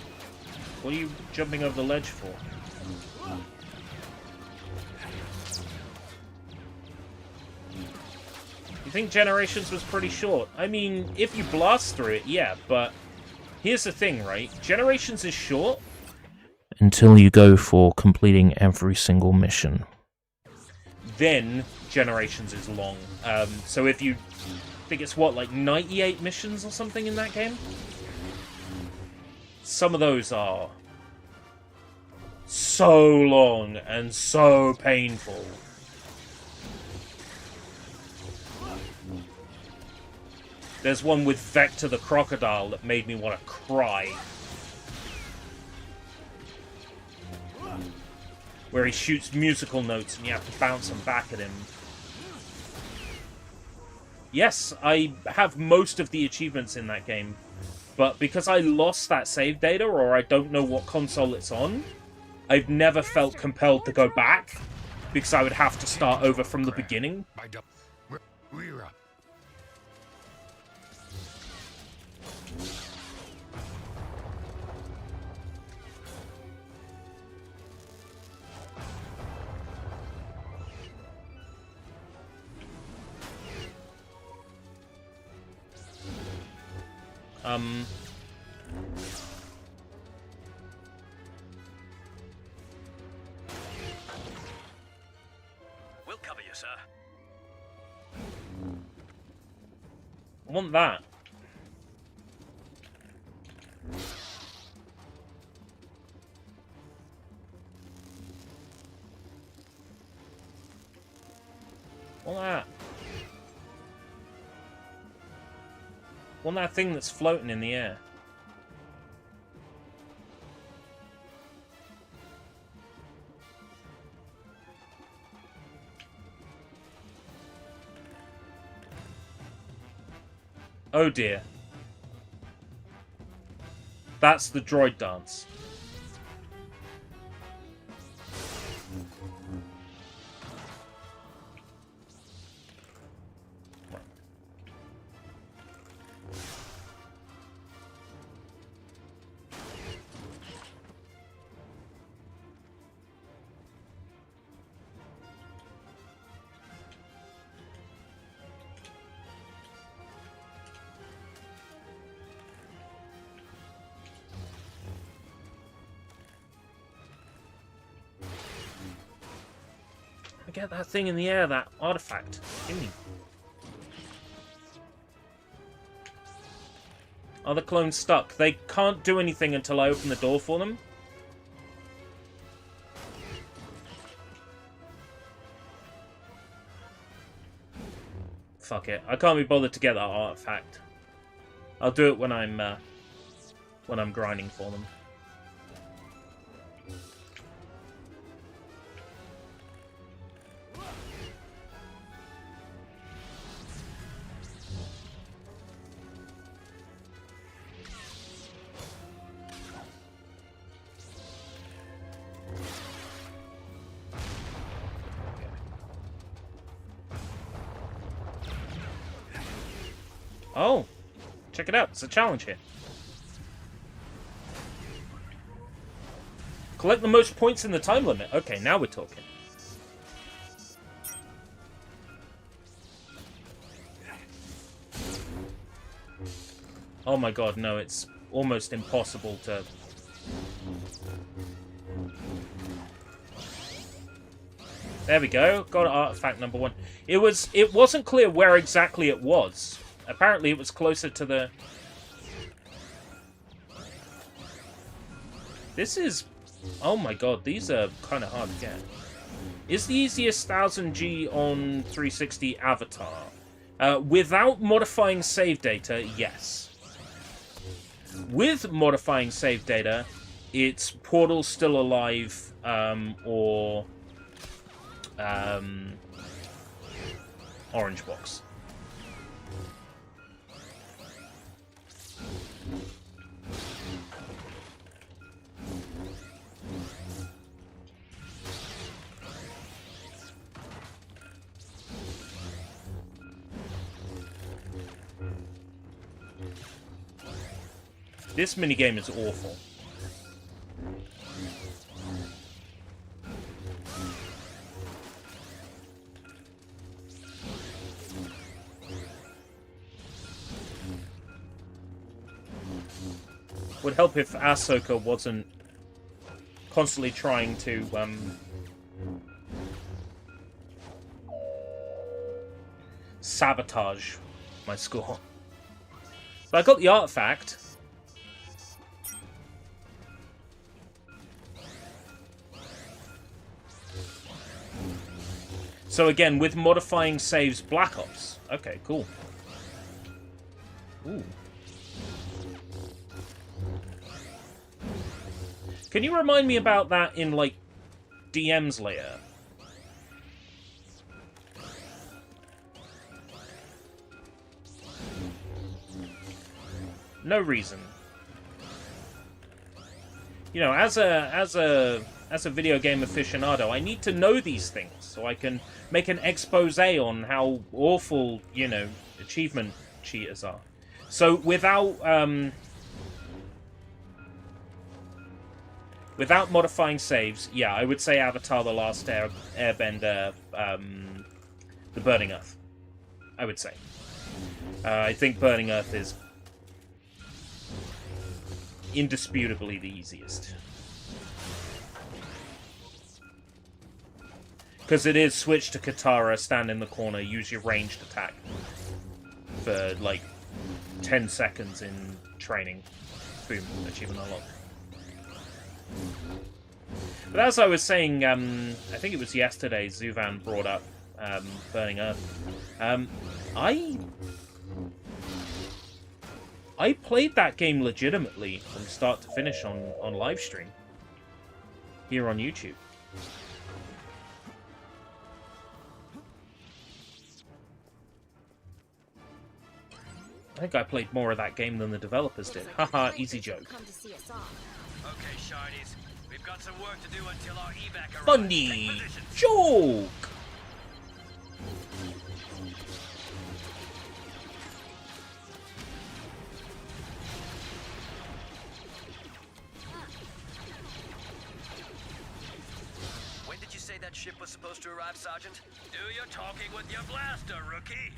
[SPEAKER 1] What are you jumping over the ledge for? You think Generations was pretty short? I mean, if you blast through it, yeah, but here's the thing, right? Generations is short until you go for completing every single mission. Then Generations is long. So if you think it's what, like 98 missions or something in that game? some of those are so long and so painful. There's one with Vector the Crocodile that made me want to cry. Where he shoots musical notes and you have to bounce them back at him. Yes, I have most of the achievements in that game, but because I lost that save data, or I don't know what console it's on, I've never felt compelled to go back, because I would have to start over from the beginning.
[SPEAKER 5] We're up.
[SPEAKER 3] We'll cover you, sir.
[SPEAKER 1] I want that. I want that. I want that thing that's floating in the air. Oh dear. That's the droid dance. Get that thing in the air, that artifact. Give me. Are the clones stuck? They can't do anything until I open the door for them. Fuck it. I can't be bothered to get that artifact. I'll do it when I'm grinding for them. Oh, check it out. It's a challenge here. Collect the most points in the time limit. Okay, now we're talking. Oh my god, no, it's almost impossible to... There we go. Got artifact number 1. It wasn't clear where exactly it was. Apparently it was closer to the... This is... Oh my god, these are kind of hard to get. Is the easiest 1000G on 360 Avatar? Without modifying save data, yes. With modifying save data, it's Portal Still Alive, or... Orange Box. This minigame is awful. Would help if Ahsoka wasn't constantly trying to sabotage my score. But I got the artifact. So again, with modifying saves, Black Ops. Okay, cool. Ooh. Can you remind me about that in, like, DMs later? No reason. You know, as a video game aficionado, I need to know these things so I can make an expose on how awful, you know, achievement cheaters are. So without modifying saves, yeah, I would say Avatar: The Last Airbender, The Burning Earth. I would say. I think Burning Earth is indisputably the easiest. Because it is switch to Katara, stand in the corner, use your ranged attack for like 10 seconds in training. Boom, achievement unlocked. But as I was saying, I think it was yesterday, Zuvan brought up Burning Earth. I played that game legitimately from start to finish on live stream here on YouTube. I think I played more of that game than the developers did. Haha, easy joke.
[SPEAKER 3] Okay, Shardies. We've got some work to do until our evac arrives.
[SPEAKER 1] Funny joke!
[SPEAKER 3] When did you say that ship was supposed to arrive, Sergeant? Do your talking with your blaster, rookie!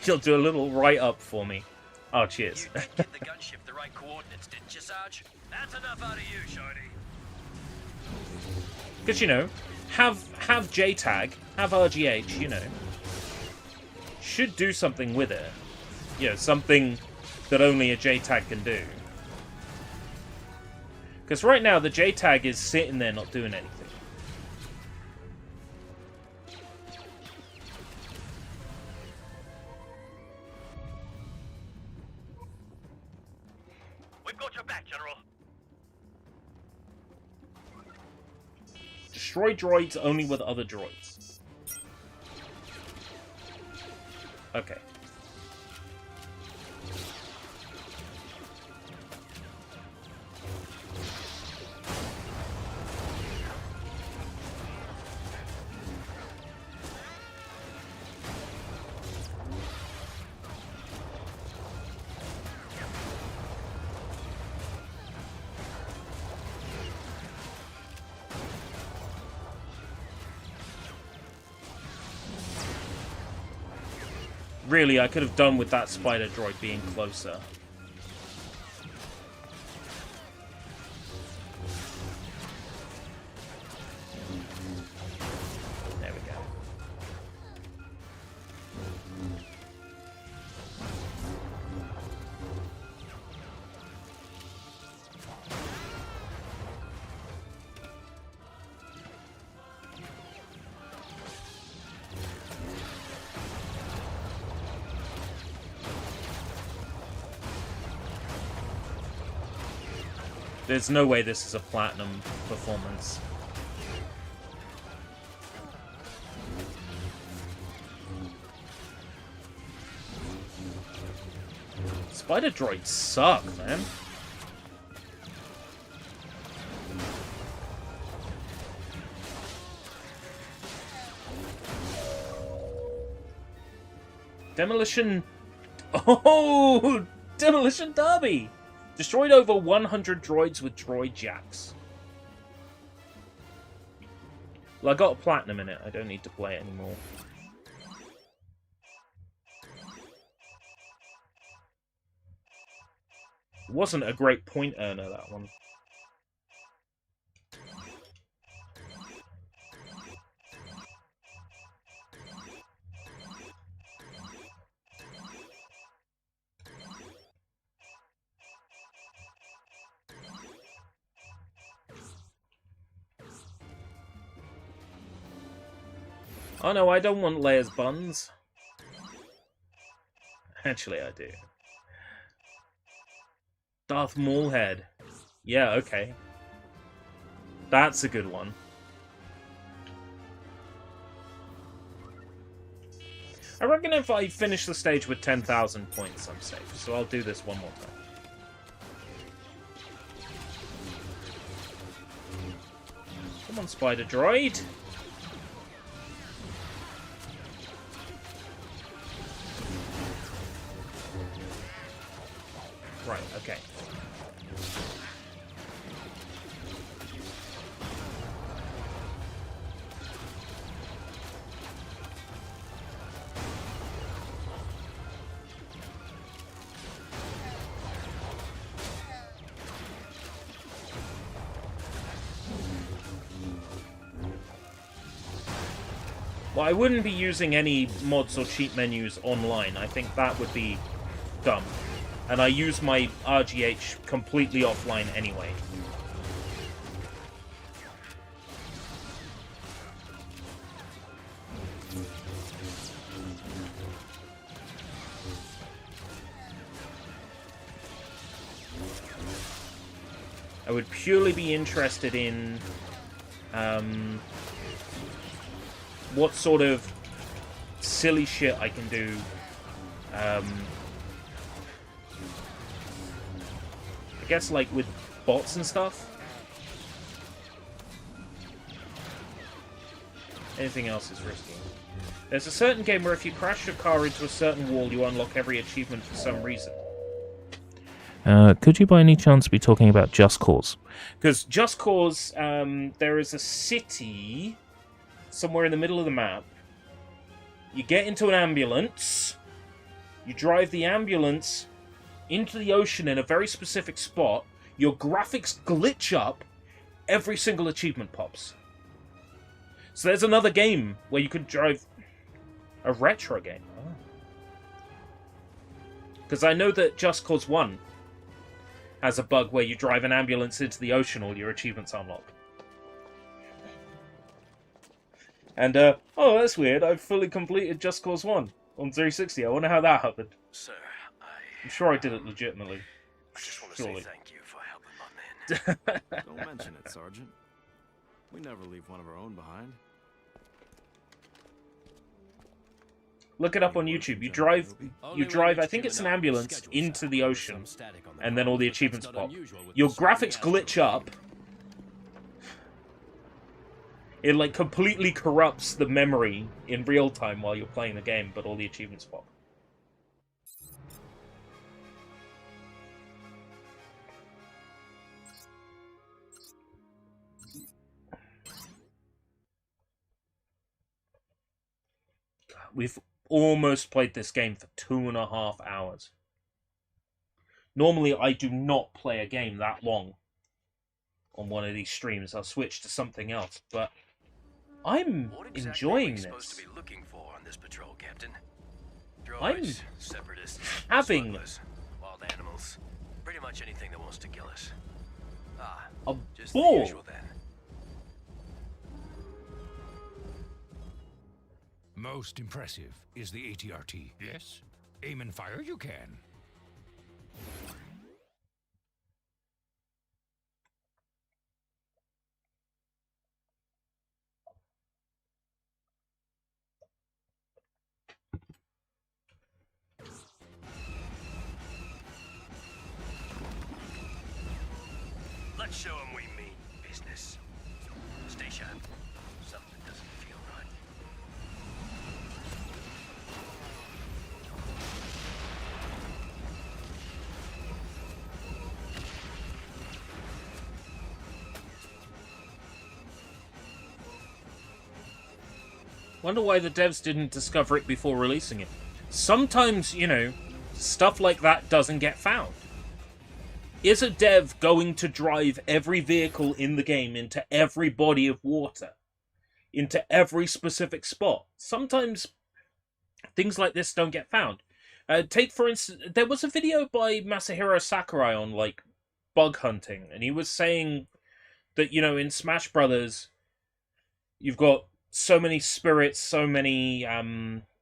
[SPEAKER 1] She'll do a little write-up for me. Oh, cheers.
[SPEAKER 3] You did give the gunship the right coordinates, didn't you, Sarge? That's enough out of you, Shorty.
[SPEAKER 1] Because, you know, have JTAG, have RGH, you know. Should do something with it. You know, something that only a JTAG can do. Because right now, the JTAG is sitting there not doing anything.
[SPEAKER 3] Got your back, General.
[SPEAKER 1] Destroy droids only with other droids. Okay. Really, I could have done with that spider droid being closer. There we go. There's no way this is a platinum performance. Spider droids suck, man. Demolition... Oh! Demolition Derby! Destroyed over 100 droids with droid jacks. Well, I got a platinum in it. I don't need to play it anymore. It wasn't a great point earner, that one. Oh no, I don't want Leia's buns. Actually, I do. Darth Maulhead. Yeah, okay. That's a good one. I reckon if I finish the stage with 10,000 points, I'm safe. So I'll do this one more time. Come on, Spider Droid. Right, okay. Well, I wouldn't be using any mods or cheat menus online. I think that would be dumb. And I use my RGH completely offline anyway. I would purely be interested in what sort of silly shit I can do. I guess, like, with bots and stuff. Anything else is risky. There's a certain game where if you crash your car into a certain wall, you unlock every achievement for some reason. Could you by any chance be talking about Just Cause? Because Just Cause, there is a city somewhere in the middle of the map. You get into an ambulance. You drive the ambulance into the ocean in a very specific spot. Your graphics glitch up. Every single achievement pops. So there's another game where you could drive a retro game. Because I know that Just Cause 1 has a bug where you drive an ambulance into the ocean, all your achievements unlock. And, oh, that's weird. I've fully completed Just Cause 1 on 360. I wonder how that happened.
[SPEAKER 3] Sir,
[SPEAKER 1] I'm sure I did it legitimately.
[SPEAKER 3] I just want to
[SPEAKER 1] Surely.
[SPEAKER 3] say thank you for helping my men.
[SPEAKER 2] Don't mention it, Sergeant. We never leave one of our own behind.
[SPEAKER 1] Look it up on YouTube. You drive, I think it's an ambulance, into the ocean, and then all the achievements pop. Your graphics glitch up. It, like, completely corrupts the memory in real time while you're playing the game, but all the achievements pop. We've almost played this game for 2.5 hours. Normally, I do not play a game that long on one of these streams. I'll switch to something else, but I'm
[SPEAKER 3] What exactly
[SPEAKER 1] enjoying
[SPEAKER 3] are we supposed to
[SPEAKER 1] this.
[SPEAKER 3] be looking for on this patrol, Captain?
[SPEAKER 1] I'm
[SPEAKER 3] Droids, separatists,
[SPEAKER 1] having
[SPEAKER 3] smugglers, wild animals, pretty much anything that wants to kill us. Ah,
[SPEAKER 1] a
[SPEAKER 3] just
[SPEAKER 1] ball.
[SPEAKER 3] the usual then.
[SPEAKER 5] Most impressive is the ATRT. Yes? Aim and fire you can.
[SPEAKER 3] Let's show them we mean business. Stay sharp. Something doesn't feel right.
[SPEAKER 1] Wonder why the devs didn't discover it before releasing it. Sometimes, you know, stuff like that doesn't get found. Is a dev going to drive every vehicle in the game into every body of water? Into every specific spot? Sometimes things like this don't get found. Take, for instance, there was a video by Masahiro Sakurai on, like, bug hunting, and he was saying that, you know, in Smash Brothers, you've got so many spirits, so many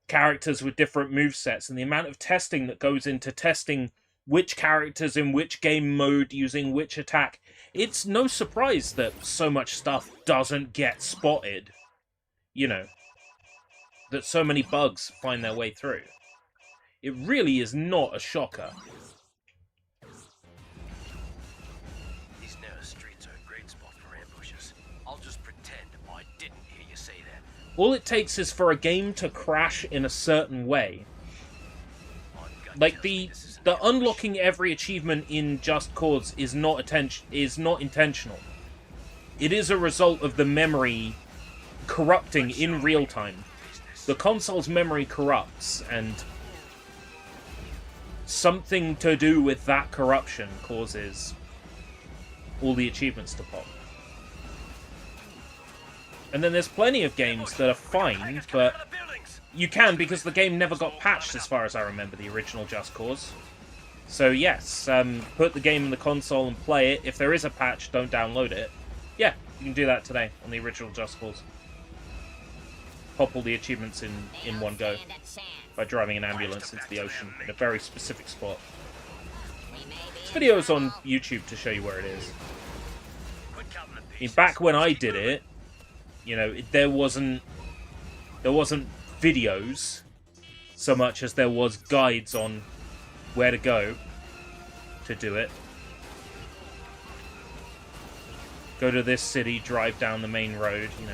[SPEAKER 1] characters with different movesets, and the amount of testing that goes into testing which characters in which game mode using which attack, it's no surprise that so much stuff doesn't get spotted. You know, that so many bugs find their way through. It really is not a shocker.
[SPEAKER 3] These narrow streets are a great spot for ambushes. I'll just pretend I didn't hear you say that.
[SPEAKER 1] All it takes is for a game to crash in a certain way. Like the unlocking every achievement in Just Cause is not intentional. It is a result of the memory corrupting in real time. The console's memory corrupts, and something to do with that corruption causes all the achievements to pop. And then there's plenty of games that are fine, but you can, because the game never got patched as far as I remember, the original Just Cause. So yes, put the game in the console and play it. If there is a patch, don't download it. Yeah, you can do that today on the original Just Cause. Pop all the achievements in one go by driving an ambulance into the ocean in a very specific spot. This video is on YouTube to show you where it is. I mean, back when I did it, you know, there wasn't videos so much as there was guides on where to go to do it. Go to this city, drive down the main road, you know.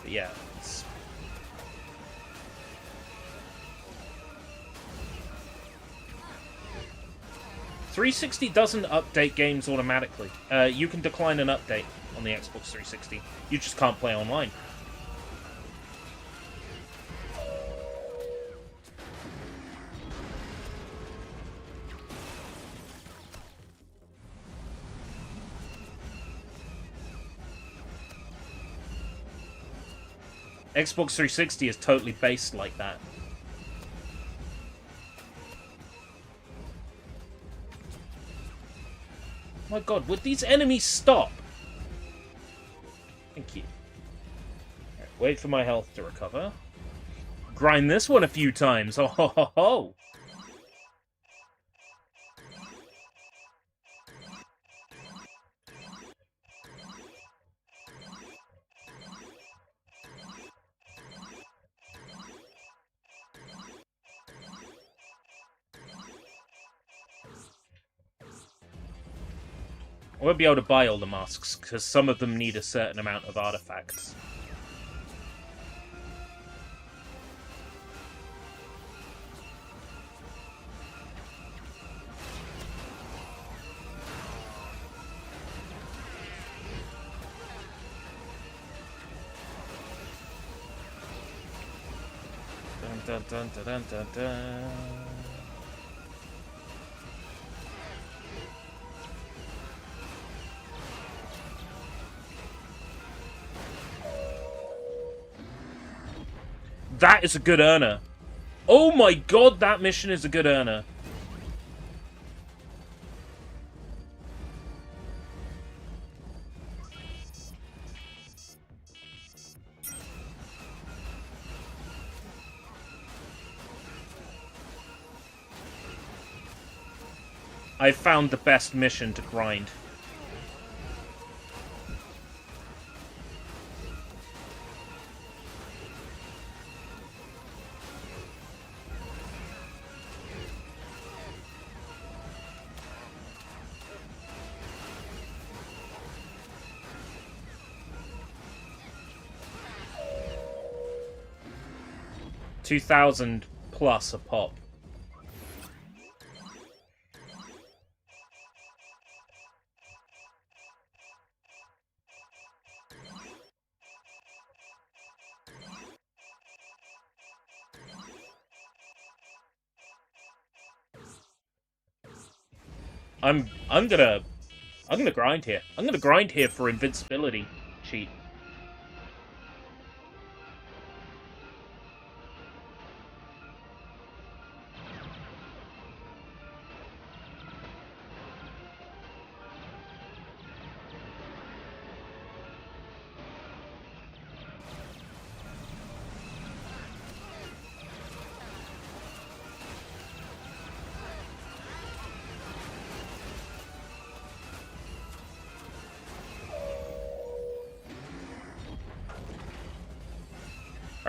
[SPEAKER 1] But yeah, it's... .360 doesn't update games automatically. You can decline an update on the Xbox 360. You just can't play online. Xbox 360 is totally based like that. My god, would these enemies stop? Thank you. Right, wait for my health to recover. Grind this one a few times. Oh ho ho ho! I won't be able to buy all the masks, because some of them need a certain amount of artifacts. Dun dun dun dun dun dun. That is a good earner. Oh my god, that mission is a good earner. I found the best mission to grind. $2,000 plus a pop. I'm gonna grind here. I'm gonna grind here for invincibility cheat.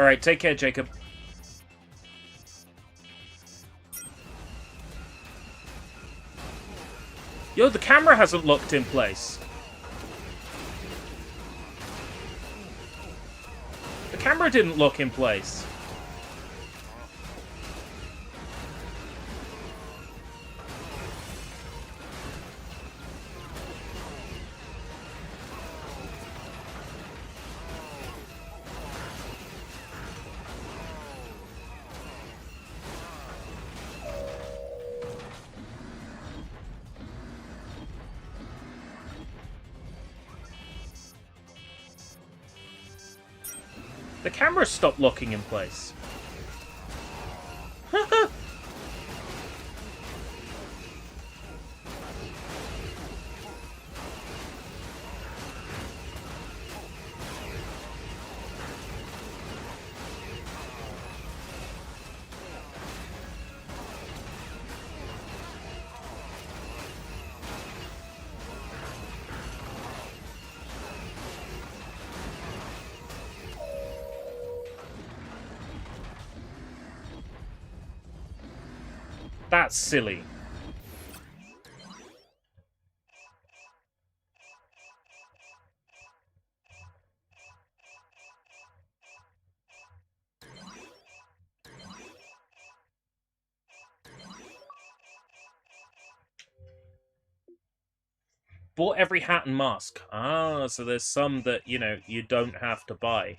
[SPEAKER 1] Alright, take care, Jacob. Yo, the camera hasn't locked in place. The camera didn't lock in place. The camera stopped locking in place. That's silly. Bought every hat and mask. Ah, so there's some that, you know, you don't have to buy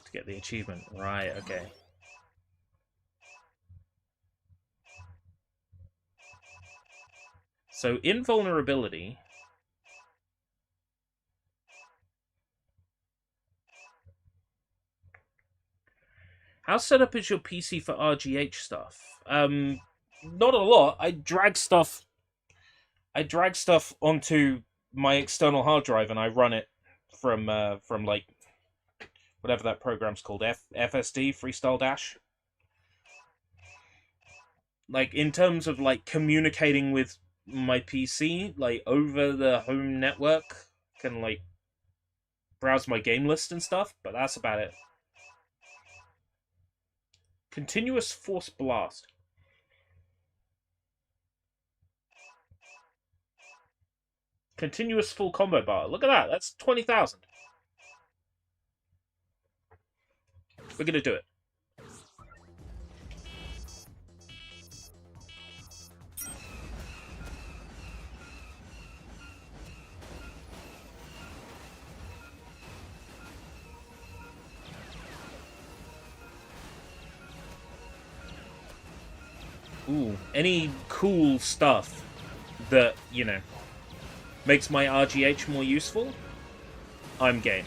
[SPEAKER 1] to get the achievement. Right, okay. So, invulnerability. How set up is your PC for RGH stuff? Not a lot. I drag stuff onto my external hard drive and I run it from like whatever that program's called, FSD, Freestyle Dash. Like, in terms of like communicating with my PC, like over the home network, can like browse my game list and stuff, but that's about it. Continuous Force Blast. Continuous full combo bar. Look at that. That's 20,000. We're gonna do it. Ooh, any cool stuff that, you know, makes my RGH more useful, I'm game.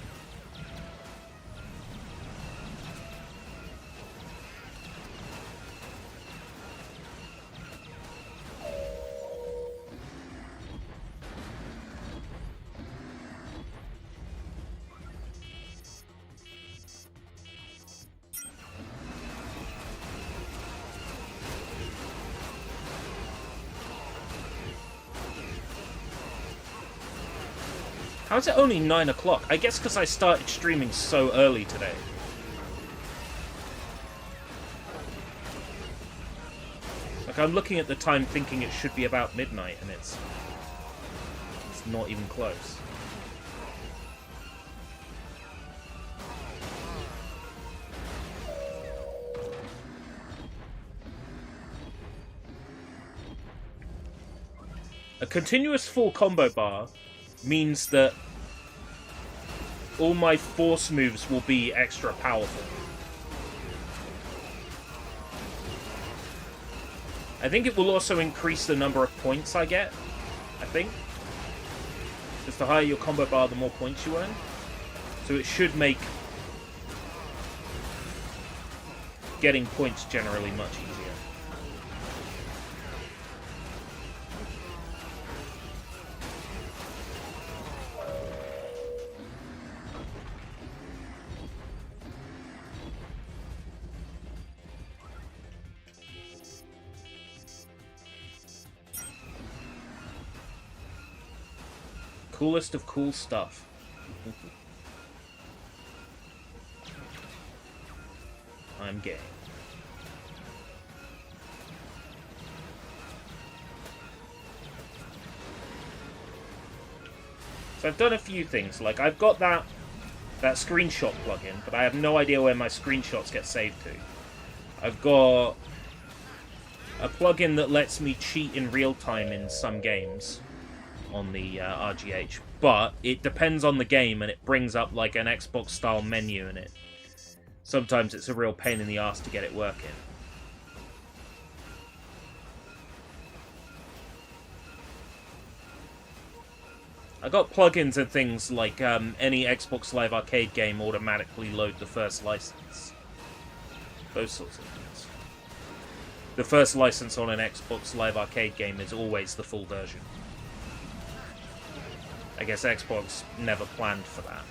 [SPEAKER 1] How's it only 9 o'clock? I guess because I started streaming so early today. Like, I'm looking at the time thinking it should be about midnight, and it's not even close. A continuous full combo bar means that all my force moves will be extra powerful. I think it will also increase the number of points I get, I think. Because the higher your combo bar, the more points you earn. So it should make getting points generally much easier. Coolest of cool stuff. I'm game. So I've done a few things, like I've got that screenshot plugin, but I have no idea where my screenshots get saved to. I've got a plugin that lets me cheat in real time in some games on the RGH, but it depends on the game and it brings up like an Xbox style menu in it. Sometimes it's a real pain in the ass to get it working. I got plugins and things like any Xbox Live Arcade game automatically load the first license. Those sorts of things. The first license on an Xbox Live Arcade game is always the full version. I guess Xbox never planned for that.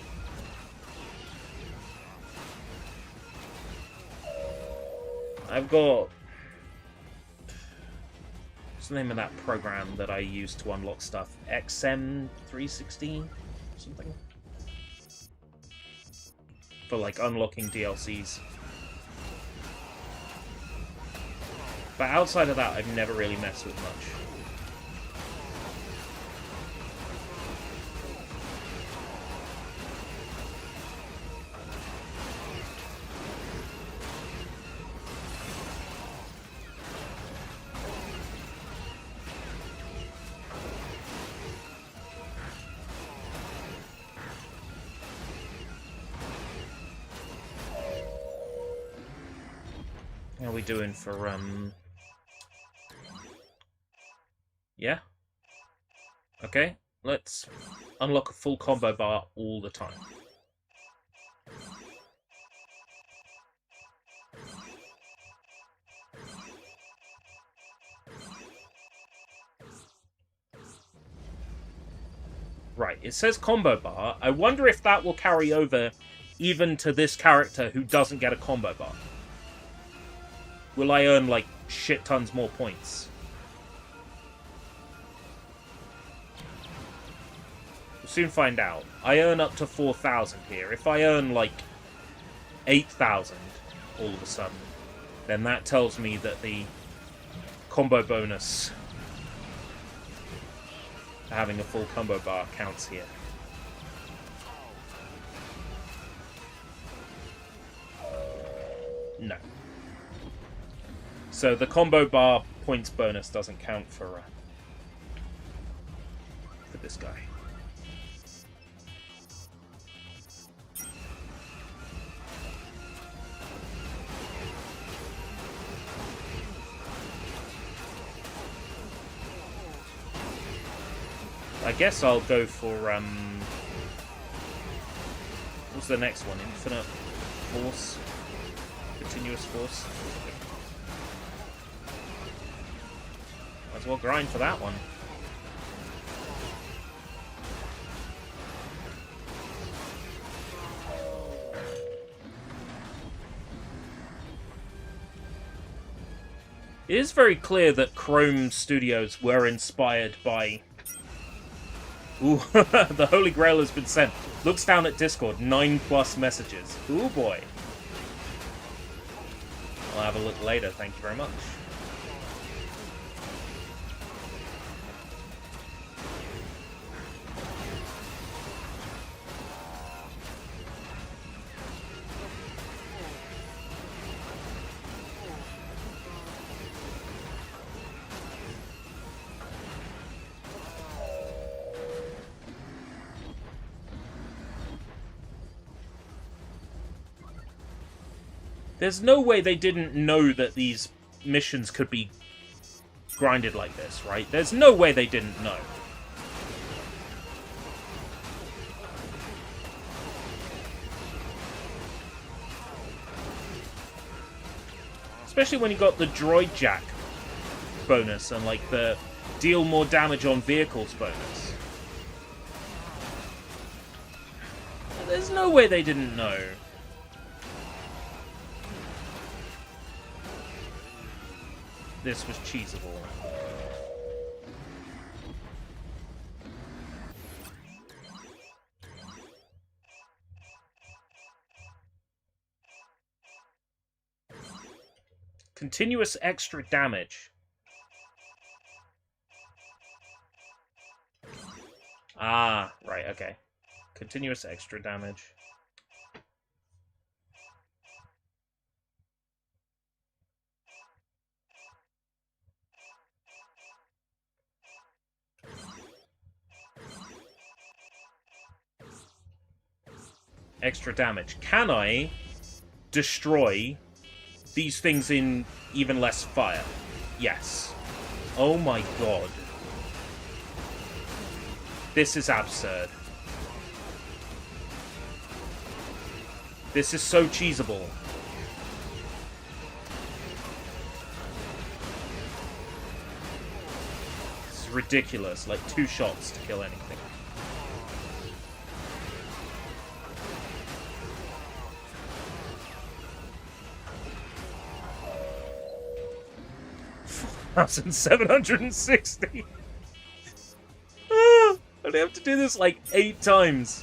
[SPEAKER 1] I've got... what's the name of that program that I use to unlock stuff? XM316? Something? For, like, unlocking DLCs. But outside of that, I've never really messed with much. How are we doing for, yeah? Okay, let's unlock a full combo bar all the time. Right, it says combo bar. I wonder if that will carry over even to this character who doesn't get a combo bar. Will I earn, like, shit tons more points? We'll soon find out. I earn up to 4,000 here. If I earn, like, 8,000 all of a sudden, then that tells me that the combo bonus for having a full combo bar counts here. No. So the combo bar points bonus doesn't count for this guy. I guess I'll go for what's the next one? Infinite Force? Continuous Force? Might as well grind for that one. It is very clear that Chrome Studios were inspired by... Ooh, the Holy Grail has been sent. Looks down at Discord, 9+ messages. Ooh boy. I'll have a look later, thank you very much. There's no way they didn't know that these missions could be grinded like this, right? There's no way they didn't know. Especially when you got the droid jack bonus and like the deal more damage on vehicles bonus. There's no way they didn't know. This was cheesable. Continuous extra damage. Ah, right, okay. Continuous extra damage. Extra damage. Can I destroy these things in even less fire? Yes. Oh my god. This is absurd. This is so cheesable. This is ridiculous. Like 2 shots to kill anything. $1,760. I'd have to do this like 8 times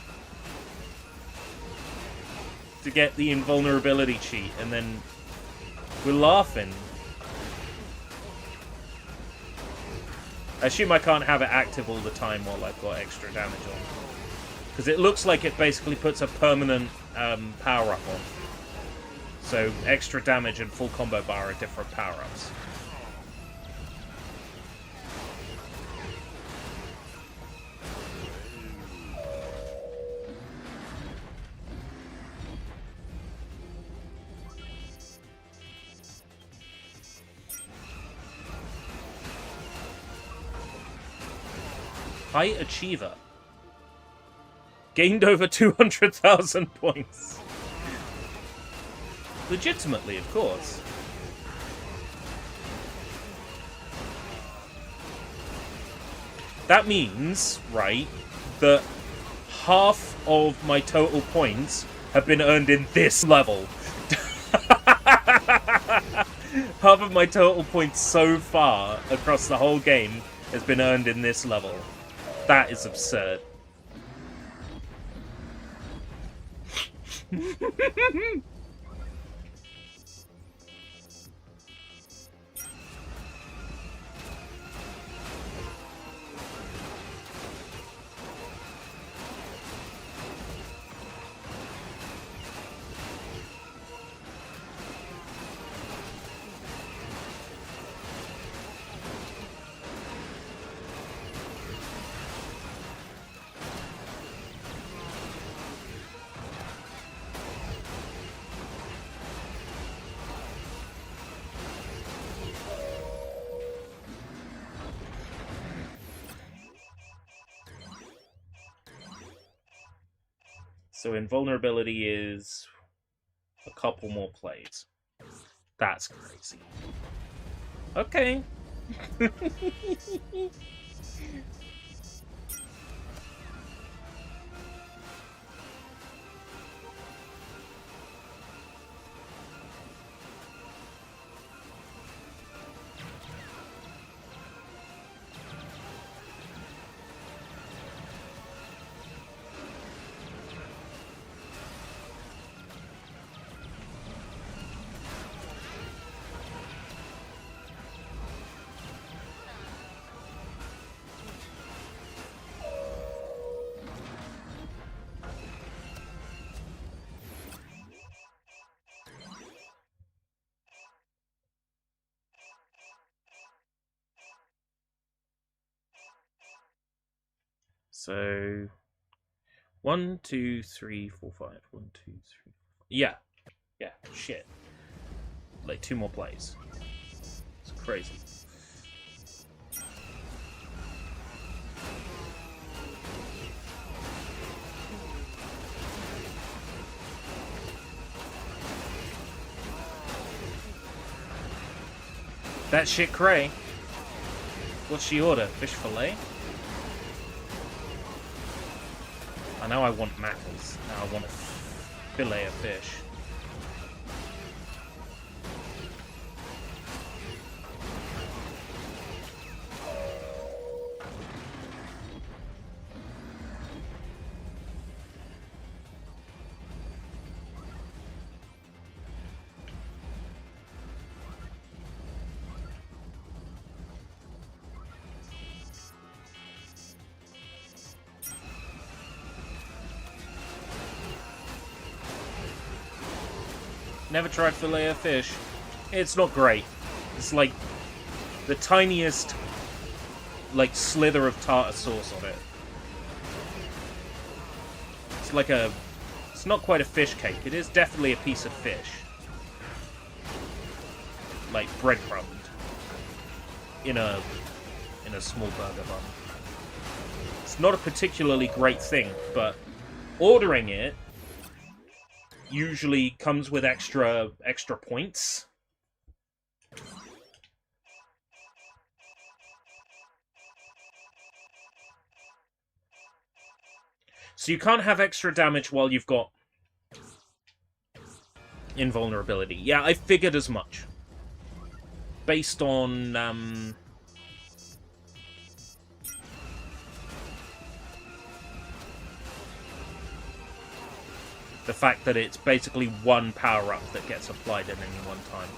[SPEAKER 1] to get the invulnerability cheat, and then we're laughing. I assume I can't have it active all the time while I've got extra damage on, because it looks like it basically puts a permanent power-up on. So extra damage and full combo bar are different power-ups. High Achiever. Gained over 200,000 points. Legitimately, of course. That means, right, that half of my total points have been earned in this level. Half of my total points so far across the whole game has been earned in this level. That is absurd. So invulnerability is a couple more plays. That's crazy. Okay. So 1, 2, 3, 4, 5. 1, 2, 3. Yeah. Yeah, shit. Like 2 more plays. It's crazy. That shit cray. What's she order? Fish fillet? I know I want mackerels. Now I want a fillet of fish. Never tried fillet of fish. It's not great. It's like the tiniest, like, slither of tartar sauce on it. It's like a... It's not quite a fish cake. It is definitely a piece of fish. Like, breadcrumbed. In a small burger bun. It's not a particularly great thing, but ordering it usually comes with extra points. So you can't have extra damage while you've got invulnerability. Yeah, I figured as much. Based on, the fact that it's basically one power-up that gets applied at any one time.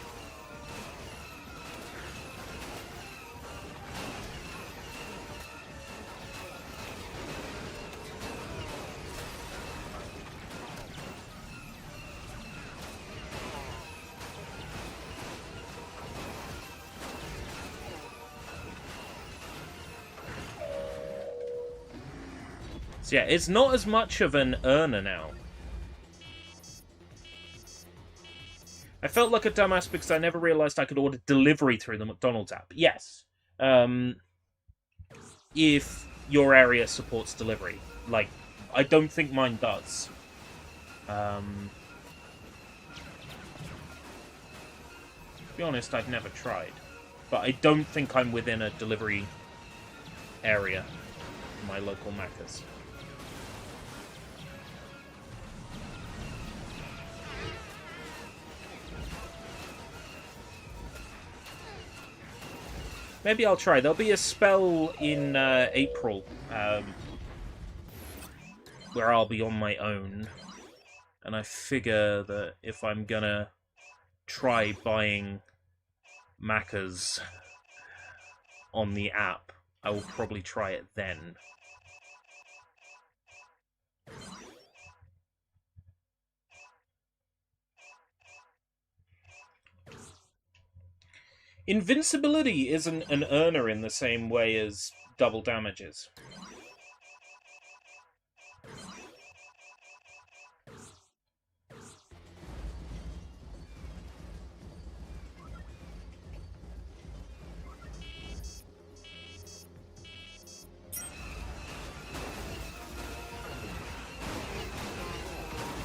[SPEAKER 1] So yeah, it's not as much of an earner now. I felt like a dumbass because I never realized I could order delivery through the McDonald's app. Yes. If your area supports delivery. Like, I don't think mine does. To be honest, I've never tried. But I don't think I'm within a delivery area in my local Macca's. Maybe I'll try. There'll be a spell in April where I'll be on my own. And I figure that if I'm gonna try buying Macca's on the app, I will probably try it then. Invincibility isn't an earner in the same way as double damage is.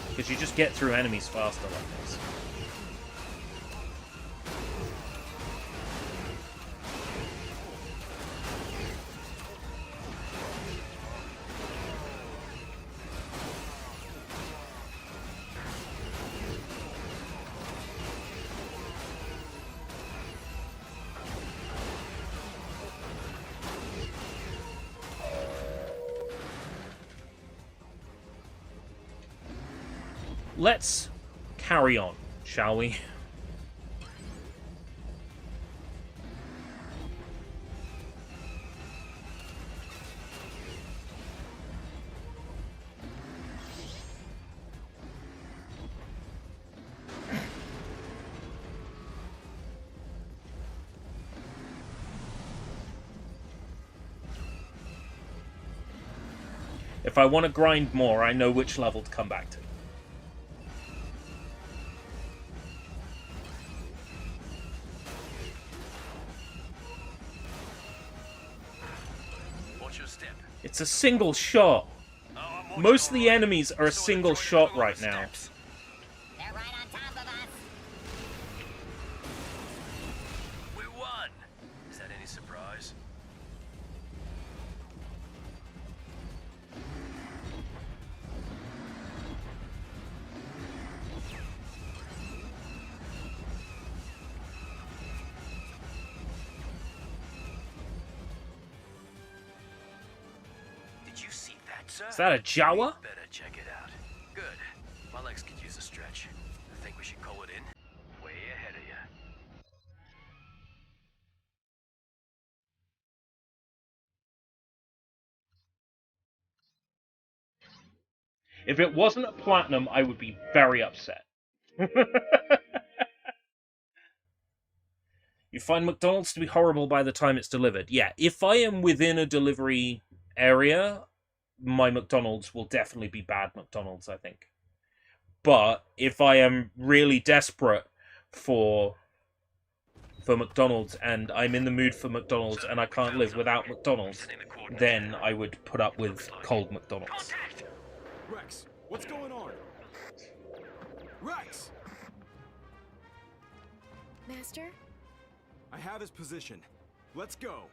[SPEAKER 1] Because you just get through enemies faster like this. Let's carry on, shall we? If I want to grind more, I know which level to come back to. It's a single shot. Most of the enemies are a single shot right now.
[SPEAKER 6] They're right on top of us.
[SPEAKER 3] We won! Is that any surprise? Did you see that, sir?
[SPEAKER 1] Is that a Jawa?
[SPEAKER 3] Better check it out. Good. My legs could use a stretch. I think we should call it in. Way ahead of you.
[SPEAKER 1] If it wasn't a platinum, I would be very upset. You find McDonald's to be horrible by the time it's delivered. Yeah, if I am within a delivery area, my McDonald's will definitely be bad McDonald's, I think. But if I am really desperate for McDonald's and I'm in the mood for McDonald's and I can't live without McDonald's, then I would put up with cold McDonald's.
[SPEAKER 2] Rex, what's going on? Rex!
[SPEAKER 4] Master?
[SPEAKER 2] I have his position. Let's go.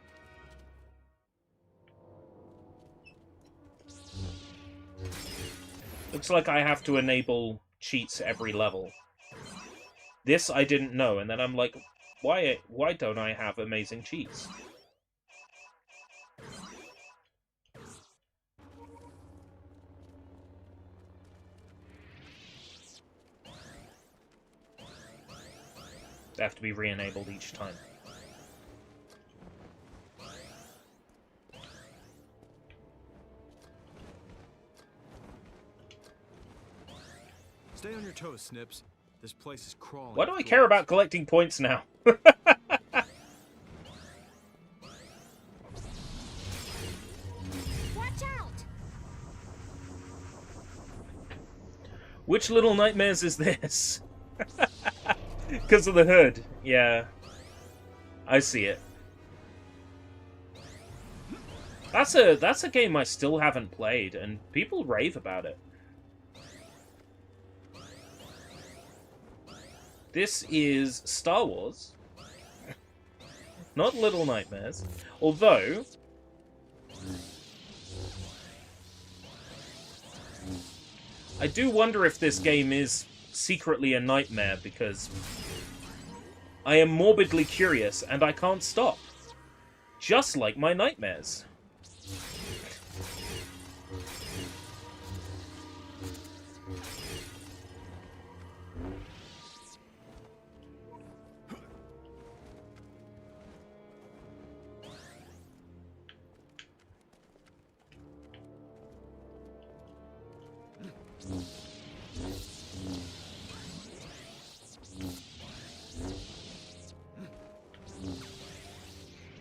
[SPEAKER 1] Looks like I have to enable cheats every level. This I didn't know, and then I'm like, why don't I have amazing cheats? They have to be re-enabled each time.
[SPEAKER 2] Stay on your toes, Snips. This place is crawling.
[SPEAKER 1] Why do I care about collecting points now?
[SPEAKER 4] Watch out!
[SPEAKER 1] Which Little Nightmares is this? Because of the hood. Yeah. I see it. That's a game I still haven't played, and people rave about it. This is Star Wars. Not Little Nightmares. Although... I do wonder if this game is secretly a nightmare, because I am morbidly curious and I can't stop. Just like my nightmares.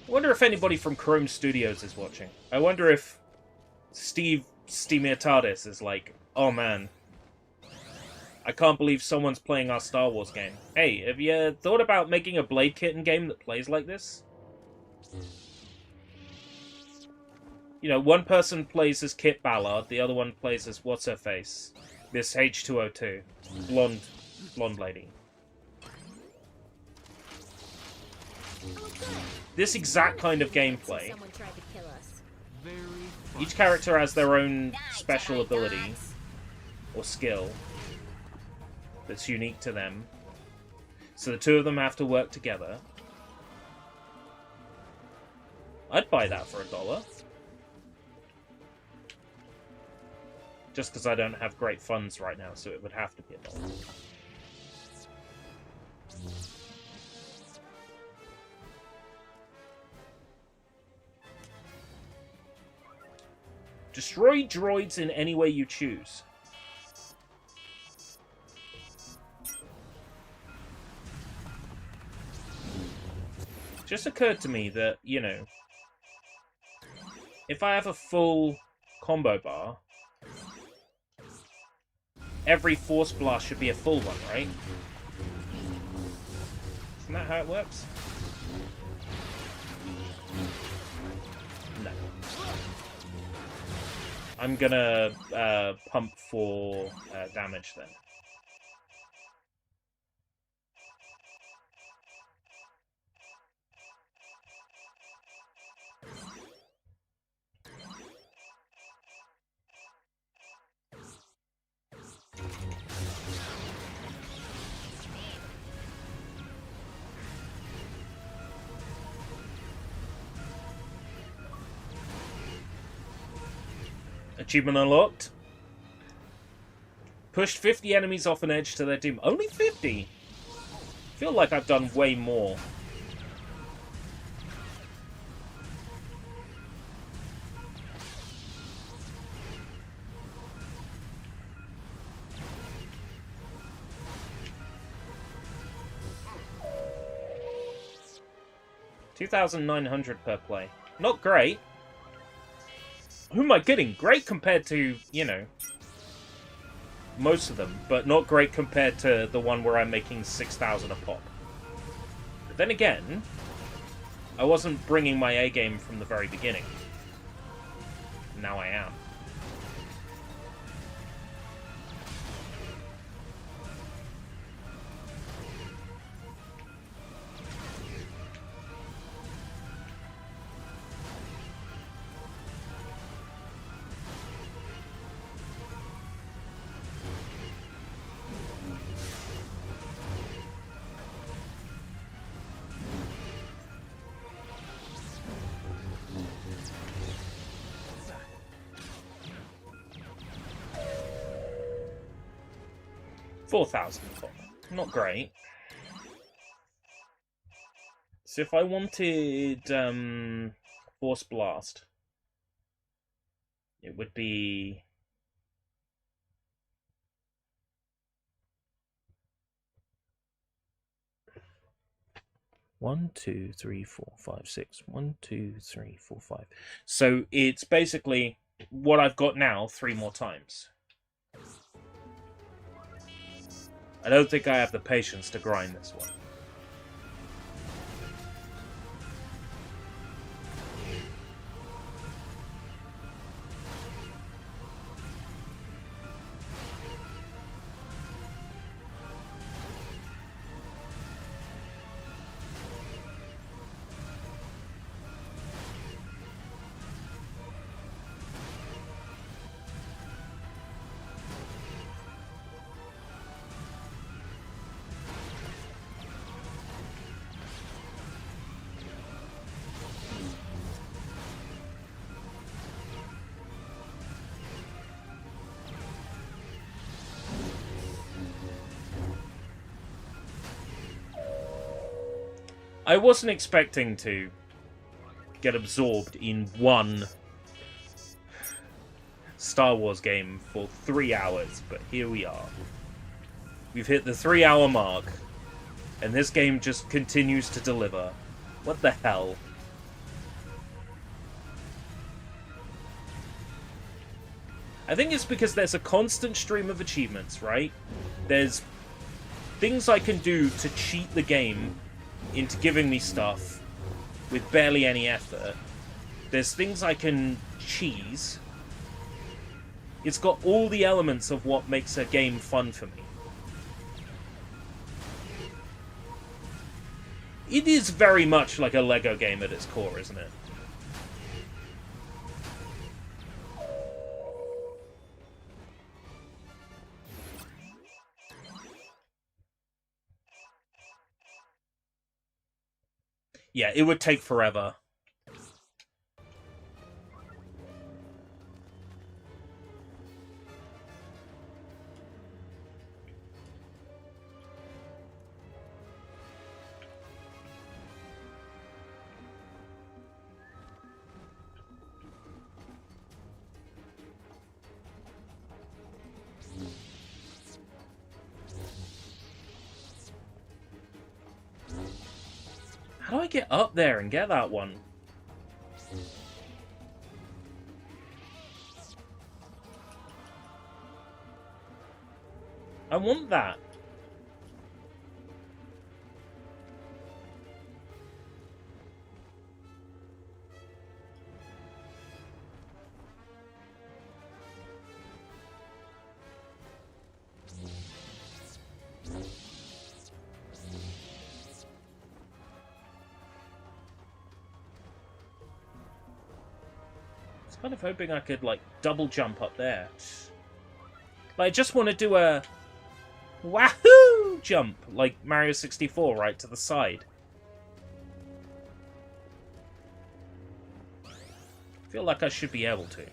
[SPEAKER 1] I wonder if anybody from Chrome Studios is watching. I wonder if Steve Stimiatadis is like, oh man, I can't believe someone's playing our Star Wars game. Hey, have you thought about making a Blade Kitten game that plays like this? You know, one person plays as Kit Ballard, the other one plays as what's-her-face? This H202. Blonde lady. This exact kind of gameplay.
[SPEAKER 4] Someone tried to kill us.
[SPEAKER 1] Each character has their own special ability or skill that's unique to them. So the two of them have to work together. I'd buy that for $1. Just because I don't have great funds right now, so it would have to be $1. Destroy droids in any way you choose. Just occurred to me that, you know, if I have a full combo bar, every Force Blast should be a full one, right? Isn't that how it works? No. I'm gonna pump for damage then. Achievement unlocked. Pushed 50 enemies off an edge to their doom. Only 50? I feel like I've done way more. 2,900 per play. Not great. Who am I kidding? Great compared to, you know, most of them, but not great compared to the one where I'm making 6,000 a pop. But then again, I wasn't bringing my A game from the very beginning. Now I am. $4,000 pop. Not great. So if I wanted Force Blast, it would be... One, two, three, four, five, six. 1, 2, 3, 4, 5. So it's basically what I've got now 3 more times. I don't think I have the patience to grind this one. I wasn't expecting to get absorbed in one Star Wars game for 3 hours, but here we are. We've hit the 3-hour mark, and this game just continues to deliver. What the hell? I think it's because there's a constant stream of achievements, right? There's things I can do to cheat the game into giving me stuff with barely any effort. There's things I can cheese. It's got all the elements of what makes a game fun for me. It is very much like a Lego game at its core, isn't it? Yeah, it would take forever. How do I get up there and get that one? I want that. Kind of hoping I could, like, double jump up there. But I just want to do a wahoo jump, like Mario 64, right to the side. I feel like I should be able to.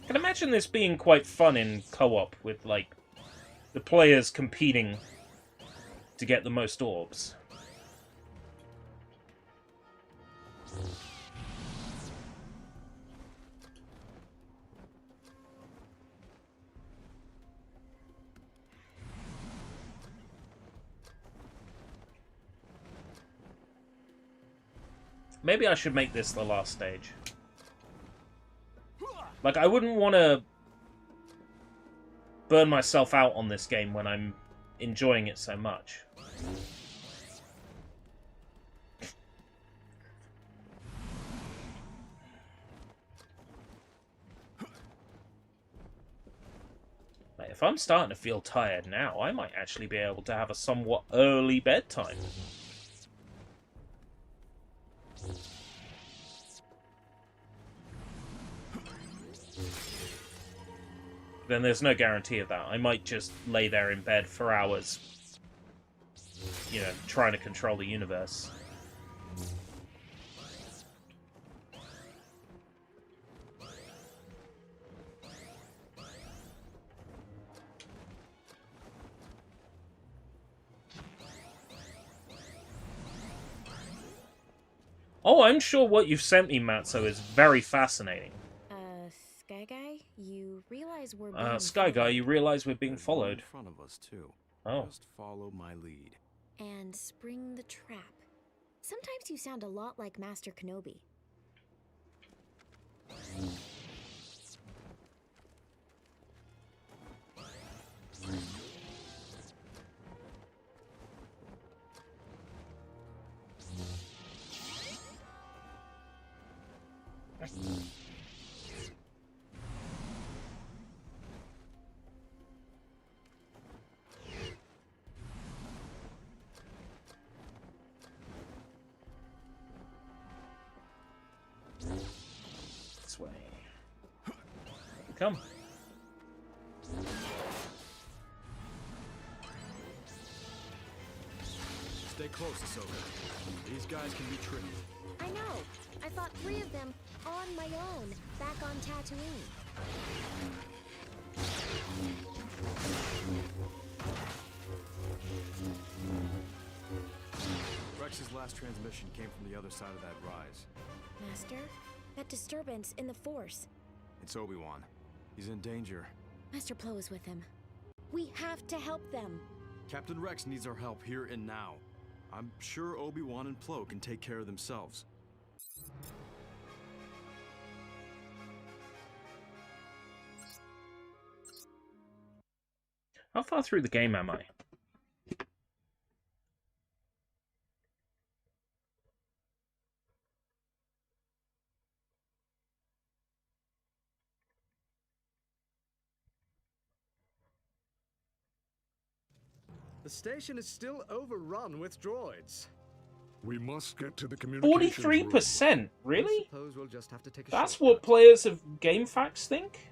[SPEAKER 1] I can imagine this being quite fun in co-op with, like, the players competing to get the most orbs. Maybe I should make this the last stage. Like, I wouldn't want to burn myself out on this game when I'm enjoying it so much. Like, if I'm starting to feel tired now, I might actually be able to have a somewhat early bedtime. Then there's no guarantee of that. I might just lay there in bed for hours, you know, trying to control the universe. Oh, I'm sure what you've sent me, Matzo, is very fascinating.
[SPEAKER 4] Sky Guy, you realize we're being
[SPEAKER 1] Sky Guy, you realize we're being followed.
[SPEAKER 2] In front of us too.
[SPEAKER 1] Oh.
[SPEAKER 2] Just follow my lead.
[SPEAKER 4] And spring the trap. Sometimes you sound a lot like Master Kenobi.
[SPEAKER 1] This way. Come.
[SPEAKER 2] Stay close, Ahsoka. These guys can be tricky.
[SPEAKER 4] I know. I fought 3 of them on my own, back on Tatooine.
[SPEAKER 2] Rex's last transmission came from the other side of that rise.
[SPEAKER 4] Master, that disturbance in the Force.
[SPEAKER 2] It's Obi-Wan. He's in danger.
[SPEAKER 4] Master Plo is with him. We have to help them.
[SPEAKER 2] Captain Rex needs our help here and now. I'm sure Obi-Wan and Plo can take care of themselves.
[SPEAKER 1] How far through the game am I?
[SPEAKER 8] The station is still overrun with droids.
[SPEAKER 7] We must get to the communications room.
[SPEAKER 1] 43%?
[SPEAKER 8] I
[SPEAKER 1] Really?
[SPEAKER 8] suppose we'll just have to take a
[SPEAKER 1] That's
[SPEAKER 8] shortcut.
[SPEAKER 1] what players of GameFAQs think?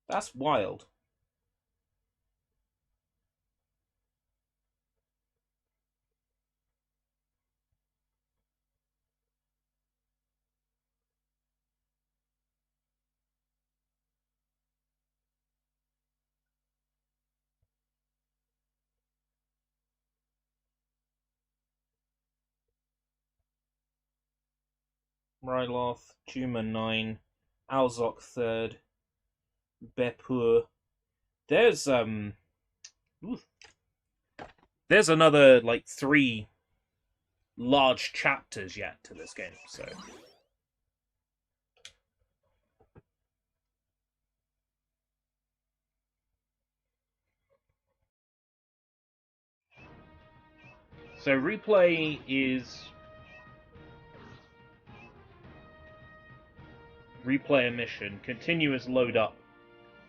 [SPEAKER 1] That's wild. Ryloth, Juma 9, Alzok 3rd, Bepur. There's there's another like 3 large chapters yet to this game, so replay is replay a mission, continue as load up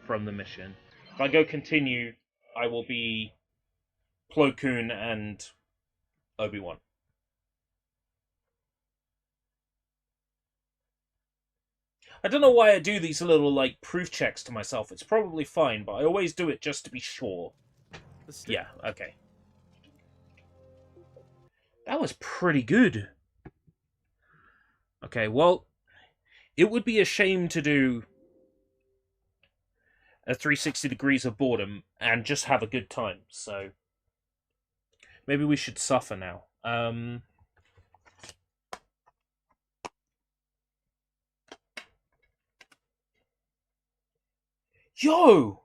[SPEAKER 1] from the mission. If I go continue, I will be Plo Koon and Obi-Wan. I don't know why I do these little, like, proof checks to myself. It's probably fine, but I always do it just to be sure. Yeah, okay. That was pretty good. Okay, well, it would be a shame to do a 360 Degrees of Boredom and just have a good time, so maybe we should suffer now. Yo!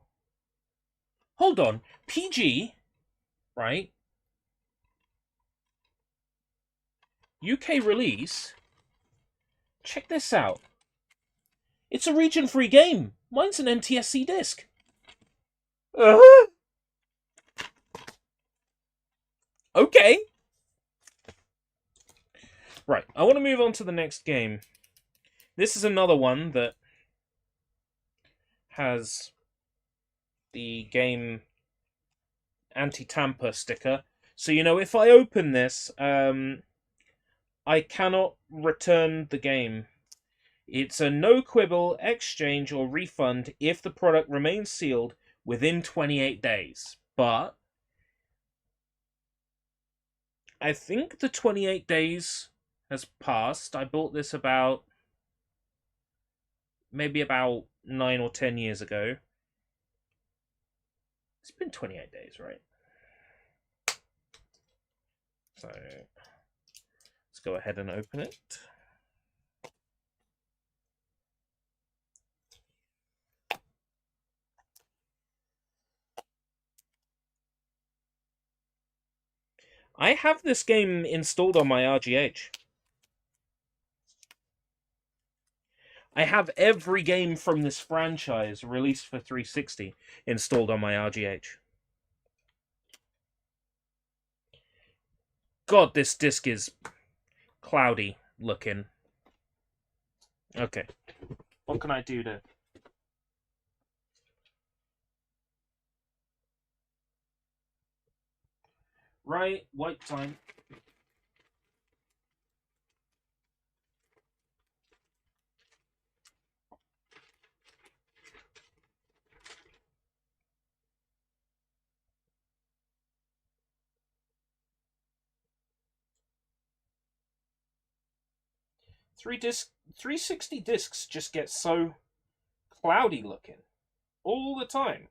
[SPEAKER 1] Hold on. PG, right? UK release. Check this out. It's a region-free game. Mine's an NTSC disc. Okay. Right, I want to move on to the next game. This is another one that has the game anti-tamper sticker. So, you know, if I open this, I cannot return the game. It's a no-quibble exchange or refund if the product remains sealed within 28 days. But I think the 28 days has passed. I bought this maybe about 9 or 10 years ago. It's been 28 days, right? So let's go ahead and open it. I have this game installed on my RGH. I have every game from this franchise released for 360 installed on my RGH. God, this disc is cloudy looking. Okay. What can I do to... Right, wipe time. Three 360 discs just get so cloudy looking all the time.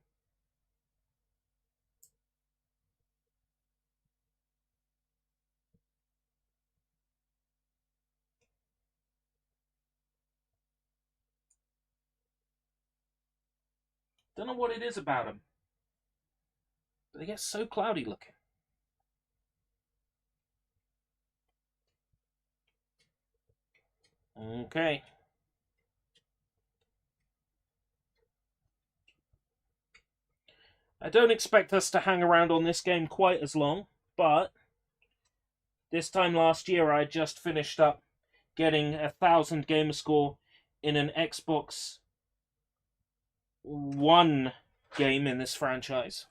[SPEAKER 1] Don't know what it is about them, but they get so cloudy looking. Okay. I don't expect us to hang around on this game quite as long, but this time last year I just finished up getting 1,000 gamer score in an Xbox One game in this franchise.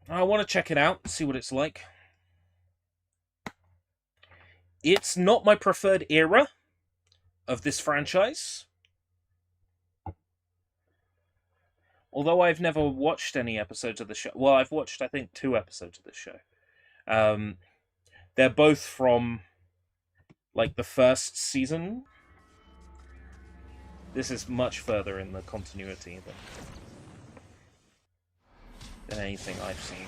[SPEAKER 1] I want to check it out, see what it's like. It's not my preferred era of this franchise. Although I've never watched any episodes of the show. Well, I've watched, I think, 2 episodes of this show. They're both from, like, the first season. This is much further in the continuity than anything I've seen.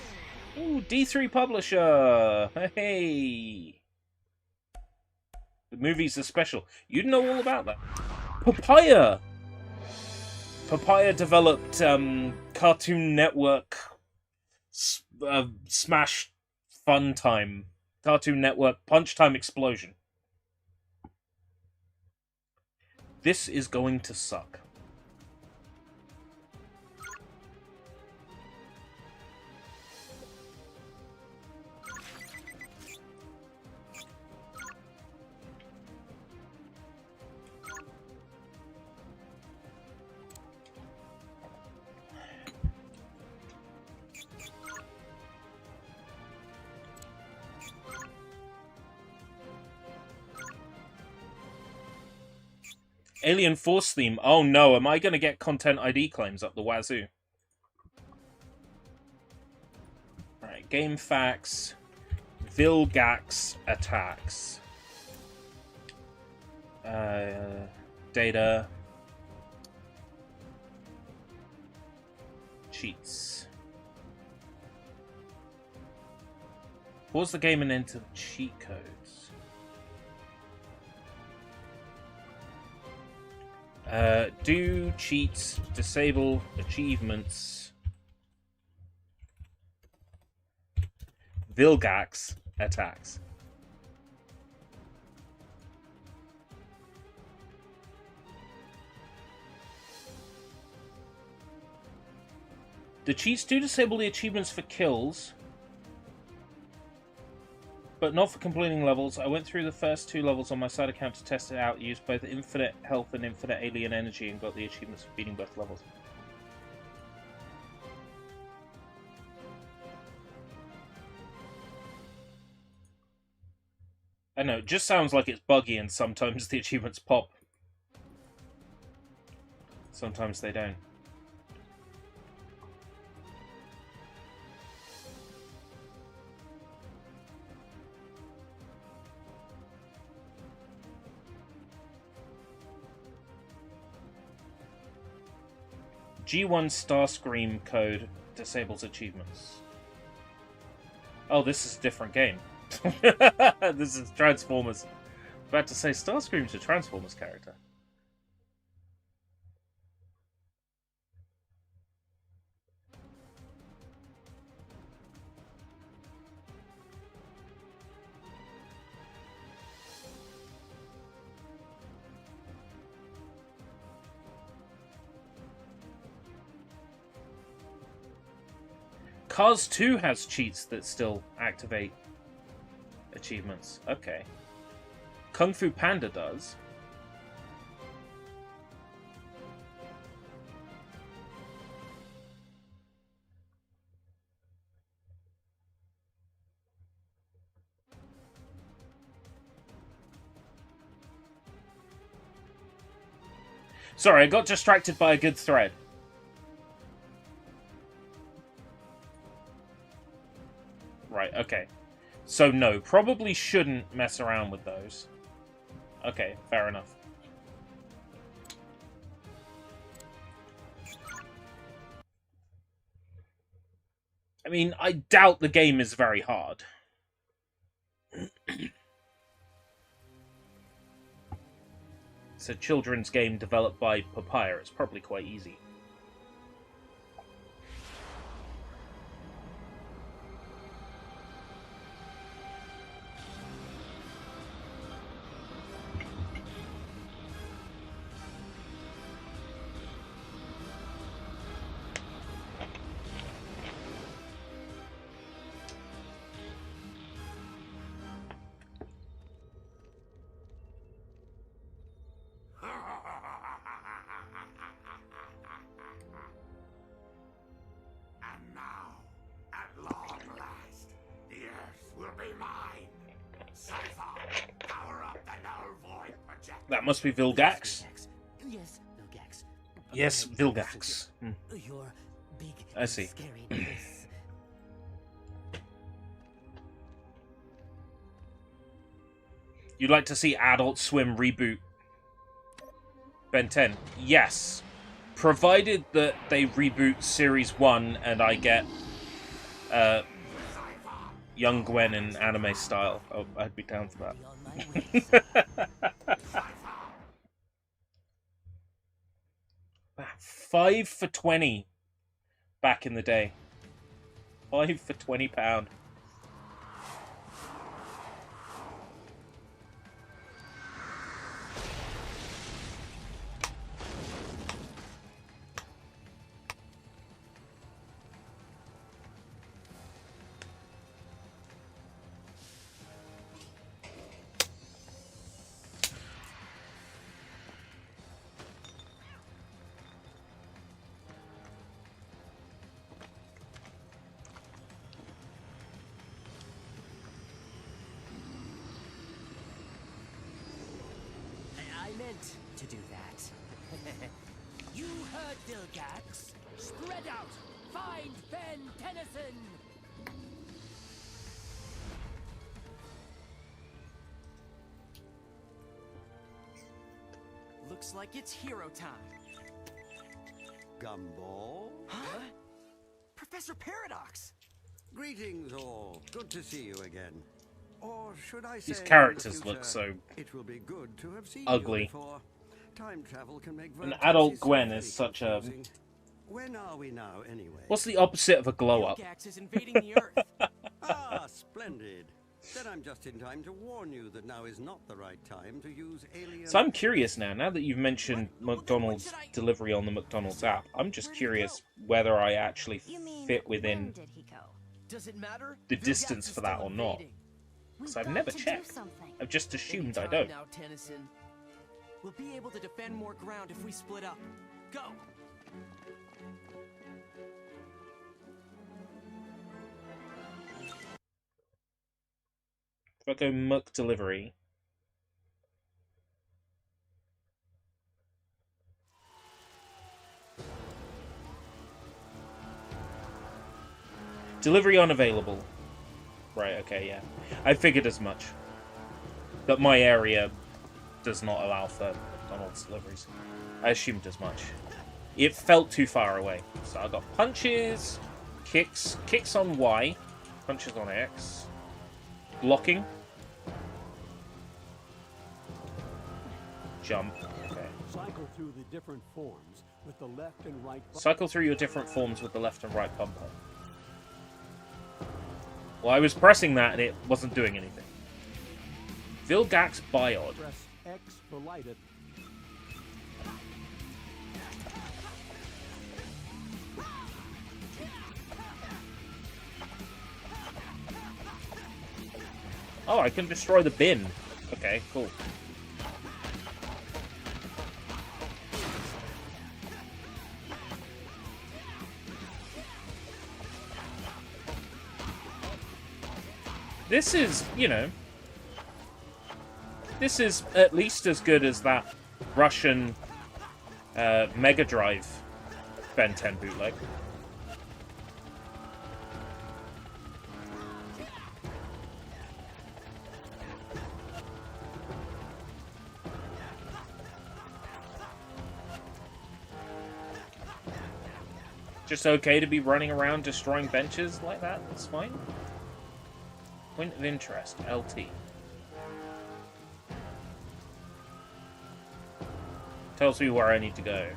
[SPEAKER 1] Ooh, D3 Publisher! Hey! The movies are special. You'd know all about that. Papaya! Papaya developed Cartoon Network Smash Fun Time. Cartoon Network Punch Time Explosion. This is going to suck. Alien Force theme. Oh no, am I going to get Content ID claims up the wazoo? Alright, game facts. Vilgax attacks. Data. Cheats. Pause the game and enter the cheat codes. Do cheats, disable achievements. Vilgax attacks. The cheats do disable the achievements for kills, but not for completing levels. I went through the first 2 levels on my side account to test it out, used both infinite health and infinite alien energy, and got the achievements for beating both levels. I know, it just sounds like it's buggy and sometimes the achievements pop. Sometimes they don't. G1 Starscream code disables achievements. Oh, this is a different game. This is Transformers. About to say Starscream's a Transformers character. Cars 2 has cheats that still activate achievements. Okay. Kung Fu Panda does. Sorry, I got distracted by a good thread. Right, okay. So no, probably shouldn't mess around with those. Okay, fair enough. I mean, I doubt the game is very hard. It's a children's game developed by Papaya. It's probably quite easy. That must be Vilgax.
[SPEAKER 9] Yes, Vilgax.
[SPEAKER 1] Yes, Vilgax.
[SPEAKER 9] Your big,
[SPEAKER 1] I see.
[SPEAKER 9] scary face.
[SPEAKER 1] You'd like to see Adult Swim reboot Ben 10? Yes. Provided that they reboot Series 1 and I get young Gwen in anime style. Oh, I'd be down for that. 5 for 20 back in the day. 5 for £20.
[SPEAKER 9] To do that. You heard Vilgax. Spread out. Find Ben Tennyson. Looks like it's hero time.
[SPEAKER 10] Gumball?
[SPEAKER 9] Huh? Professor Paradox!
[SPEAKER 10] Greetings all. Good to see you again. Or should I say,
[SPEAKER 1] These
[SPEAKER 10] in
[SPEAKER 1] characters
[SPEAKER 10] the
[SPEAKER 1] look
[SPEAKER 10] future,
[SPEAKER 1] so
[SPEAKER 10] it will be good to have seen
[SPEAKER 1] ugly.
[SPEAKER 10] You before. Time travel can make
[SPEAKER 1] An
[SPEAKER 10] Vilgax
[SPEAKER 1] adult
[SPEAKER 10] so
[SPEAKER 1] Gwen
[SPEAKER 10] very
[SPEAKER 1] is such a...
[SPEAKER 10] confusing. When are we now, anyway?
[SPEAKER 1] What's the opposite of a glow up?
[SPEAKER 9] Vilgax is invading the Earth.
[SPEAKER 10] Ah, splendid. Then I'm just in time to warn you that now is not the right time to use alien...
[SPEAKER 1] So I'm curious now that you've mentioned McDonald's delivery on the McDonald's app, I'm just curious whether I actually fit within
[SPEAKER 4] Did he go?
[SPEAKER 9] Does it matter?
[SPEAKER 1] the
[SPEAKER 9] Vilgax
[SPEAKER 1] distance
[SPEAKER 9] is
[SPEAKER 1] for that
[SPEAKER 9] still
[SPEAKER 1] or not.
[SPEAKER 9] invading.
[SPEAKER 1] Because I've never checked. I've just assumed I
[SPEAKER 9] Anytime
[SPEAKER 1] don't.
[SPEAKER 9] Now, Tennyson. We'll be able to defend more ground if we split up. Go!
[SPEAKER 1] If I go Muck delivery... Delivery unavailable. Right, okay, yeah. I figured as much. That my area does not allow for McDonald's deliveries. I assumed as much. It felt too far away. So I got punches, kicks on Y, punches on X, blocking, jump. Okay.
[SPEAKER 8] Cycle through the different forms with the left and right.
[SPEAKER 1] Cycle through your different forms with the left and right bumper. Well, I was pressing that and it wasn't doing anything. Vilgax Biod.
[SPEAKER 8] Press X for light it.
[SPEAKER 1] Oh, I can destroy the bin. Okay, cool. This is, you know... This is at least as good as that Russian Mega Drive Ben 10 bootleg. Just okay to be running around destroying benches like that? That's fine. Point of interest, LT. Tells me where I need to go.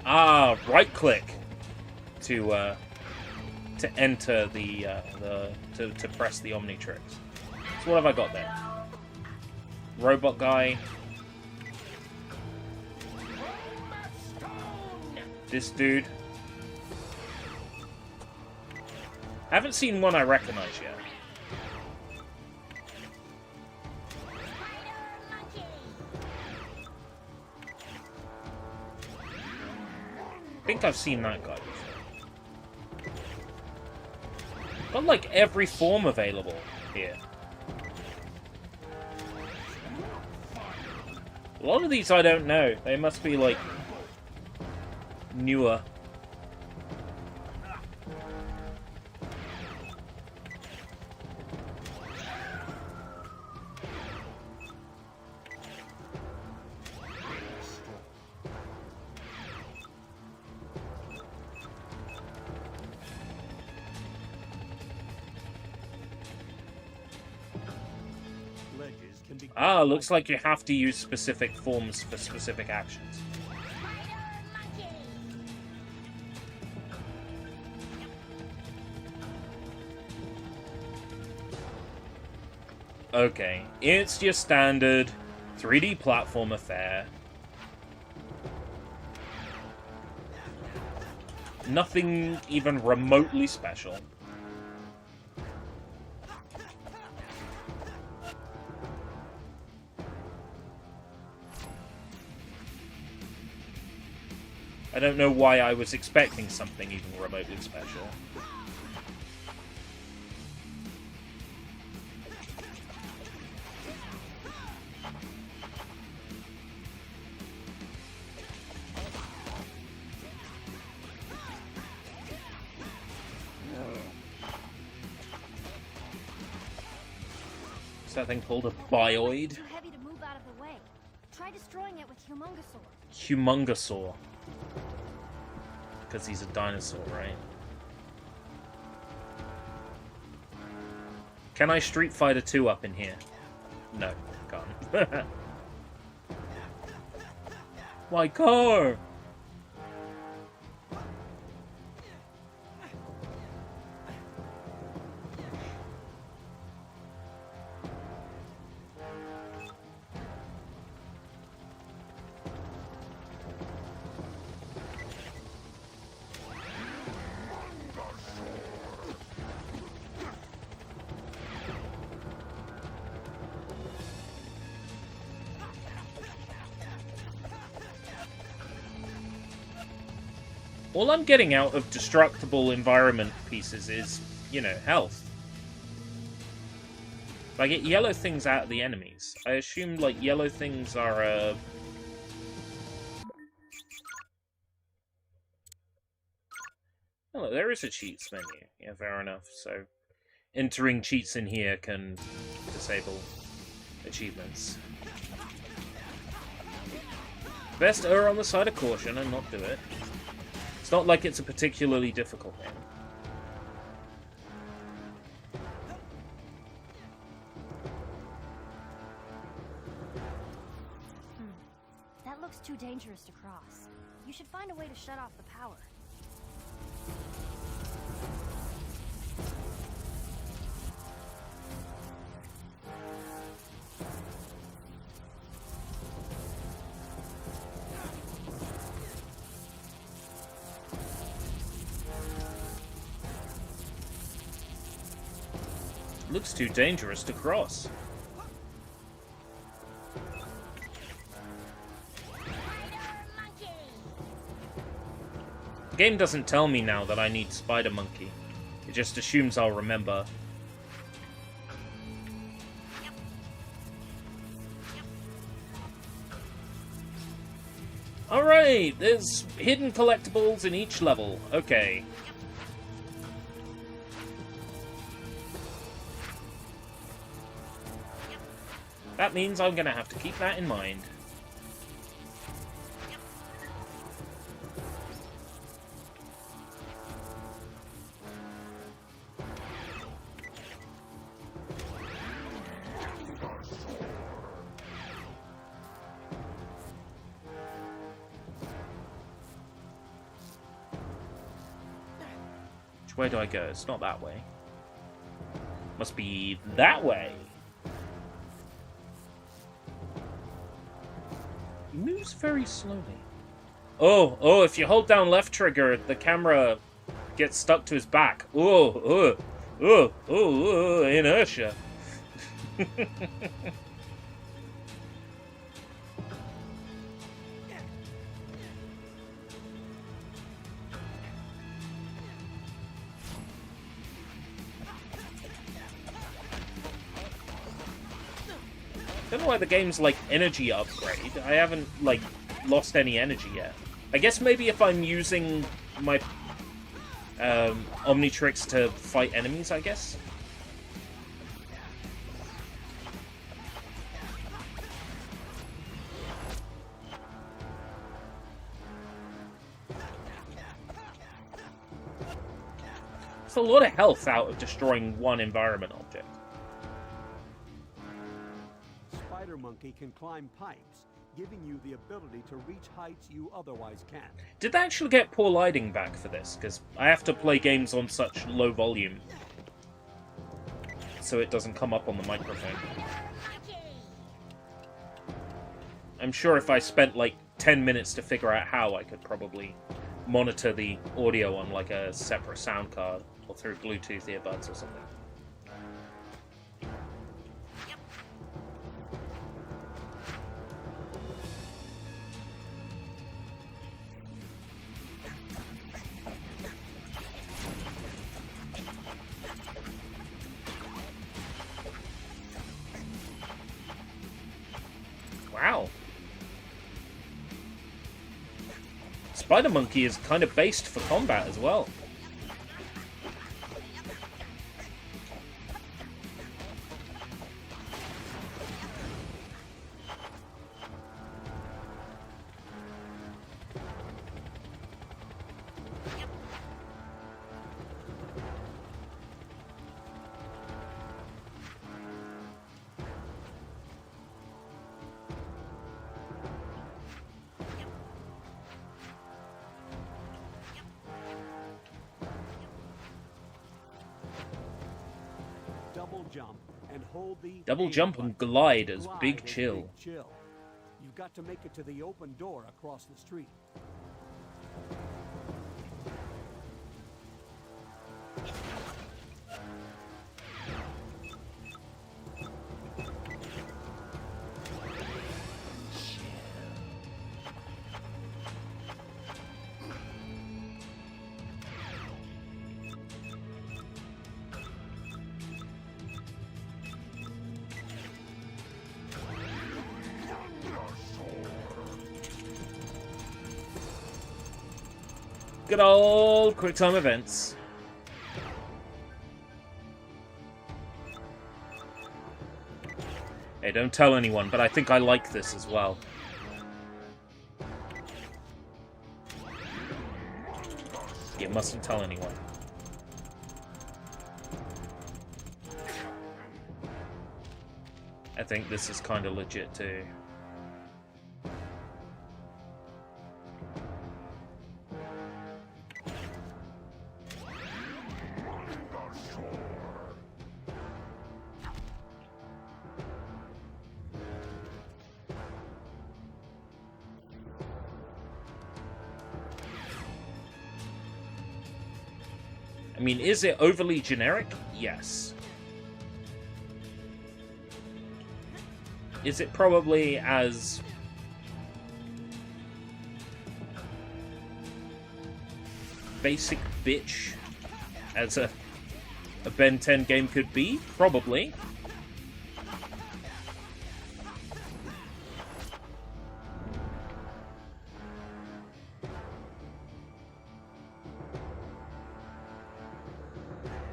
[SPEAKER 1] Ah, right click to enter to press the Omnitrix. So what have I got there? Robot guy. This dude. I haven't seen one I recognize yet. I think I've seen that guy before. Got like every form available here. A lot of these I don't know. They must be like newer. Ah, looks like you have to use specific forms for specific actions. Okay, it's your standard 3D platform affair. Nothing even remotely special. I don't know why I was expecting something even remotely special. Is that thing called a bioid?
[SPEAKER 11] Too heavy to move out of the way. Try destroying it with Humongosaur.
[SPEAKER 1] Humongosaur. Because he's a dinosaur, right? Can I Street Fighter 2 up in here? No, can't. My car! All I'm getting out of destructible environment pieces is, you know, health. If I get yellow things out of the enemies, I assume, like, yellow things are, Oh, there is a cheats menu. Yeah, fair enough. So, entering cheats in here can disable achievements. Best err on the side of caution and not do it. It's not like it's a particularly difficult game.
[SPEAKER 11] That looks too dangerous to cross. You should find a way to shut off the power.
[SPEAKER 1] Looks too dangerous to cross. The game doesn't tell me now that I need Spider Monkey. It just assumes I'll remember. Alright, there's hidden collectibles in each level. Okay. That means I'm gonna have to keep that in mind. Which way do I go? It's not that way. Must be that way. He moves very slowly. Oh, if you hold down left trigger, the camera gets stuck to his back. Oh, inertia. I don't know why the game's like energy upgrade. I haven't like lost any energy yet. I guess maybe if I'm using my Omnitrix to fight enemies, I guess. It's a lot of health out of destroying one environment object.
[SPEAKER 8] Spider Monkey can climb pipes, giving you the ability to reach heights you otherwise can't.
[SPEAKER 1] Did they actually get poor lighting back for this? Because I have to play games on such low volume, so it doesn't come up on the microphone. I'm sure if I spent like 10 minutes to figure out how, I could probably monitor the audio on like a separate sound card or through Bluetooth earbuds or something. Wow. Spider Monkey is kind of based for combat as well.
[SPEAKER 8] and hold the
[SPEAKER 1] Double
[SPEAKER 8] A
[SPEAKER 1] jump
[SPEAKER 8] button.
[SPEAKER 1] and glide as
[SPEAKER 8] Glide
[SPEAKER 1] Big
[SPEAKER 8] is
[SPEAKER 1] Chill.
[SPEAKER 8] Big Chill. You've got to make it to the open door across the street.
[SPEAKER 1] Good old QuickTime events. Hey, don't tell anyone, but I think I like this as well. You mustn't tell anyone. I think this is kind of legit too. I mean, is it overly generic? Yes. Is it probably as basic bitch as a Ben 10 game could be? Probably.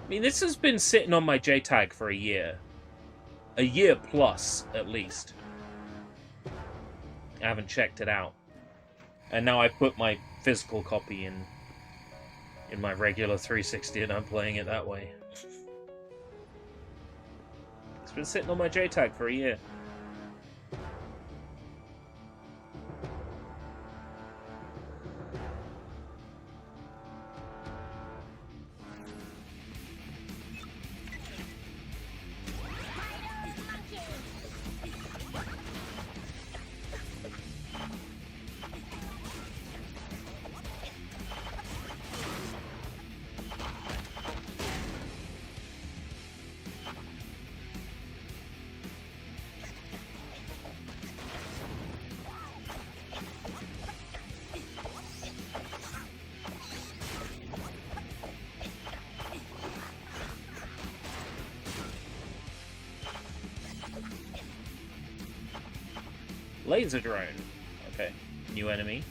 [SPEAKER 1] I mean, this has been sitting on my JTAG for a year. A year plus, at least. I haven't checked it out. And now I put my physical copy in my regular 360 and I'm playing it that way. It's been sitting on my JTAG for a year. Laser drone. Okay, new enemy.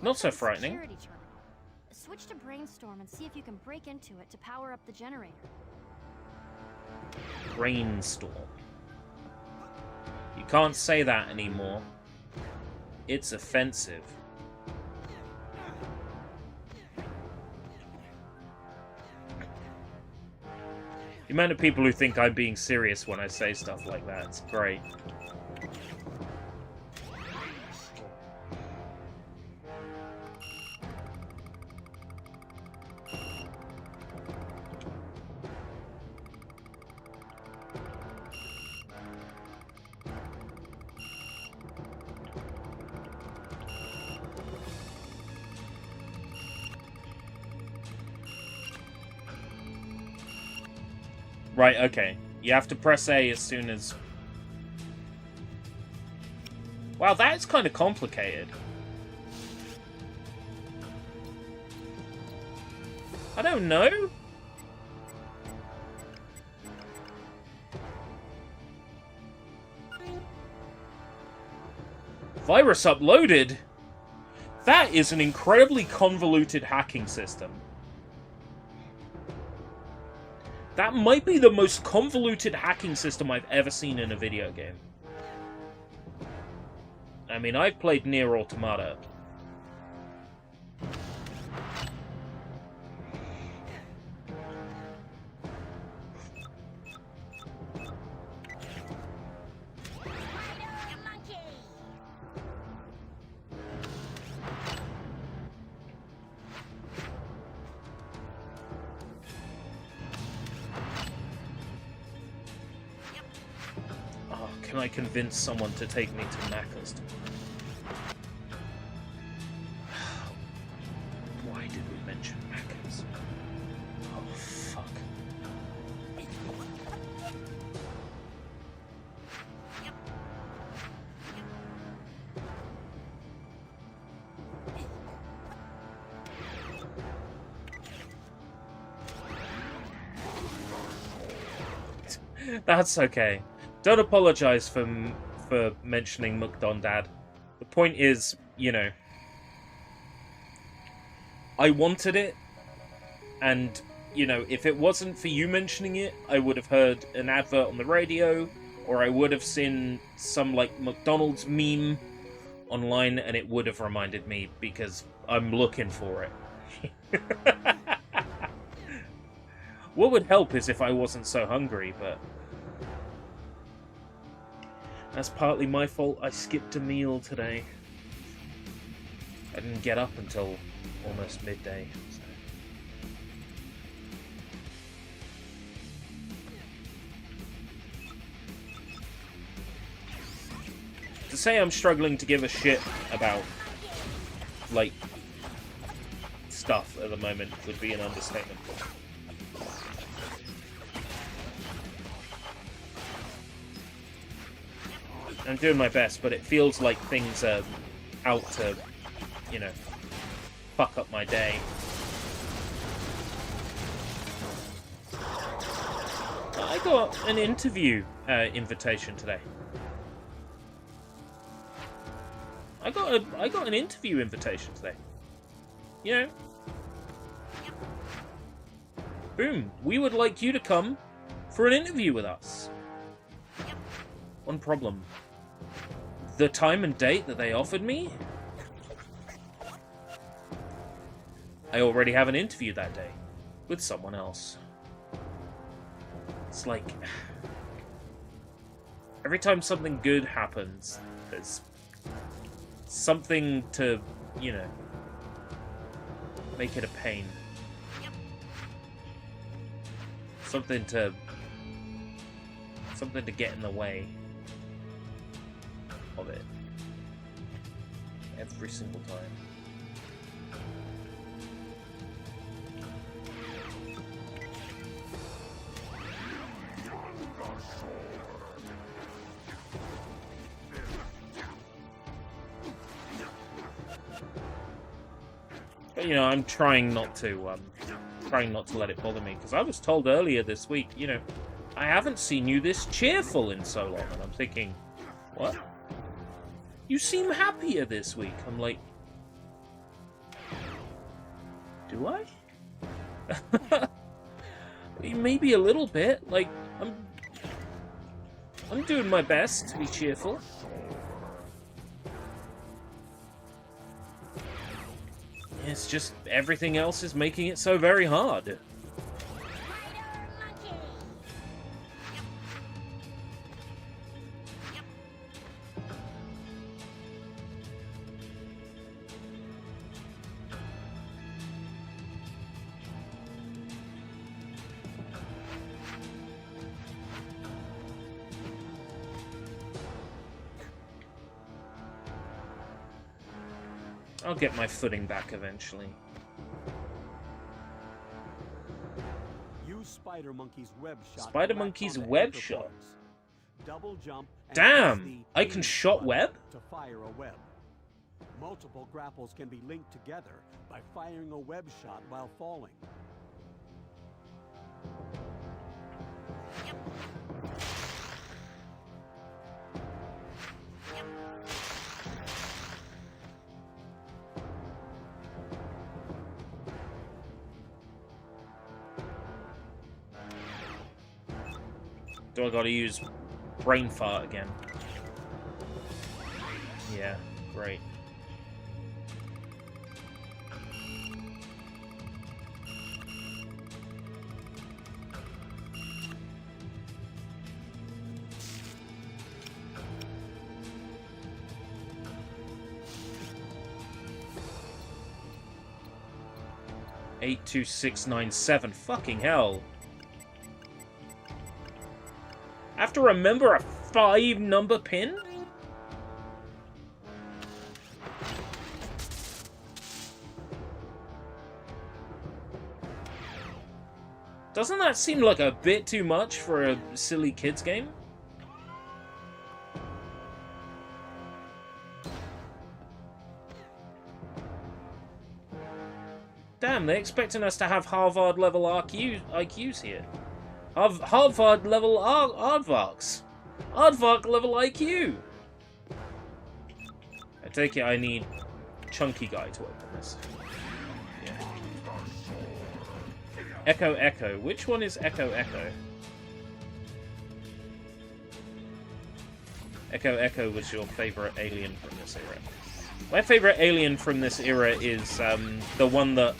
[SPEAKER 1] Not so frightening.
[SPEAKER 11] Security terminal. Switch to Brainstorm and see if you can break into it to power up the generator.
[SPEAKER 1] Brainstorm. You can't say that anymore. It's offensive. The amount of people who think I'm being serious when I say stuff like that, it's great. Right, okay. You have to press A as soon as... Wow, that's kind of complicated. I don't know. Virus uploaded? That is an incredibly convoluted hacking system. That might be the most convoluted hacking system I've ever seen in a video game. I mean, I've played Nier Automata. can I convince someone to take me to Macca's? Why did we mention Macca's? Oh, fuck. That's okay. Don't apologize for mentioning McDondad. The point is, you know, I wanted it, and, you know, if it wasn't for you mentioning it, I would have heard an advert on the radio, or I would have seen some, like, McDonald's meme online, and it would have reminded me, because I'm looking for it. What would help is if I wasn't so hungry, but that's partly my fault. I skipped a meal today. I didn't get up until almost midday. So. To say I'm struggling to give a shit about, like, stuff at the moment would be an understatement. I'm doing my best, but it feels like things are out to, you know, fuck up my day. I got an interview invitation today. I got an interview invitation today. You know, boom. We would like you to come for an interview with us. One problem. The time and date that they offered me? I already have an interview that day with someone else. It's like every time something good happens, there's something to, you know, make it a pain. Something to get in the way of it. Every single time. But, you know, I'm trying not to let it bother me, because I was told earlier this week, you know, I haven't seen you this cheerful in so long, and I'm thinking, what? You seem happier this week. I'm like, do I? Maybe a little bit. Like, I'm doing my best to be cheerful. It's just everything else is making it so very hard. I'll get my footing back eventually.
[SPEAKER 8] Use Spider Monkey's web shot.
[SPEAKER 1] Spider Monkey's web shot.
[SPEAKER 8] Double jump. And
[SPEAKER 1] damn! I can shot web?
[SPEAKER 8] To fire a web. Multiple grapples can be linked together by firing a web shot while falling.
[SPEAKER 1] Do I gotta use brain fart again? Yeah, great. Eight, 2, 6, 9, 7. Fucking hell. I have to remember a 5-number pin? Doesn't that seem like a bit too much for a silly kids game? Damn, they're expecting us to have Harvard-level IQs here. Harvard-level aardvarks. Aardvark-level IQ. I take it I need Chunky Guy to open this. Yeah. Echo Echo. Which one is Echo Echo? Echo Echo was your favorite alien from this era. My favorite alien from this era is the one that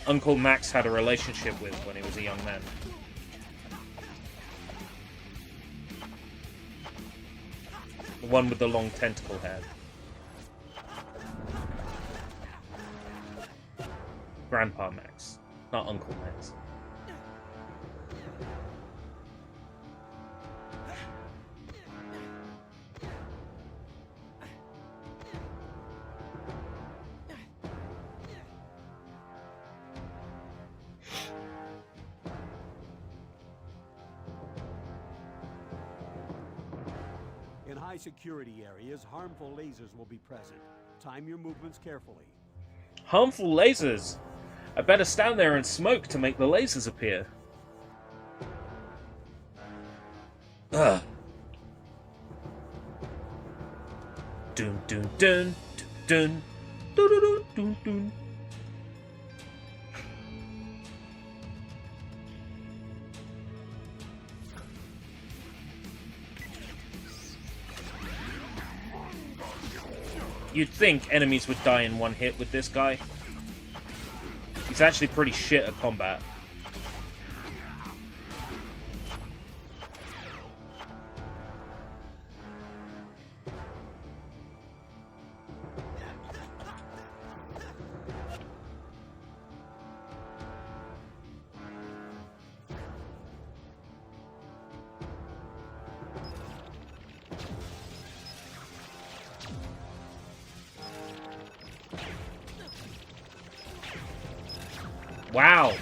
[SPEAKER 1] Uncle Max had a relationship with when he was a young man. The one with the long tentacle head. Grandpa Max, not Uncle Max.
[SPEAKER 8] In high security areas, harmful lasers will be present. Time your movements carefully.
[SPEAKER 1] Harmful lasers? I better stand there and smoke to make the lasers appear. Ugh. Dun dun dun dun dun dun dun dun dun. You'd think enemies would die in one hit with this guy. He's actually pretty shit at combat. Wow.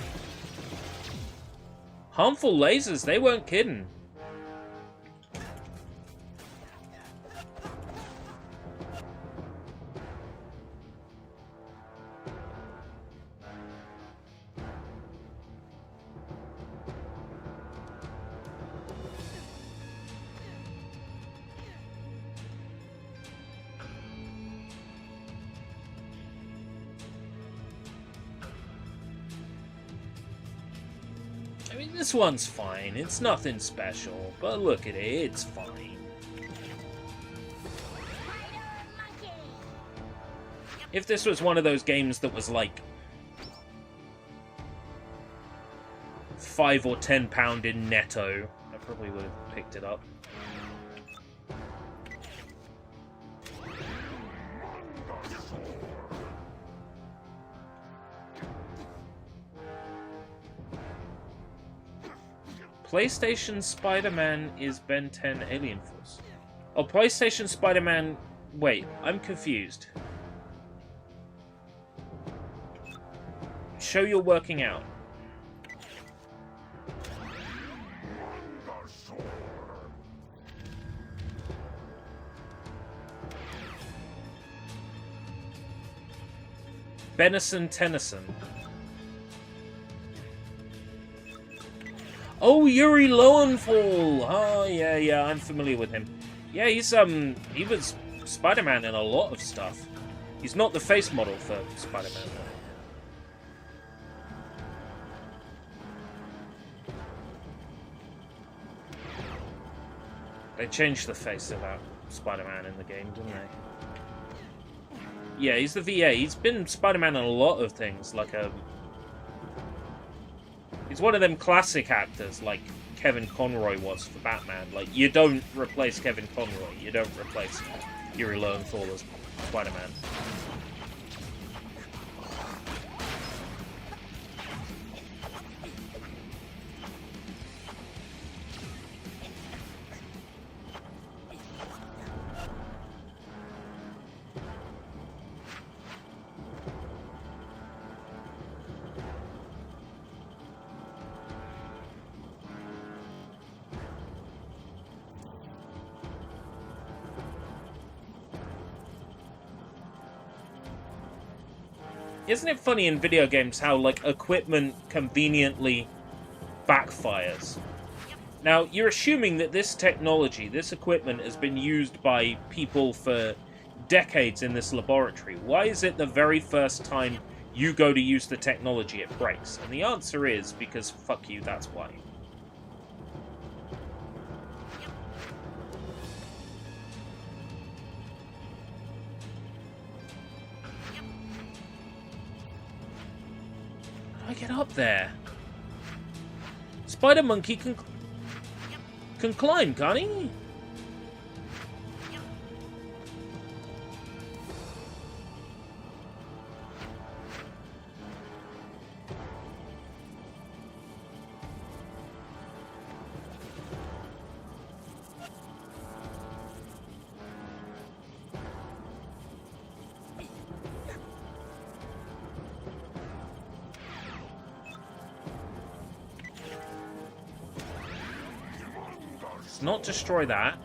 [SPEAKER 1] Harmful lasers, they weren't kidding. I mean, this one's fine. It's nothing special, but look at it, it's fine. If this was one of those games that was like £5 or £10 in netto, I probably would have picked it up. PlayStation Spider-Man is Ben 10 Alien Force. Oh, PlayStation Spider-Man... Wait, I'm confused. Show you're working out. Benison Tennyson. Oh, Yuri Lowenthal! Oh, yeah, I'm familiar with him. Yeah, he was Spider-Man in a lot of stuff. He's not the face model for Spider-Man, though. They changed the face of that Spider-Man in the game, didn't they? Yeah, he's the VA. He's been Spider-Man in a lot of things, like he's one of them classic actors, like Kevin Conroy was for Batman. Like, you don't replace Kevin Conroy. You don't replace Yuri Lowenthal as Spider-Man. Isn't it funny in video games how, like, equipment conveniently backfires? Now, you're assuming that this technology, this equipment, has been used by people for decades in this laboratory. Why is it the very first time you go to use the technology, it breaks? And the answer is because, fuck you, that's why. How do I get up there? Spider Monkey can climb, can't he? Not destroy that.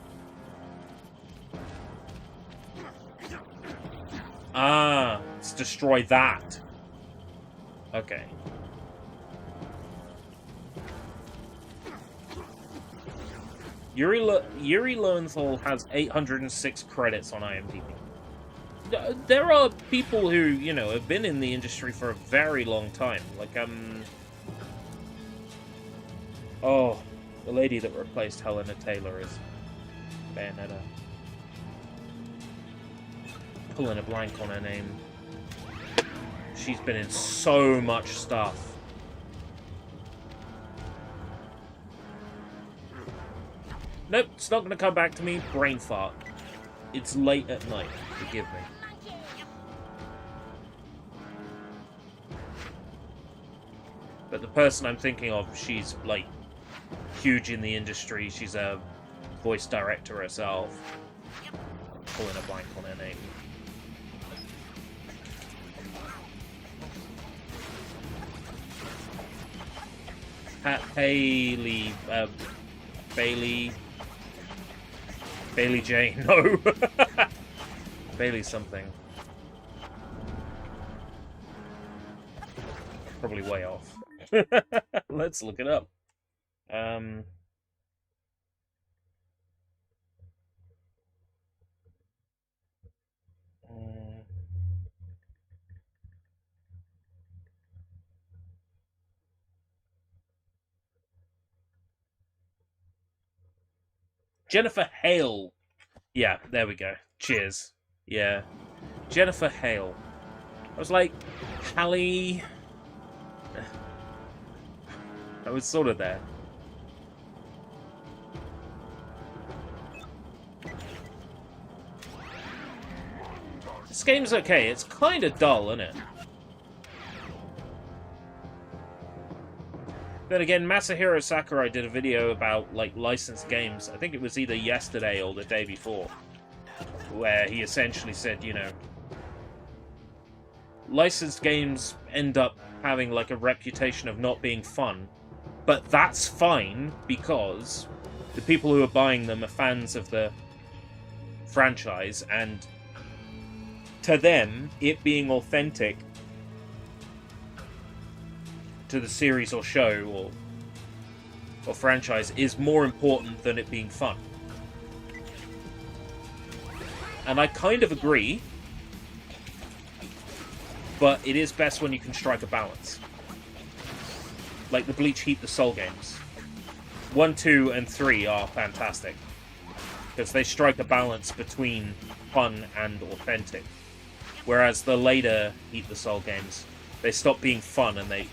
[SPEAKER 1] Ah, let's destroy that. Okay. Yuri Lowenthal has 806 credits on IMDb. There are people who, you know, have been in the industry for a very long time. Like, oh, the lady that replaced Helena Taylor is Bayonetta. Pulling a blank on her name. She's been in so much stuff. Nope, it's not going to come back to me. Brain fart. It's late at night. Forgive me. But the person I'm thinking of, she's, like, huge in the industry. She's a voice director herself. I'm pulling a blank on her name. Bailey Jane, no. Bailey something. Probably way off. Let's look it up. Jennifer Hale. Yeah, there we go. Cheers. Yeah. Jennifer Hale. I was like, Hallie. I was sort of there. This game's okay. It's kind of dull, isn't it? Then again, Masahiro Sakurai did a video about, like, licensed games. I think it was either yesterday or the day before. Where he essentially said, you know, licensed games end up having, like, a reputation of not being fun. But that's fine, because the people who are buying them are fans of the franchise, and to them, it being authentic to the series or show or franchise is more important than it being fun. And I kind of agree, but it is best when you can strike a balance. Like the Bleach Heat the Soul games. 1, 2, and 3 are fantastic, because they strike a balance between fun and authentic. Whereas the later Heat the Soul games, they stop being fun and they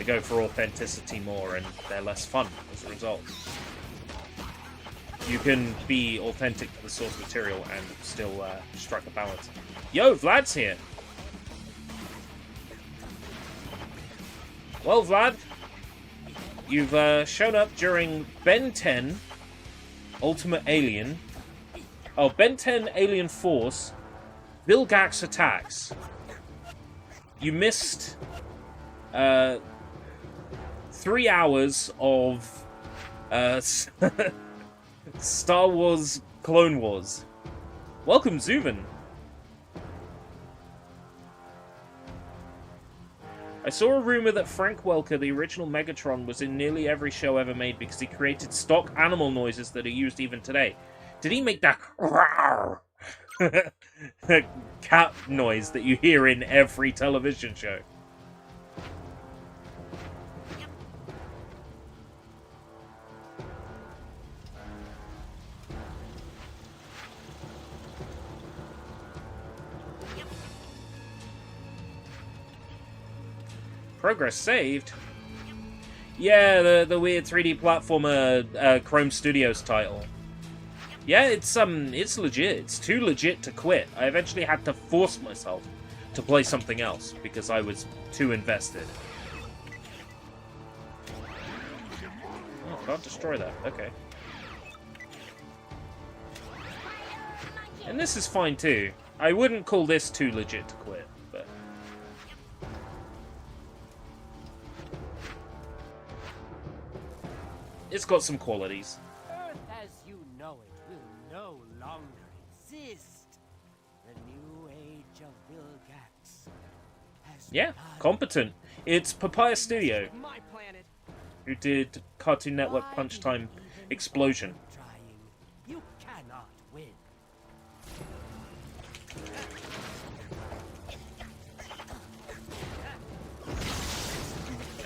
[SPEAKER 1] go for authenticity more, and they're less fun as a result. You can be authentic to the source material and still strike a balance. Yo, Vlad's here! Well, Vlad, you've shown up during Ben 10 Ultimate Alien. Oh, Ben 10 Alien Force Vilgax Attacks. You missed 3 hours of Star Wars Clone Wars. Welcome, Zubin. I saw a rumor that Frank Welker, the original Megatron, was in nearly every show ever made because he created stock animal noises that are used even today. Did he make that cat noise that you hear in every television show? Progress saved? Yeah, the weird 3D platformer Chrome Studios title. Yeah, it's legit. It's too legit to quit. I eventually had to force myself to play something else because I was too invested. Oh, can't destroy that. Okay. And this is fine too. I wouldn't call this too legit to quit, but... it's got some qualities.
[SPEAKER 12] Earth as you know it will no longer exist. The new age of Vilgax has
[SPEAKER 1] Yeah, competent. It's Papaya Studio,
[SPEAKER 12] my planet.
[SPEAKER 1] who did Cartoon Network Punch Time Explosion.
[SPEAKER 12] You cannot win.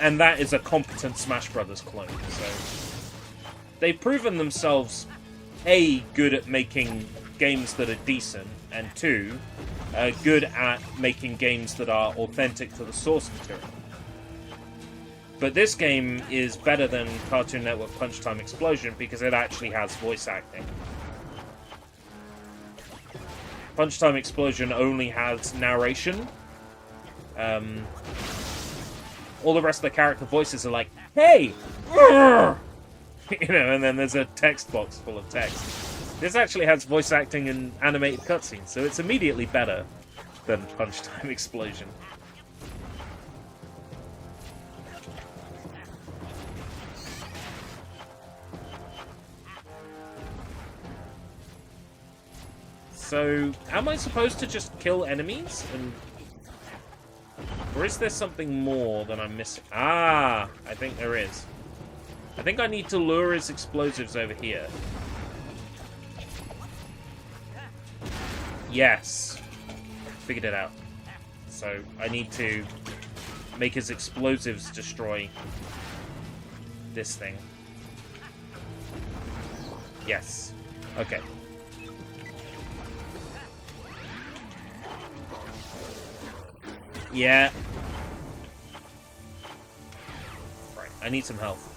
[SPEAKER 1] And that is a competent Smash Brothers clone, so... they've proven themselves, A, good at making games that are decent, and 2, good at making games that are authentic to the source material. But this game is better than Cartoon Network Punch Time Explosion because it actually has voice acting. Punch Time Explosion only has narration. All the rest of the character voices are like, hey! You know, and then there's a text box full of text. This actually has voice acting and animated cutscenes, so it's immediately better than Punch Time Explosion. So, am I supposed to just kill enemies? Or is there something more that I'm missing? Ah, I think there is. I think I need to lure his explosives over here. Yes. Figured it out. So, I need to make his explosives destroy this thing. Yes. Okay. Yeah. Right, I need some health.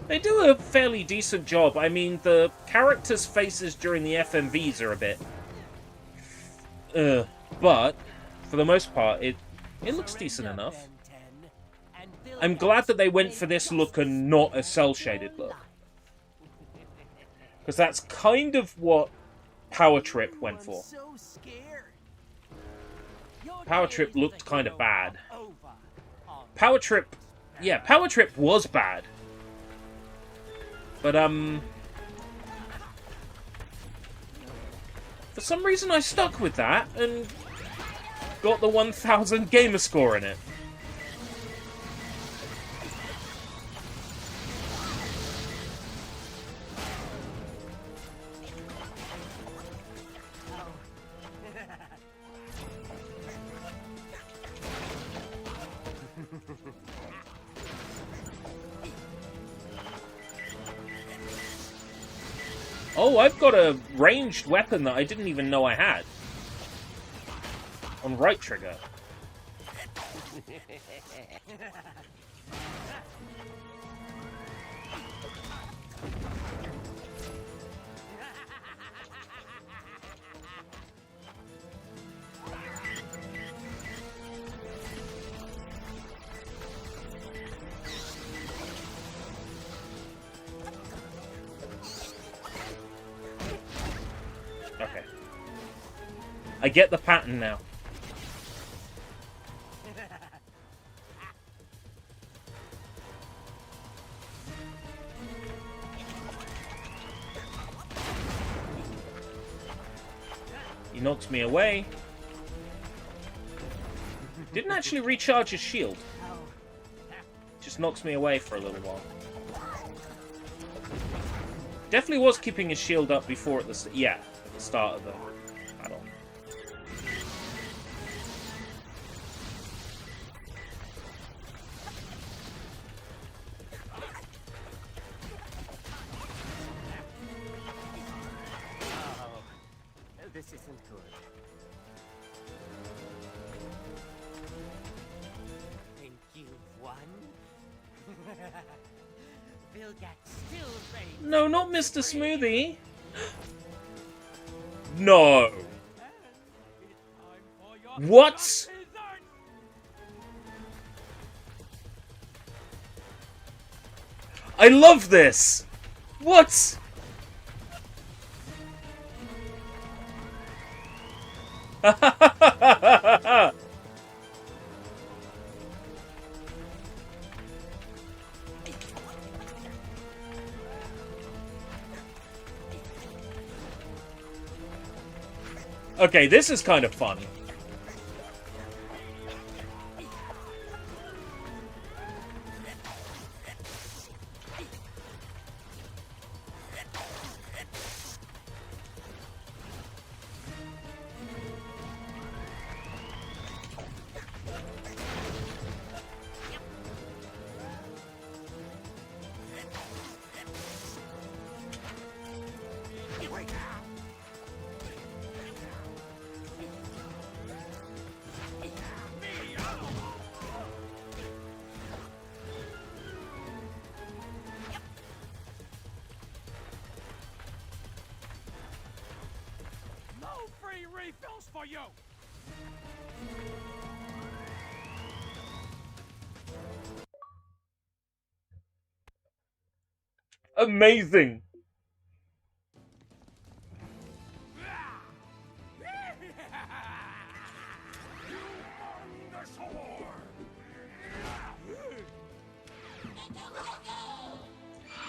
[SPEAKER 1] They do a fairly decent job. I mean, the characters' faces during the FMVs are a bit... but, for the most part, it looks decent enough. I'm glad that they went for this look and not a cel-shaded look. Because that's kind of what Power Trip went for. Power Trip looked kind of bad. Power Trip... yeah, Power Trip was bad. But, for some reason I stuck with that and got the 1000 gamer score in it. Oh, I've got a ranged weapon that I didn't even know I had. On right trigger. Okay. I get the pattern now. He knocks me away. Didn't actually recharge his shield. Just knocks me away for a little while. Definitely was keeping his shield up before at the start of the battle.
[SPEAKER 12] Oh, this isn't good. Think you've won? Vilgax still reigns.
[SPEAKER 1] No, not Mr. Smoothie. No. What? I love this. What? Okay, this is kind of fun.
[SPEAKER 5] Refills for you!
[SPEAKER 1] Amazing!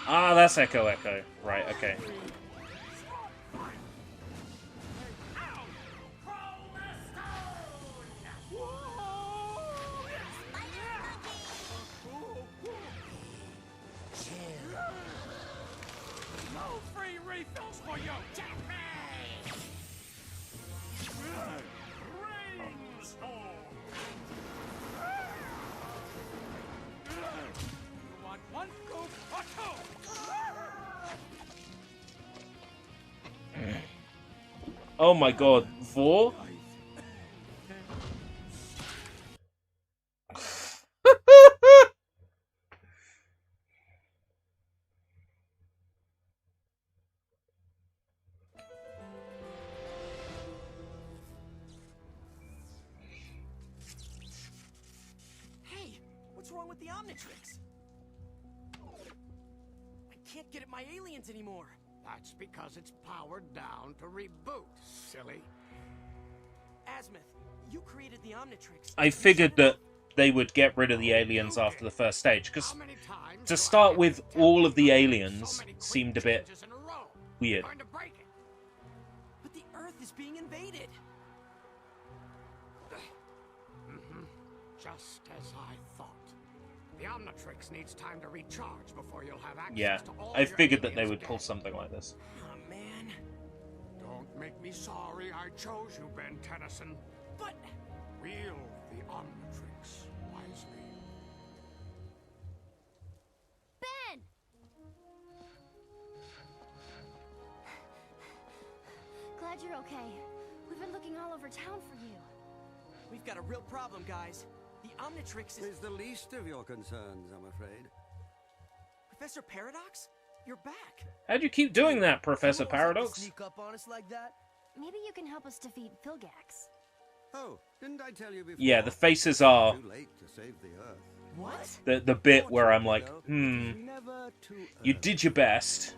[SPEAKER 1] Ah, that's Echo Echo. Right, okay. Oh my god, Vor?
[SPEAKER 12] Hey, what's wrong with the Omnitrix? I can't get at my aliens anymore.
[SPEAKER 8] That's because it's powered down to reboot, silly.
[SPEAKER 12] Azimuth, you created the Omnitrix.
[SPEAKER 1] I figured that they would get rid of the aliens after the first stage, because to start with, all of the aliens seemed a bit weird.
[SPEAKER 12] But the Earth is being invaded.
[SPEAKER 8] Just as I thought. The Omnitrix needs time to recharge before you'll have access
[SPEAKER 1] Yeah,
[SPEAKER 8] to all
[SPEAKER 1] I
[SPEAKER 8] your
[SPEAKER 1] figured that they
[SPEAKER 8] aliens
[SPEAKER 1] would
[SPEAKER 8] again.
[SPEAKER 1] pull something like this.
[SPEAKER 12] Oh, man.
[SPEAKER 8] Don't make me sorry I chose you, Ben Tennyson.
[SPEAKER 12] But...
[SPEAKER 8] Wield the Omnitrix wisely.
[SPEAKER 11] Ben! Glad you're okay. We've been looking all over town for you.
[SPEAKER 12] We've got a real problem, guys. The Omnitrix
[SPEAKER 10] is the least of your concerns, I'm afraid.
[SPEAKER 12] Professor Paradox? You're back.
[SPEAKER 1] How'd you keep doing that, Professor Paradox?
[SPEAKER 12] Sneak up on us like that?
[SPEAKER 11] Maybe you can help us defeat Vilgax.
[SPEAKER 10] Oh, didn't I tell you before?
[SPEAKER 1] Yeah, the faces are
[SPEAKER 10] Too late to save the Earth.
[SPEAKER 12] What?
[SPEAKER 1] the bit where I'm like, you did your best.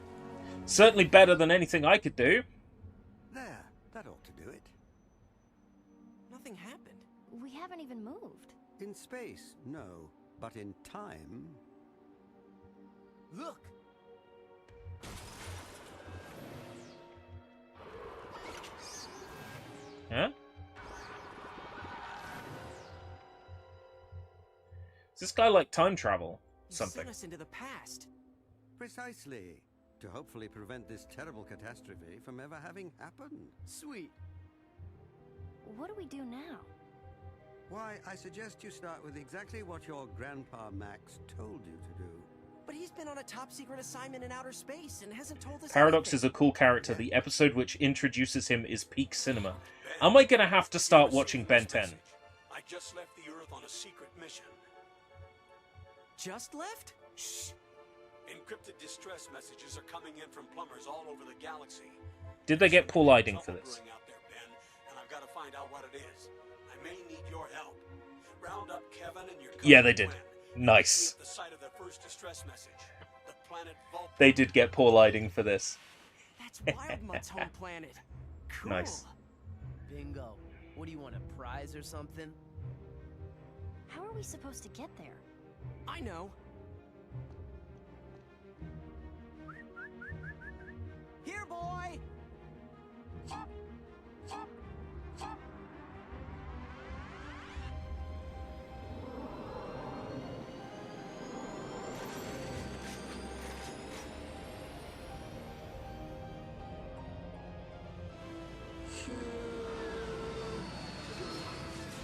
[SPEAKER 1] Certainly better than anything I could do.
[SPEAKER 10] There, that ought to do it.
[SPEAKER 12] Nothing happened.
[SPEAKER 11] We haven't even moved.
[SPEAKER 10] In space, no. But in time...
[SPEAKER 12] Look!
[SPEAKER 1] this guy like time travel? Something.
[SPEAKER 12] Sent us into the past.
[SPEAKER 10] Precisely. To hopefully prevent this terrible catastrophe from ever having happened.
[SPEAKER 12] Sweet.
[SPEAKER 11] What do we do now?
[SPEAKER 10] Why, I suggest you start with exactly what your Grandpa Max told you to do.
[SPEAKER 12] But he's been on a top-secret assignment in outer space and hasn't told us
[SPEAKER 1] Paradox
[SPEAKER 12] anything.
[SPEAKER 1] is a cool character. The episode which introduces him is peak cinema. Am I gonna have to start watching Ben 10?
[SPEAKER 13] I just left the Earth on a secret mission.
[SPEAKER 12] Just left?
[SPEAKER 13] Shh. Encrypted distress messages are coming in from plumbers all over the galaxy.
[SPEAKER 1] Did they get Paul Eiding for this?
[SPEAKER 13] Out there, Ben, and I've got to find out what it is. I may need your help. Round up Kevin and your
[SPEAKER 1] Yeah, they did. Nice.
[SPEAKER 13] The site of the first distress message. The planet Vulcan.
[SPEAKER 1] They did get Paul Eiding for this.
[SPEAKER 12] That's Wildmutt's home planet. Cool.
[SPEAKER 1] Nice.
[SPEAKER 12] Bingo. What do you want, a prize or something?
[SPEAKER 11] How are we supposed to get there?
[SPEAKER 12] I know. Here, boy!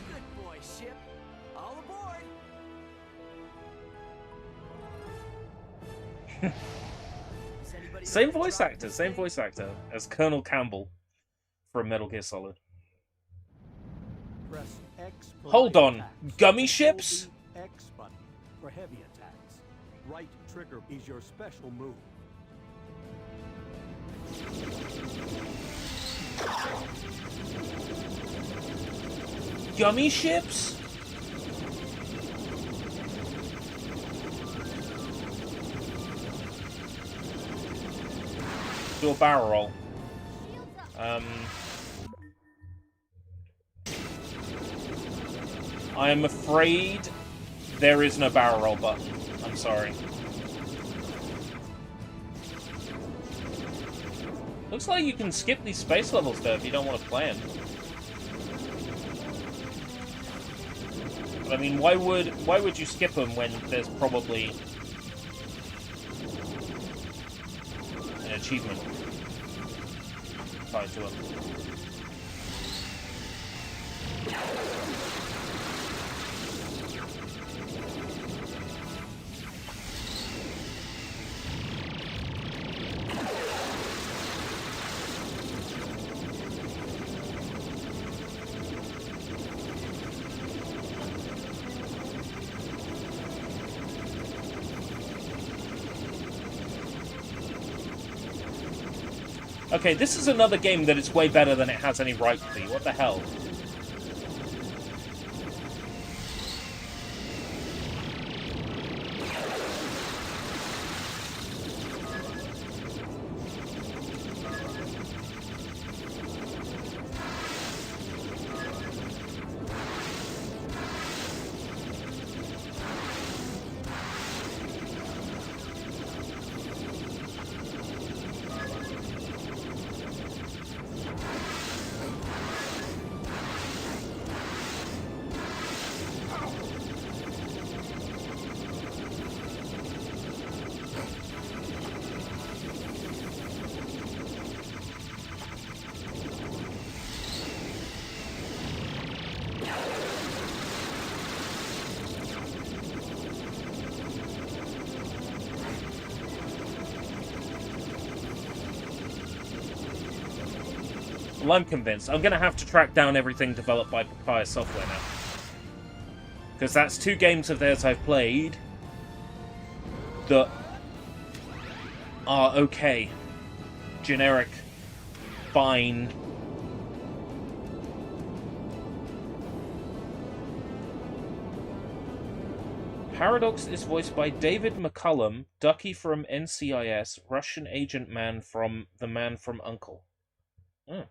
[SPEAKER 12] Good boy, ship. All aboard!
[SPEAKER 1] Same voice actor as Colonel Campbell from Metal Gear Solid.
[SPEAKER 8] Press X for
[SPEAKER 1] Hold
[SPEAKER 8] light
[SPEAKER 1] on,
[SPEAKER 8] attacks.
[SPEAKER 1] gummy
[SPEAKER 8] Hold
[SPEAKER 1] ships?
[SPEAKER 8] the X button for heavy attacks. Right trigger is your special move.
[SPEAKER 1] Gummy ships? Do a barrel roll. I am afraid there is no barrel roll button. I'm sorry. Looks like you can skip these space levels though if you don't want to play them. But I mean, why would you skip them when there's probably an achievement tied to them? Okay, this is another game that is way better than it has any right to be. What the hell? Well, I'm convinced. I'm going to have to track down everything developed by Papaya Software now. Because that's two games of theirs I've played that are okay. Generic. Fine. Paradox is voiced by David McCullum, Ducky from NCIS, Russian agent man from The Man from U.N.C.L.E. Oh.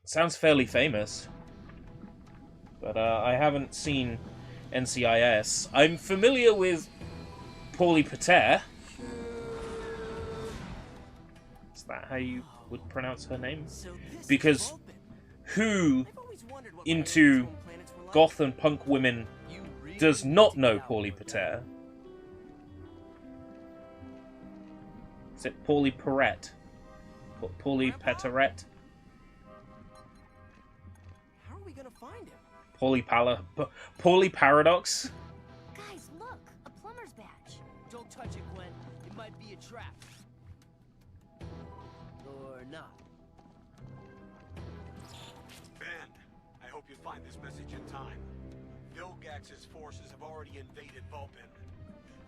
[SPEAKER 1] Sounds fairly famous. But I haven't seen NCIS. I'm familiar with Paulie Pater. Is that how you would pronounce her name? Because who into goth and punk women does not know Paulie Pater. Is it Paulie Perrette? Paulie Peteret?
[SPEAKER 12] How are we gonna find him?
[SPEAKER 1] Paulie Paradox?
[SPEAKER 11] Guys, look! A plumber's badge.
[SPEAKER 12] Don't touch it, Gwen. It might be a trap. Or not.
[SPEAKER 13] Ben, I hope you find this message in time. Vilgax's forces have already invaded Vulpin.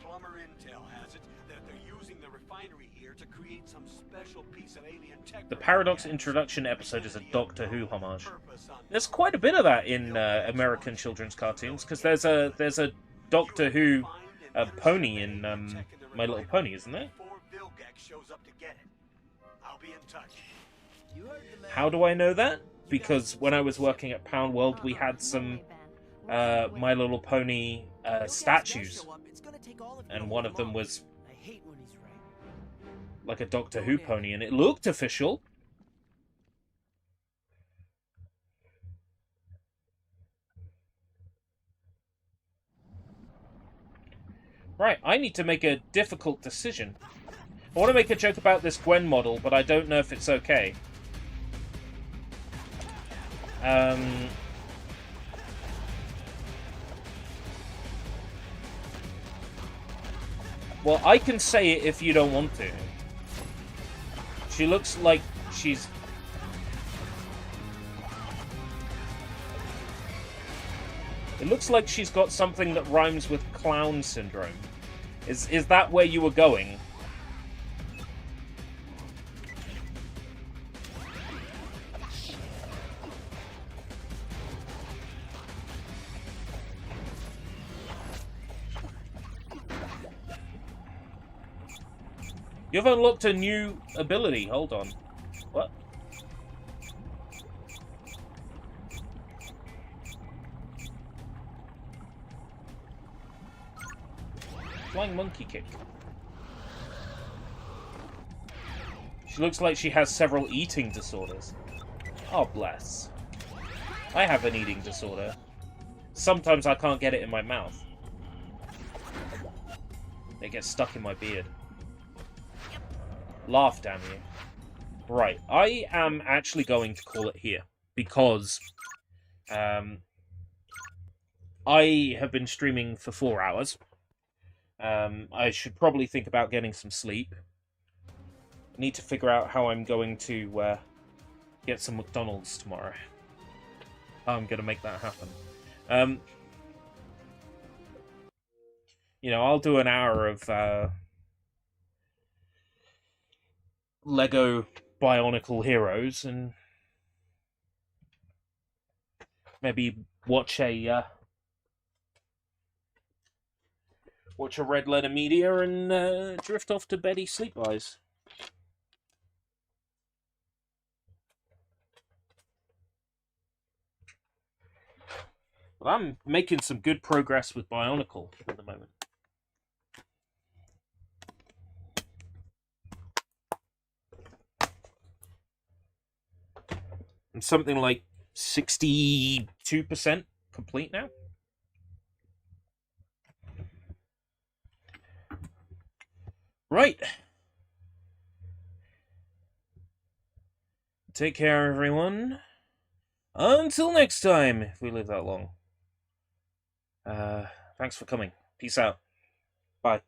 [SPEAKER 13] Plumber intel has it that they're using the refinery here to create some special piece of alien tech.
[SPEAKER 1] The Paradox introduction episode is a Doctor Who homage. There's quite a bit of that in American children's cartoons, because there's a Doctor Who pony in My Little Pony, isn't there?
[SPEAKER 13] Before Vilgax shows up to get it. I'll be in touch.
[SPEAKER 1] How do I know that? Because when I was working at Pound World, we had some My Little Pony statues, and one of them was like a Doctor Who pony, and it looked official. Right, I need to make a difficult decision. I want to make a joke about this Gwen model, but I don't know if it's okay. Well, I can say it if you don't want to. She looks like she's... It looks like she's got something that rhymes with clown syndrome. Is that where you were going? You've unlocked a new ability. Hold on. What? Flying monkey kick. She looks like she has several eating disorders. Oh, bless. I have an eating disorder. Sometimes I can't get it in my mouth. It gets stuck in my beard. Laugh, damn you. Right, I am actually going to call it here, because I have been streaming for 4 hours. I should probably think about getting some sleep. I need to figure out how I'm going to get some McDonald's tomorrow. How I'm going to make that happen. You know, I'll do an hour of Lego Bionicle Heroes and maybe watch a Red Letter Media and drift off to Betty Sleep Eyes. Well, I'm making some good progress with Bionicle at the moment. I'm something like 62% complete now. Right. Take care, everyone. Until next time, if we live that long. Thanks for coming. Peace out. Bye.